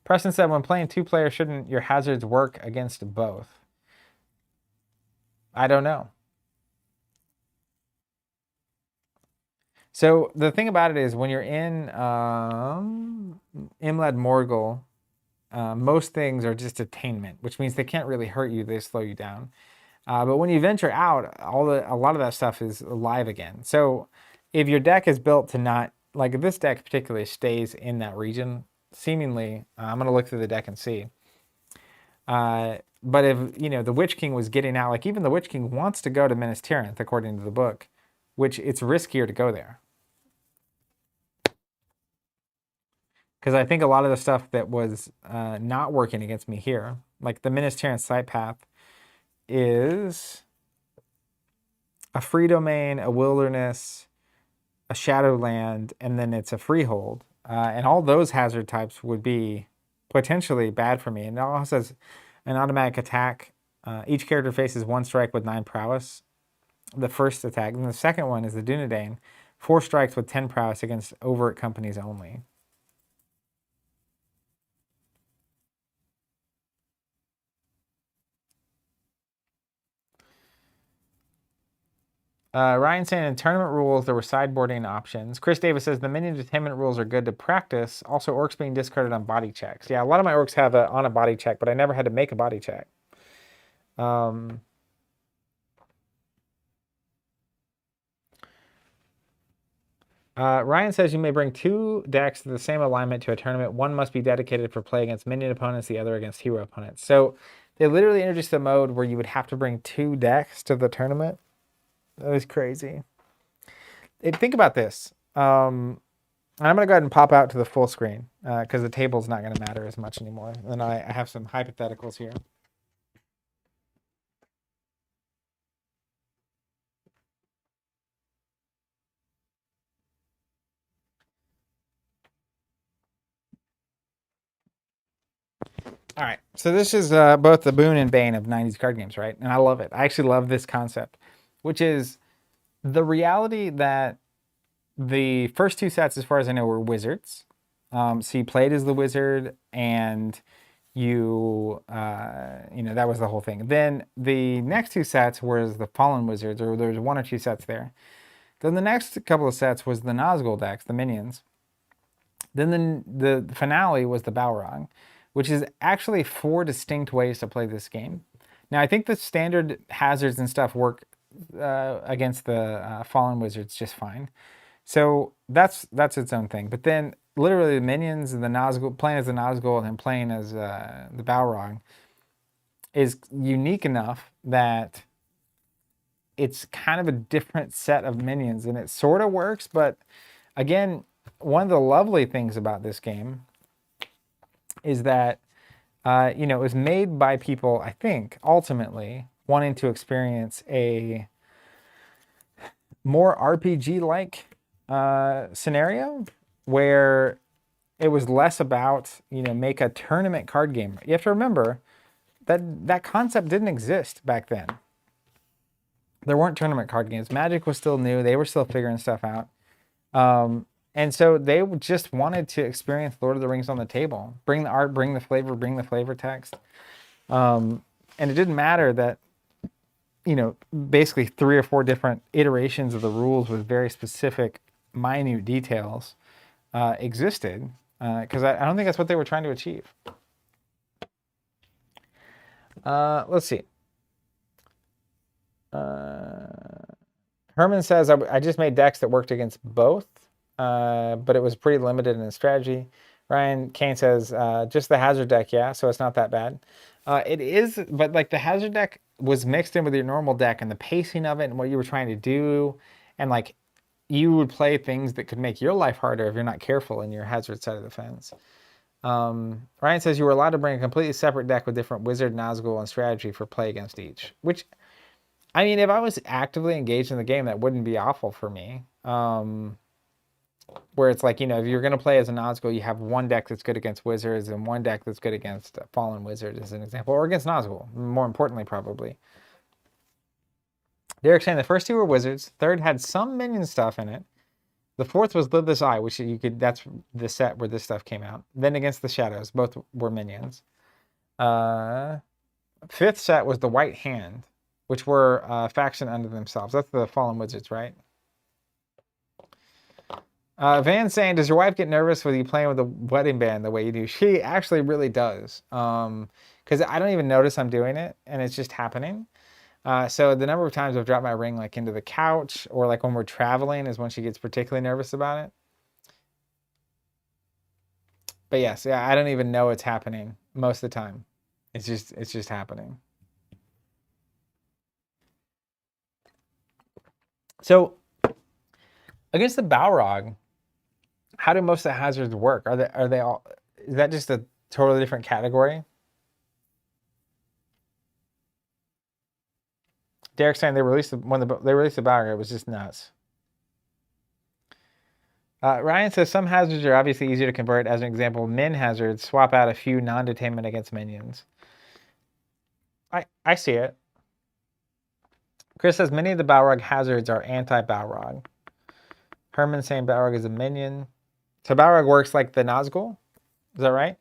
Preston said, when playing two-player, shouldn't your hazards work against both? I don't know. So the thing about it is when you're in Imlad Morgul, most things are just attainment, which means they can't really hurt you. They slow you down. But when you venture out, a lot of that stuff is alive again. So if your deck is built to not, like if this deck particularly stays in that region, seemingly, I'm going to look through the deck and see. But if, you know, the Witch King was getting out, like even the Witch King wants to go to Minas Tirith, according to the book, which it's riskier to go there. Because I think a lot of the stuff that was not working against me here, like the Minas Tirith side path, is a free domain, a wilderness, a shadowland, and then it's a freehold. And all those hazard types would be potentially bad for me. And it also says an automatic attack. Each character faces one strike with 9 prowess. The first attack. And the second one is the Dunedain. 4 strikes with 10 prowess against overt companies only. Ryan saying in tournament rules, there were sideboarding options. Chris Davis says the minion detainment rules are good to practice. Also, orcs being discarded on body checks. Yeah, a lot of my orcs have on a body check, but I never had to make a body check. Ryan says you may bring 2 decks to the same alignment to a tournament. One must be dedicated for play against minion opponents, the other against hero opponents. So they literally introduced a mode where you would have to bring 2 decks to the tournament. That was crazy. Think about this. And I'm going to go ahead and pop out to the full screen because the table's not going to matter as much anymore. And I have some hypotheticals here. All right, so this is both the boon and bane of 90s card games, right? And I love it. I actually love this concept, which is the reality that the first 2 sets, as far as I know, were wizards. So you played as the wizard, and you know, that was the whole thing. Then the next 2 sets was the fallen wizards, or there was 1 or 2 sets there. Then the next couple of sets was the Nazgul decks, the minions. Then the finale was the Balrog, which is actually 4 distinct ways to play this game. Now, I think the standard hazards and stuff work against the Fallen Wizards just fine. So that's its own thing. But then literally the minions and the Nazgul, playing as the Nazgul and then playing as the Balrog is unique enough that it's kind of a different set of minions, and it sort of works. But again, one of the lovely things about this game is that you know, it was made by people, I think, ultimately wanting to experience a more RPG-like scenario where it was less about, you know, make a tournament card game. You have to remember that that concept didn't exist back then. There weren't tournament card games. Magic was still new. They were still figuring stuff out. And so they just wanted to experience Lord of the Rings on the table. Bring the art, bring the flavor text. And it didn't matter that, you know, basically 3 or 4 different iterations of the rules with very specific, minute details existed. Because I don't think that's what they were trying to achieve. Let's see. Herman says, I just made decks that worked against both. But it was pretty limited in its strategy. Ryan Kane says, just the hazard deck, yeah, so it's not that bad. It is, but like the hazard deck was mixed in with your normal deck, and the pacing of it and what you were trying to do, and like you would play things that could make your life harder if you're not careful in your hazard side of the fence. Ryan says you were allowed to bring a completely separate deck with different wizard, Nazgul, and strategy for play against each. Which, I mean, if I was actively engaged in the game, that wouldn't be awful for me. Where it's like, you know, if you're going to play as a Nazgul, you have 1 deck that's good against wizards and 1 deck that's good against fallen wizards, as an example, or against Nazgul, more importantly, probably. Derek's saying the first 2 were wizards. 3rd had some minion stuff in it. The 4th was Lidless Eye, which you could, that's the set where this stuff came out. Then against the Shadows, both were minions. 5th set was the White Hand, which were a faction unto themselves. That's the fallen wizards, right? Van saying, does your wife get nervous with you playing with the wedding band the way you do? She actually really does. Because I don't even notice I'm doing it, and it's just happening. So the number of times I've dropped my ring like into the couch, or like when we're traveling, is when she gets particularly nervous about it. But yes, yeah, I don't even know it's happening most of the time. It's just happening. So against the Balrog, how do most of the hazards work? Are they all? Is that just a totally different category? Derek's saying they released when they released the Balrog, it was just nuts. Ryan says some hazards are obviously easier to convert. As an example, min hazards swap out a few non-detainment against minions. I see it. Chris says many of the Balrog hazards are anti-Balrog. Herman saying Balrog is a minion. So Balrog works like the Nazgul? Is that right?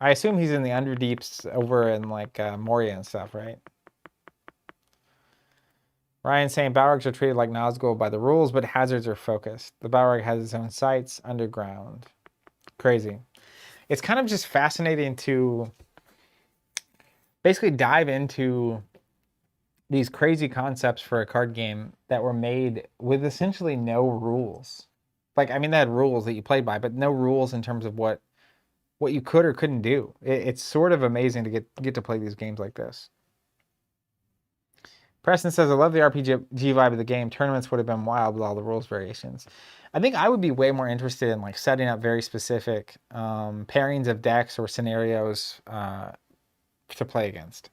I assume he's in the Underdeeps over in like Moria and stuff, right? Ryan saying Balrogs are treated like Nazgul by the rules, but hazards are focused. The Balrog has its own sites underground. Crazy. It's kind of just fascinating to basically dive into these crazy concepts for a card game that were made with essentially no rules. Like, I mean, they had rules that you played by, but no rules in terms of what you could or couldn't do. It's sort of amazing to get to play these games like this. Preston says, I love the RPG vibe of the game. Tournaments would have been wild with all the rules variations. I think I would be way more interested in like setting up very specific pairings of decks or scenarios to play against.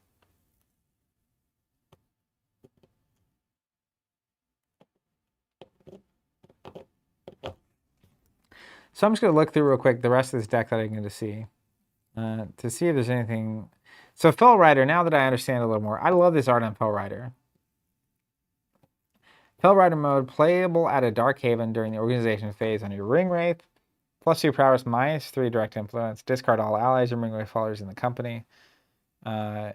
So I'm just going to look through real quick the rest of this deck that I'm going to see if there's anything. So Fell Rider, now that I understand a little more, I love this art on Fell Rider. Fell Rider mode, playable at a Dark Haven during the organization phase on your Ring Wraith. +2 prowess, -3 direct influence. Discard all allies and Ring Wraith followers in the company. May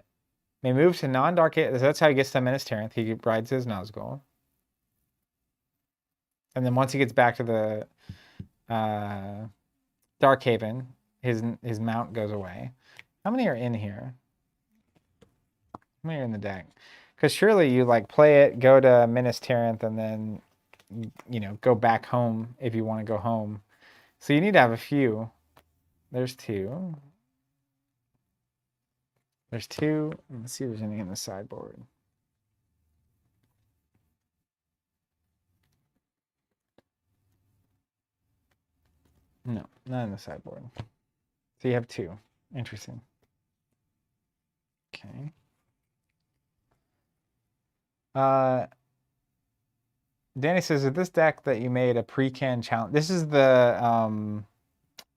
move to non-Dark Haven. That's how he gets to Menace Terranth. He rides his Nazgul. And then once he gets back to the Dark Haven, his mount goes away. How many are in here? How many are in the deck? Because surely you like play it, go to Menace Terranth, and then go back home if you want to go home. So you need to have a few. There's 2. There's 2. Let's see if there's anything in the sideboard. No, not in the sideboard. So you have 2. Interesting. Okay. Danny says, is this deck that you made a pre-can challenge? This is the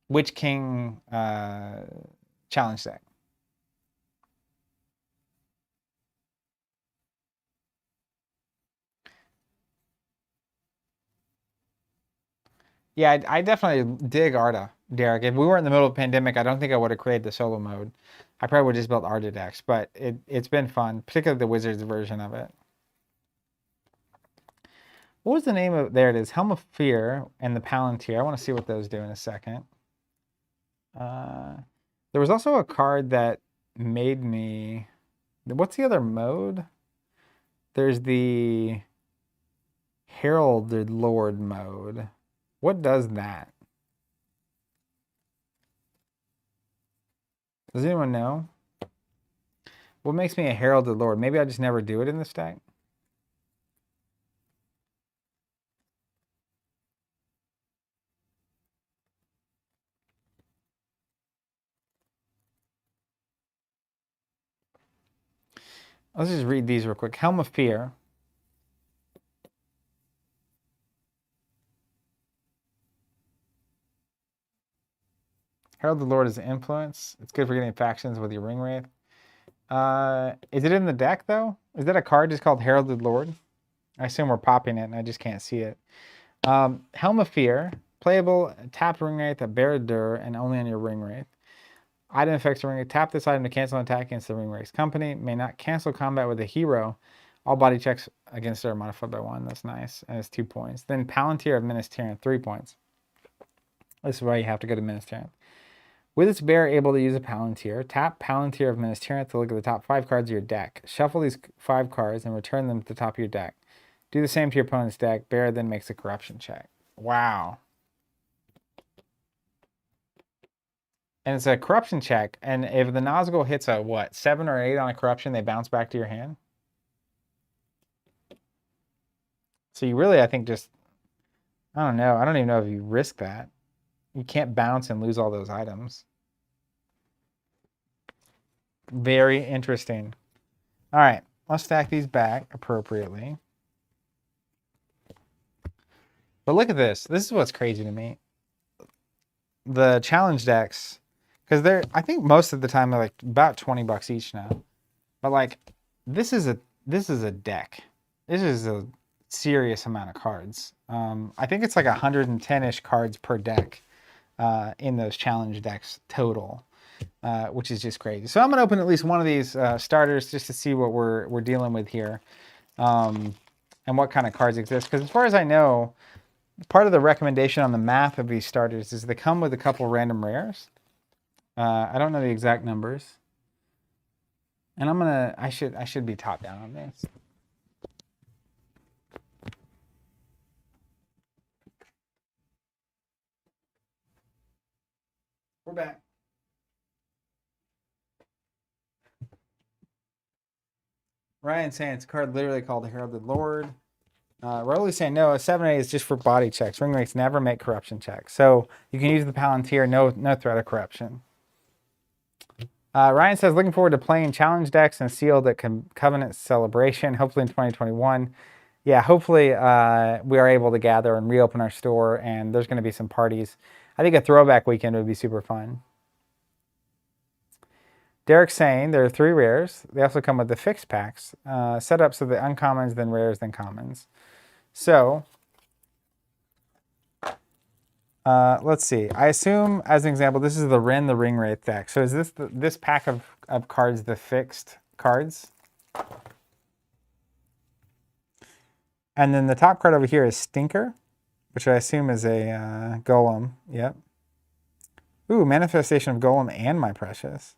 Witch King challenge deck. Yeah, I definitely dig Arda, Derek. If we were in the middle of a pandemic, I don't think I would have created the solo mode. I probably would have just built Arda decks, but it's been fun, particularly the Wizards version of it. What was the name of, there it is, Helm of Fear and the Palantir. I want to see what those do in a second. There was also a card that made me, what's the other mode? There's the Heralded Lord mode. What does that? Does anyone know? What makes me a Heralded Lord? Maybe I just never do it in this deck. Let's just read these real quick. Helm of Fear. Herald the Lord is an influence. It's good for getting factions with your Ring Wraith. Is it in the deck, though? Is that a card just called Heralded Lord? I assume we're popping it, and I just can't see it. Helm of Fear. Playable, tapped Ring Wraith, a Baradur, and only on your Ring Wraith. Item affects the Ring Wraith. Tap this item to cancel an attack against the Ring Wraith's company. May not cancel combat with a hero. All body checks against it are modified by 1. That's nice. And it's 2 points. Then Palantir of Menace Terranth, 3 points. This is why you have to go to Menace Terranth. With its bear able to use a Palantir, tap Palantir of Menace Terranth to look at the top 5 cards of your deck. Shuffle these 5 cards and return them to the top of your deck. Do the same to your opponent's deck. Bear then makes a corruption check. Wow. And it's a corruption check. And if the Nazgul hits a, what, 7 or 8 on a corruption, they bounce back to your hand? So you really, I think, just, I don't know. I don't even know if you risk that. You can't bounce and lose all those items. Very interesting. All right, let's stack these back appropriately. But look at this. This is what's crazy to me. The challenge decks, because they're, I think most of the time they're like about $20 each now. But like, this is a deck. This is a serious amount of cards. I think it's like 110-ish cards per deck in those challenge decks total, which is just crazy. So I'm gonna open at least one of these starters just to see what we're dealing with here, and what kind of cards exist. Because as far as I know, part of the recommendation on the math of these starters is they come with a couple random rares. I don't know the exact numbers, and I should be top down on this. We're back. Ryan saying it's a card literally called the Heralded Lord. Rolly's saying no, a 7-8 is just for body checks. Ring rates never make corruption checks. So you can use the Palantir, no threat of corruption. Ryan says, looking forward to playing challenge decks and sealed at Covenant Celebration, hopefully in 2021. Yeah, hopefully we are able to gather and reopen our store, and there's going to be some parties. I think a throwback weekend would be super fun. Derek's saying there are 3 rares. They also come with the fixed packs, set up so the uncommons, then rares, then commons. So let's see. I assume, as an example, this is the Ren the Ring Wraith deck. So is this pack of cards the fixed cards? And then the top card over here is Stinker, which I assume is a Golem. Yep. Ooh, Manifestation of Golem and My Precious.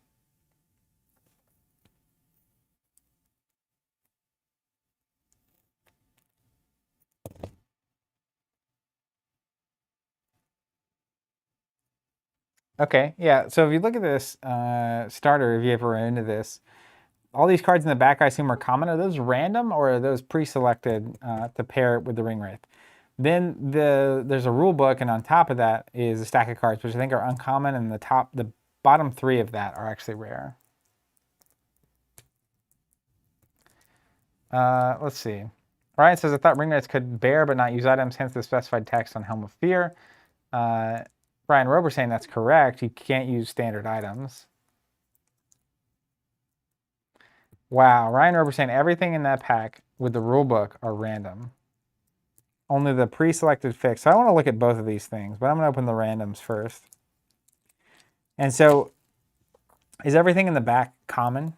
Okay, yeah. So if you look at this starter, if you ever ran into this, all these cards in the back I assume are common. Are those random or are those pre-selected to pair with the Ring Wraith? Then there's a rule book, and on top of that is a stack of cards, which I think are uncommon, and the bottom 3 of that are actually rare. Let's see. Ryan says, I thought Ring Wraiths could bear but not use items, hence the specified text on Helm of Fear. Brian Rober saying that's correct. You can't use standard items. Wow, Ryan Rober saying everything in that pack with the rule book are random. Only the pre-selected fix. So I want to look at both of these things, but I'm going to open the randoms first. And so, is everything in the back common?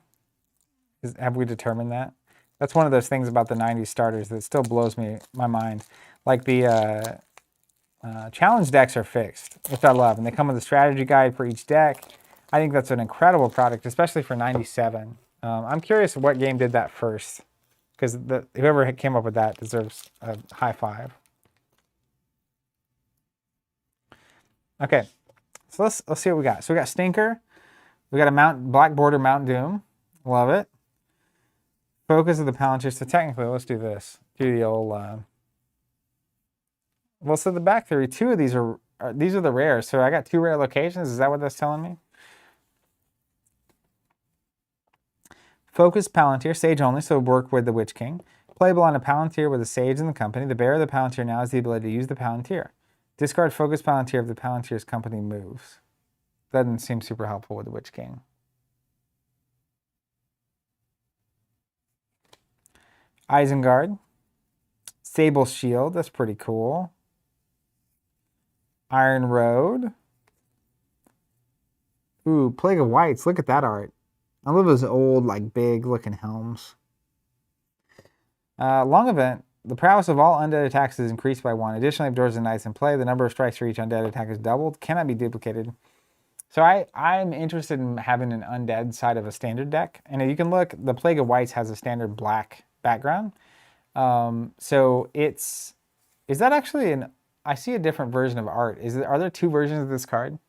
Have we determined that? That's one of those things about the 90s starters that still blows my mind. Like the challenge decks are fixed, which I love, and they come with a strategy guide for each deck. I think that's an incredible product, especially for 97. I'm curious what game did that first, because whoever came up with that deserves a high five. Okay, so let's see what we got. So we got Stinker, we got a Black Border Mount Doom, love it. Focus of the Palantir. So technically, let's do this. Do the old. Well, so the back 3, 2 of these are the rares. So I got 2 rare locations. Is that what that's telling me? Focus Palantir, Sage only, so work with the Witch King. Playable on a Palantir with a Sage in the company. The bearer of the Palantir now has the ability to use the Palantir. Discard Focus Palantir if the Palantir's company moves. Doesn't seem super helpful with the Witch King. Isengard. Sable Shield, that's pretty cool. Iron Road. Ooh, Plague of Whites, look at that art. I love those old, like, big-looking helms. Long Event. The prowess of all undead attacks is increased by 1. Additionally, if doors and knights in play, the number of strikes for each undead attack is doubled. Cannot be duplicated. So I'm interested in having an undead side of a standard deck. And you can look, the Plague of Whites has a standard black background. So is that actually I see a different version of art. Are there 2 versions of this card?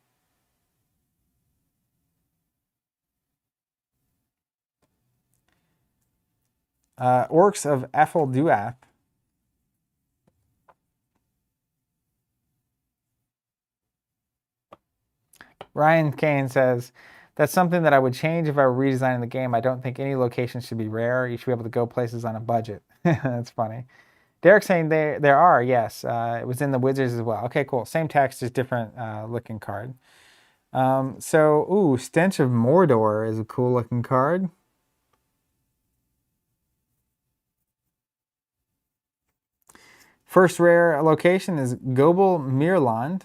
Orcs of Ethel Duath. Ryan Kane says, that's something that I would change if I were redesigning the game. I don't think any location should be rare. You should be able to go places on a budget. That's funny. Derek's saying there are, yes. It was in the Wizards as well. Okay, cool. Same text, just different looking card. Stench of Mordor is a cool looking card. First rare location is Gobel Mirland.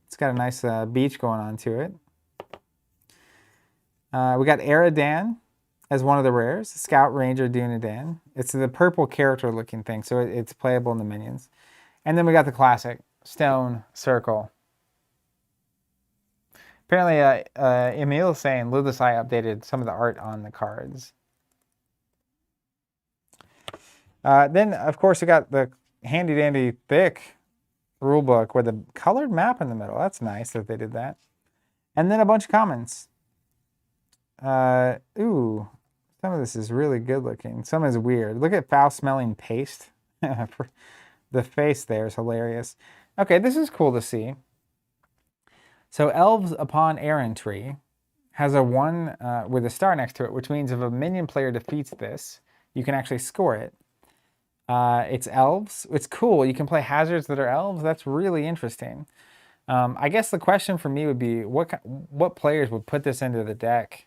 It's got a nice beach going on to it. We got Aradan as one of the rares. Scout Ranger Dunedain. It's the purple character looking thing, so it's playable in the minions. And then we got the classic Stone Circle. Apparently, Emil's saying Ludusai updated some of the art on the cards. Then, of course, we got the handy-dandy thick rulebook with a colored map in the middle. That's nice that they did that. And then a bunch of commons. Ooh, some of this is really good looking. Some is weird. Look at foul-smelling paste. The face there is hilarious. Okay, this is cool to see. So Elves Upon Errantry has a 1 with a star next to it, which means if a minion player defeats this, you can actually score it. It's elves. It's cool. You can play hazards that are elves. That's really interesting. I guess the question for me would be, what players would put this into the deck?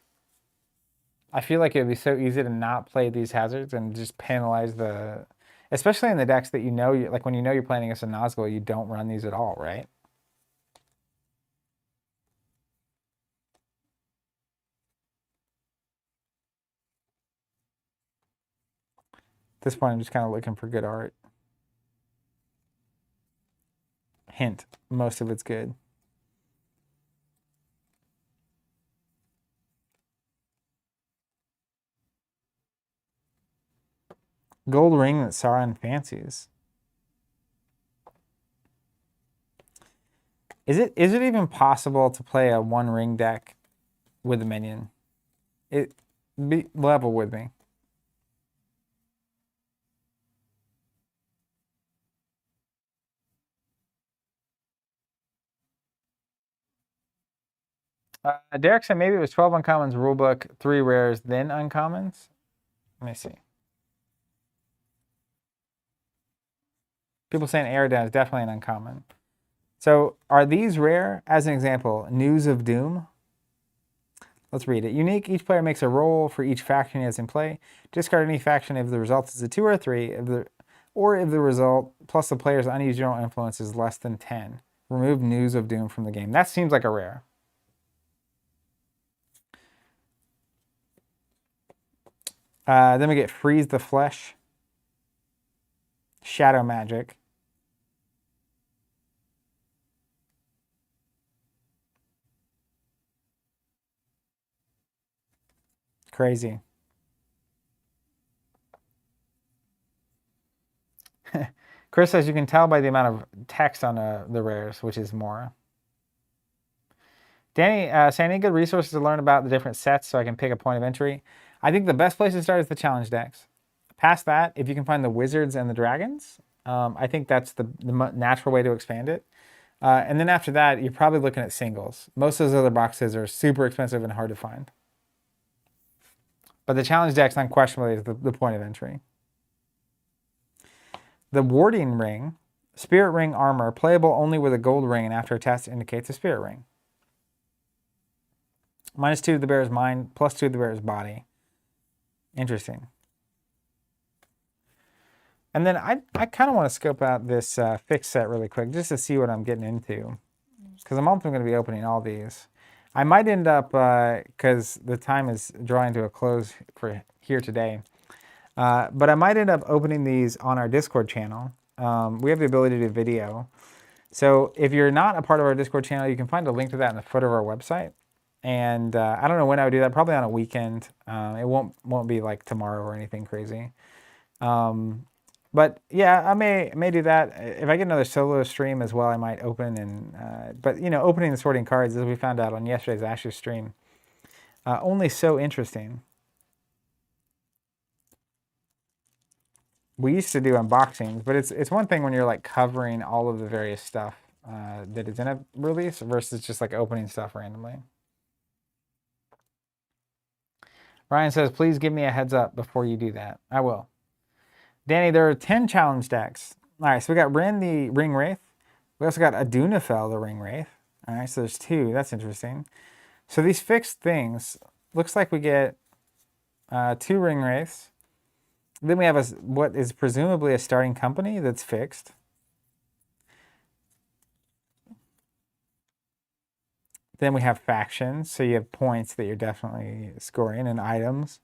I feel like it would be so easy to not play these hazards and just penalize the... Especially in the decks that you know, like when you know you're playing against a Nazgul, you don't run these at all, right? At this point, I'm just kind of looking for good art. Hint, most of it's good. Gold ring that Sauron fancies. Is it even possible to play a 1 ring deck with a minion? Be level with me. Derek said maybe it was 12 uncommons rulebook, 3 rares, then uncommons. Let me see. People saying Aerodon is definitely an uncommon. So are these rare? As an example, News of Doom. Let's read it. Unique, each player makes a roll for each faction he has in play. Discard any faction if the result is a 2 or a 3, or if the result plus the player's unused general influence is less than 10. Remove News of Doom from the game. That seems like a rare. Then we get Freeze the Flesh. Shadow Magic. Crazy. Chris says you can tell by the amount of text on the rares, which is more. Danny saying any good resources to learn about the different sets so I can pick a point of entry. I think the best place to start is the challenge decks. Past that, if you can find the wizards and the dragons, I think that's the natural way to expand it. And then after that, you're probably looking at singles. Most of those other boxes are super expensive and hard to find. But the challenge decks unquestionably is the point of entry. The Warding Ring, Spirit Ring armor, playable only with a gold ring, and after a test indicates a Spirit Ring. -2 to the bear's mind, +2 to the bear's body. Interesting. And then I kind of want to scope out this fixed set really quick, just to see what I'm getting into. Because I'm ultimately going to be opening all these. I might end up, because the time is drawing to a close for here today, but I might end up opening these on our Discord channel. We have the ability to do video. So if you're not a part of our Discord channel, you can find a link to that in the footer of our website. And I don't know when I would do that, probably on a weekend. It won't be like tomorrow or anything crazy. But yeah, I may do that. If I get another solo stream as well, I might open and, but you know, opening and sorting cards, as we found out on yesterday's Ashes stream, only so interesting. We used to do unboxings, but it's one thing when you're like covering all of the various stuff that is in a release versus just like opening stuff randomly. Ryan says, please give me a heads up before you do that. I will. Danny, there are 10 challenge decks. All right, so we got Rin the Ring Wraith. We also got Adunafel the Ring Wraith. All right, so there's 2. That's interesting. So these fixed things, looks like we get 2 Ring Wraiths. Then we have what is presumably a starting company that's fixed. Then we have factions, so you have points that you're definitely scoring, and items.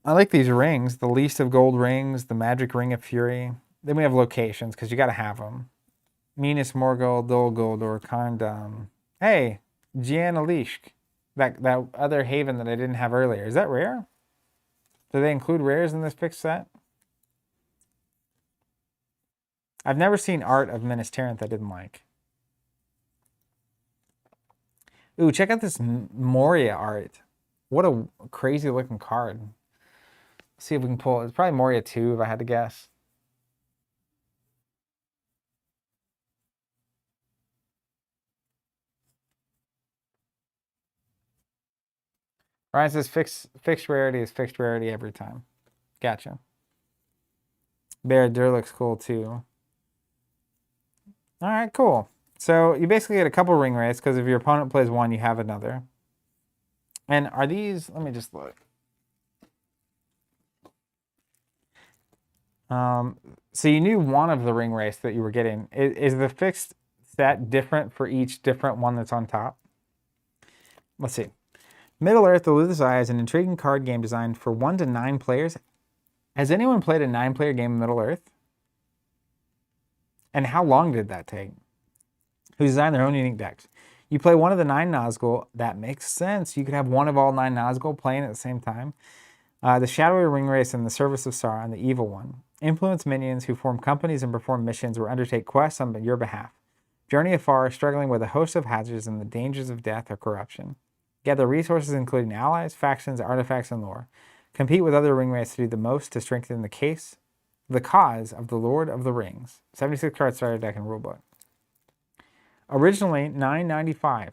I like these rings, the least of gold rings, the magic ring of fury. Then we have locations, because you got to have them. Minas Morgul, Dol Guldur, Kandam. Hey, Gianna Leishk. That other haven that I didn't have earlier. Is that rare? Do they include rares in this fixed set? I've never seen art of Minas Tirith I didn't like. Ooh, check out this Moria art. What a crazy looking card. Let's see if we can pull. It's probably Moria 2 if I had to guess. Ryan says fixed rarity is fixed rarity every time. Gotcha. Bear looks cool too. All right, cool. So you basically get a couple ring wraiths because if your opponent plays one, you have another. And are these? Let me just look. So you knew one of the ring wraiths that you were getting. Is the fixed set different for each different one that's on top? Let's see. Middle-earth, the Luthor's Eye is an intriguing card game designed for 1 to 9 players. Has anyone played a 9-player game of Middle-earth? And how long did that take? Who designed their own unique decks. You play one of the 9 Nazgul. That makes sense. You could have one of all 9 Nazgul playing at the same time. The Shadowy Ring Wraiths in the service of Sauron, the evil one. Influence minions who form companies and perform missions or undertake quests on your behalf. Journey afar, struggling with a host of hazards and the dangers of death or corruption. Gather resources including allies, factions, artifacts, and lore. Compete with other ring wraiths to do the most to strengthen the cause of the Lord of the Rings. 76 card starter deck and rulebook. Originally $9.95.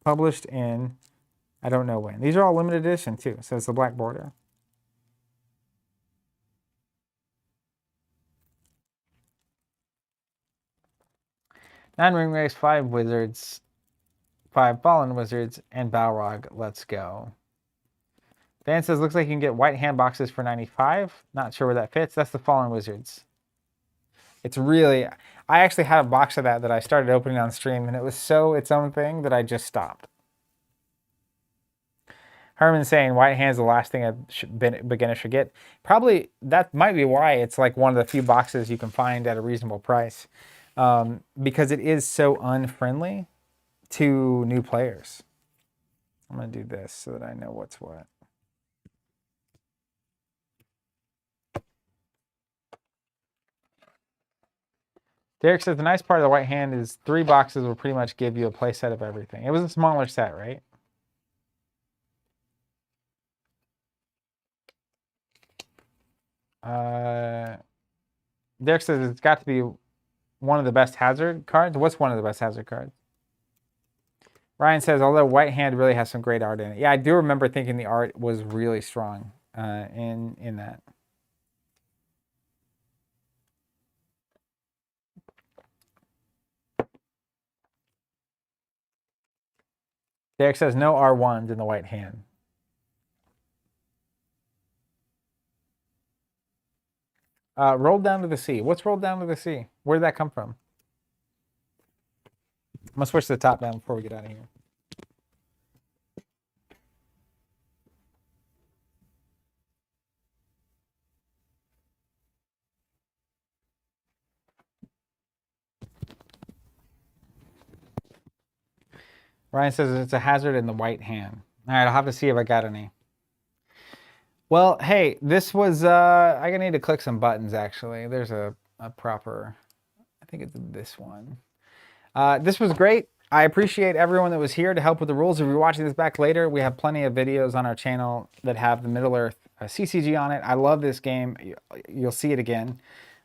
Published in, I don't know when. These are all limited edition too, so it's the black border. Nine ring wraiths, 5 wizards, 5 fallen wizards, and Balrog. Let's go. Dan says, looks like you can get white hand boxes for 95. Not sure where that fits. That's the fallen wizards. It's really, I actually had a box of that I started opening on stream, and it was so its own thing that I just stopped. Herman's saying white hand's the last thing a beginner should get. Probably, that might be why it's like one of the few boxes you can find at a reasonable price. Because it is so unfriendly to new players. I'm going to do this so that I know what's what. Derek says the nice part of the white hand is 3 boxes will pretty much give you a play set of everything. It was a smaller set, right? Derek says it's got to be one of the best hazard cards. What's one of the best hazard cards? Ryan says, although white hand really has some great art in it. Yeah, I do remember thinking the art was really strong in that. Derek says no R1s in the white hand. Rolled down to the sea. What's rolled down to the sea? Where did that come from? I'm going to switch the top down before we get out of here. Ryan says it's a hazard in the white hand. All right, I'll have to see if I got any. Well, hey, this was, I'm going to need to click some buttons, actually. There's a proper, I think it's this one. This was great. I appreciate everyone that was here to help with the rules. If you're watching this back later, we have plenty of videos on our channel that have the Middle-earth CCG on it. I love this game. You'll see it again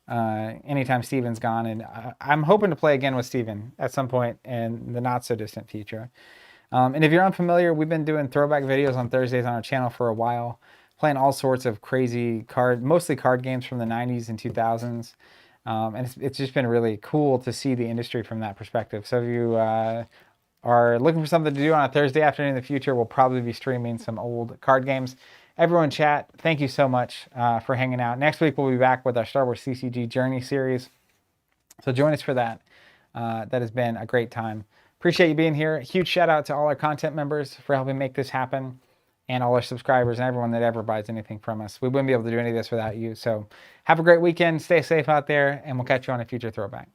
anytime Steven's gone. And I'm hoping to play again with Steven at some point in the not-so-distant future. And if you're unfamiliar, we've been doing throwback videos on Thursdays on our channel for a while, playing all sorts of crazy mostly card games from the 90s and 2000s. And it's just been really cool to see the industry from that perspective. So if you are looking for something to do on a Thursday afternoon in the future, we'll probably be streaming some old card games. Everyone in chat, thank you so much for hanging out. Next week, we'll be back with our Star Wars CCG Journey series. So join us for that. That has been a great time. Appreciate you being here. Huge shout out to all our content members for helping make this happen, and all our subscribers and everyone that ever buys anything from us. We wouldn't be able to do any of this without you. So have a great weekend. Stay safe out there, and we'll catch you on a future throwback.